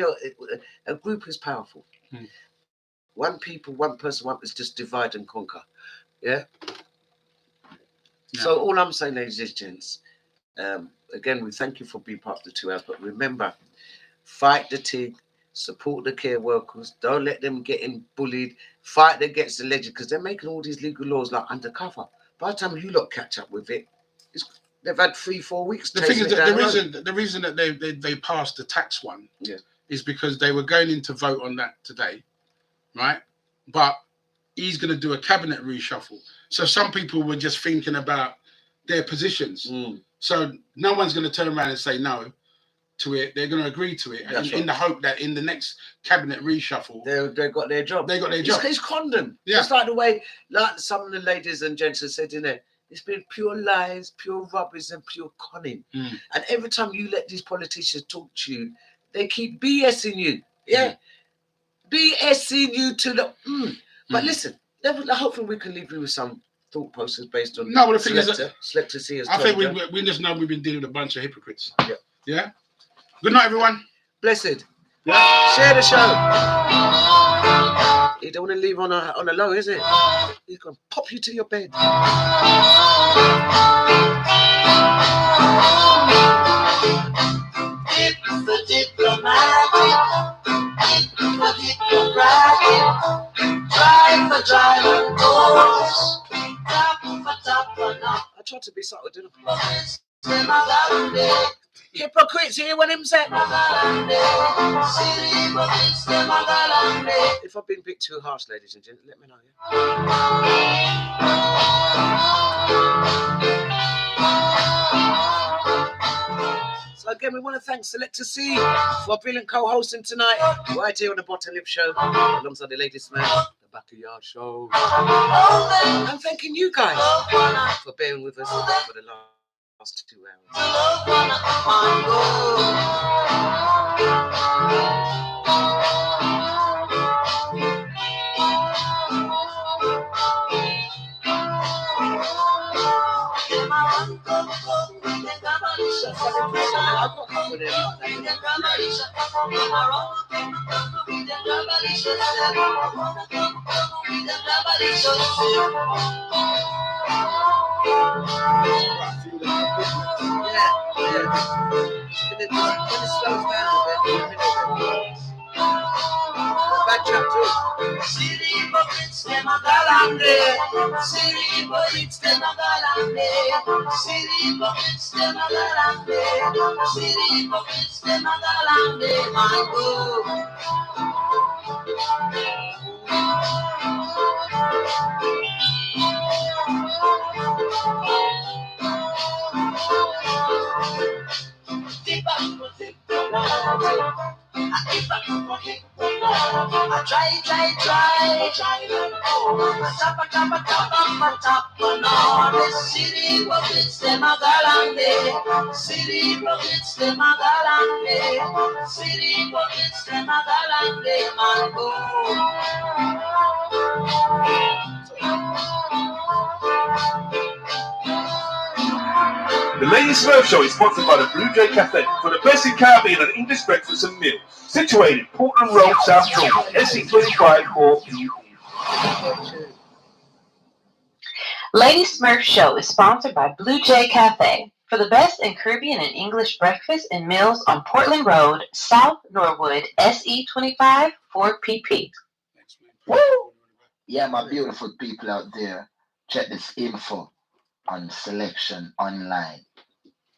S1: a group is powerful. One person, is just divide and conquer. Yeah. So all I'm saying, ladies and gents, again, we thank you for being part of the 2 hours. But remember, fight the thing, support the care workers. Don't let them get bullied. Fight against the legend, because they're making all these legal laws like undercover. By the time you lot catch up with it, they've had 3-4 weeks.
S14: The thing is that the reason that they passed the tax one is because they were going in to vote on that today, right? But he's going to do a cabinet reshuffle. So some people were just thinking about their positions. So no one's going to turn around and say no to it. They're going to agree to it in the hope that in the next cabinet reshuffle,
S1: they got their job.
S14: They got their job.
S1: It's condom.
S14: Yeah.
S1: Just like the way, like some of the ladies and gents have said in there, it's been pure lies, pure rubbish, and pure conning. And every time you let these politicians talk to you, they keep BSing you. Yeah. BSing you to the. But listen, hopefully we can leave you with some thought process based on.
S14: No, but the thing is,
S1: Selector C has
S14: I think we just know we've been dealing with a bunch of hypocrites. Yeah. Good night, everyone.
S1: Blessed. Share the show. You don't want to leave on a low, is it? He's gonna pop you to your bed.
S16: It's the diplomatic, it's the diplomatic, driver, course, top for top or not.
S1: I tried to be subtle, didn't I? Hypocrites here when him said. If I've been a bit too harsh, ladies and gentlemen, let me know. So again, we want to thank Selector C for brilliant co-hosting tonight, right here on the Bottom Lip Show, alongside the Ladies Man, the Backayard Show. I'm thanking you guys for being with us for the last 2
S17: The Ladies Smurf Show is sponsored by the Blue Jay Cafe for the best in Caribbean and English breakfast and meal. Situated Portland Road, South Georgia, SE25 4P.
S8: Lady Smurf Show is sponsored by Blue Jay Cafe. for the best in Caribbean and English breakfast and meals on Portland Road, South Norwood, SE25 4PP.
S15: Woo! Yeah, my beautiful people out there, check this info on Selection Online.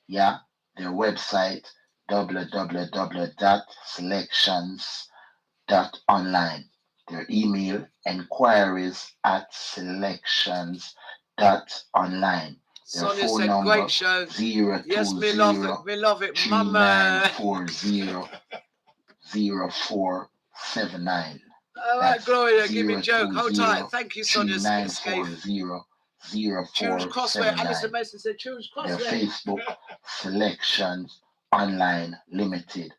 S15: Yeah, their website www.selections.online. Their email enquiries@selections.online. Their
S1: Sonia
S15: phone
S1: said,
S15: number
S1: great show.
S15: 020
S1: Yes, me love it. Me love it, mama.
S15: 3940-0479.
S1: All right,
S15: That's
S1: Gloria, give me a joke. Hold tight.
S15: 020
S1: Thank you, Sonia. Escape.
S15: 3940-0479.
S1: Choose Crossway. Alison Mason said, choose
S15: Their
S1: Crossway.
S15: Facebook Selections Online Limited.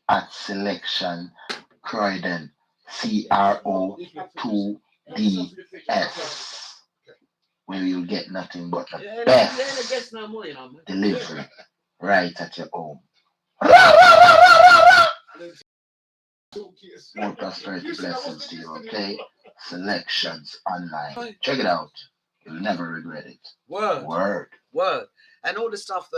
S15: At Selection Croydon CRO2DS, where you'll get nothing but the best delivery right at your home. More prosperity blessings to you, okay? Selections Online. Check it out. You'll never regret it. Word.
S1: And all the stuff,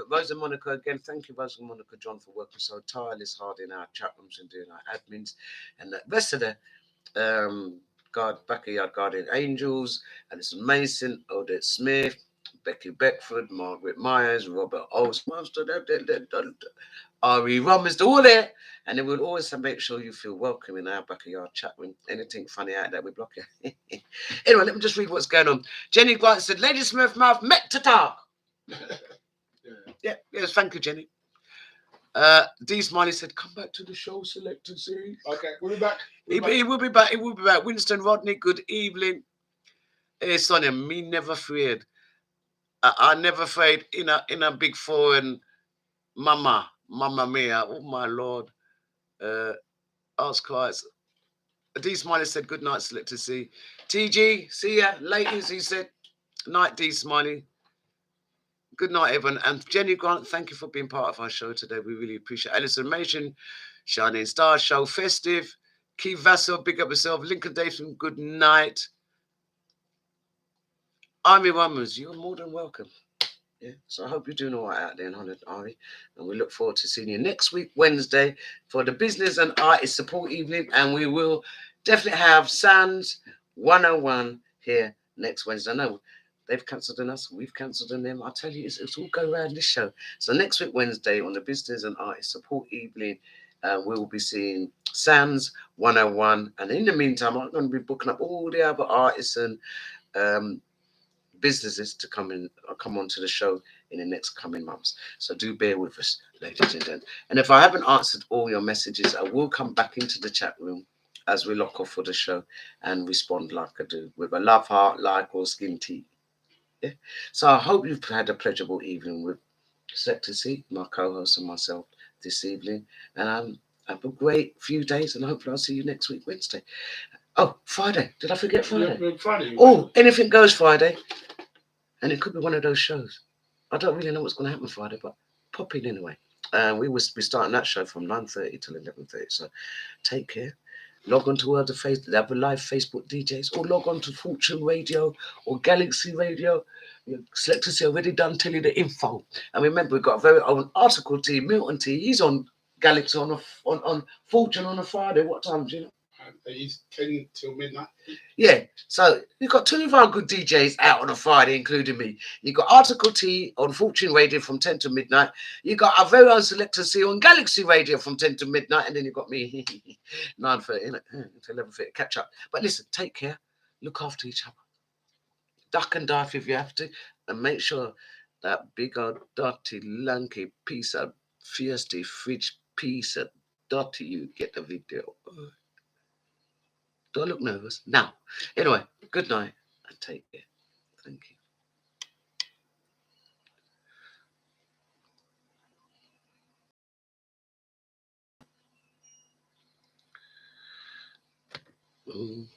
S1: Rose and Monica, again, thank you, Rose and Monica, John, for working so tireless hard in our chat rooms and doing our admins. And the rest of the Backayard Guardian Angels, Alison Mason, Odette Smith, Becky Beckford, Margaret Myers, Robert Oldsmonster, Ari Rommers, all there. And then we'll always make sure you feel welcome in our Backayard chat room. Anything funny out there, we block you. Anyway, let me just read what's going on. Jenny Grant said, Lady Smith mouth met to talk. Yes, thank you, Jenny. D Smiley said, come back to the show, Selector series.
S14: Okay, we'll be back.
S1: He will be back. He will be back. Winston Rodney, good evening. Hey, Sonia, me never afraid. I never afraid in a big foreign mama mia. Oh my Lord. Ask Christ. D Smiley said, good night, Selector C. TG, see ya. Ladies, he said, night, D Smiley. Good night, everyone. And Jenny Grant, thank you for being part of our show today. We really appreciate it. Alison Mason, Shining Star Show, Festive. Keith Vassell, big up yourself. Lincoln Dayton, good night. Army Rummers, you're more than welcome. Yeah, so I hope you're doing all right out there in Holland, Ari. And we look forward to seeing you next week, Wednesday, for the Business and Artist Support Evening. And we will definitely have Sands 101 here next Wednesday. I know they've cancelled on us, we've cancelled on them. I tell you, it's all go around this show. So next week, Wednesday, on the Business and Artist Support Evening, we will be seeing Sands 101. And in the meantime, I'm going to be booking up all the other artists and businesses to come onto the show in the next coming months. So do bear with us, ladies and gentlemen. And if I haven't answered all your messages, I will come back into the chat room as we lock off for the show and respond like I do with a love heart, like, or skin tea. Yeah. So I hope you've had a pleasurable evening with Selector C, my co-host, and myself this evening. And have a great few days, and hopefully I'll see you next week, Wednesday. Oh, Friday. Did I forget Friday?
S14: Yeah, Friday.
S1: Oh, Anything Goes Friday. And it could be one of those shows. I don't really know what's going to happen Friday, but pop in anyway. We will be starting that show from 9:30 till 11:30. So take care. Log on to other they have a live Facebook DJs, or log on to Fortune Radio or Galaxy Radio. Selector C already done tell you the info. And remember, we've got a very own Article T, Milton T. He's on Galaxy on Fortune on a Friday. What time do you know?
S14: He's 10 till midnight.
S1: Yeah, so you've got two of our good DJs out on a Friday, including me. You've got Article T on Fortune Radio from 10 to midnight. You've got our very own Selector C on Galaxy Radio from 10 to midnight. And then you've got me 9:30 to 11:30. Catch up. But listen, take care. Look after each other. Duck and dive if you have to. And make sure that big old dirty, lanky piece of fiercely fridge piece of dirty you get the video. Do I look nervous? No. Anyway, good night and take care. Thank you.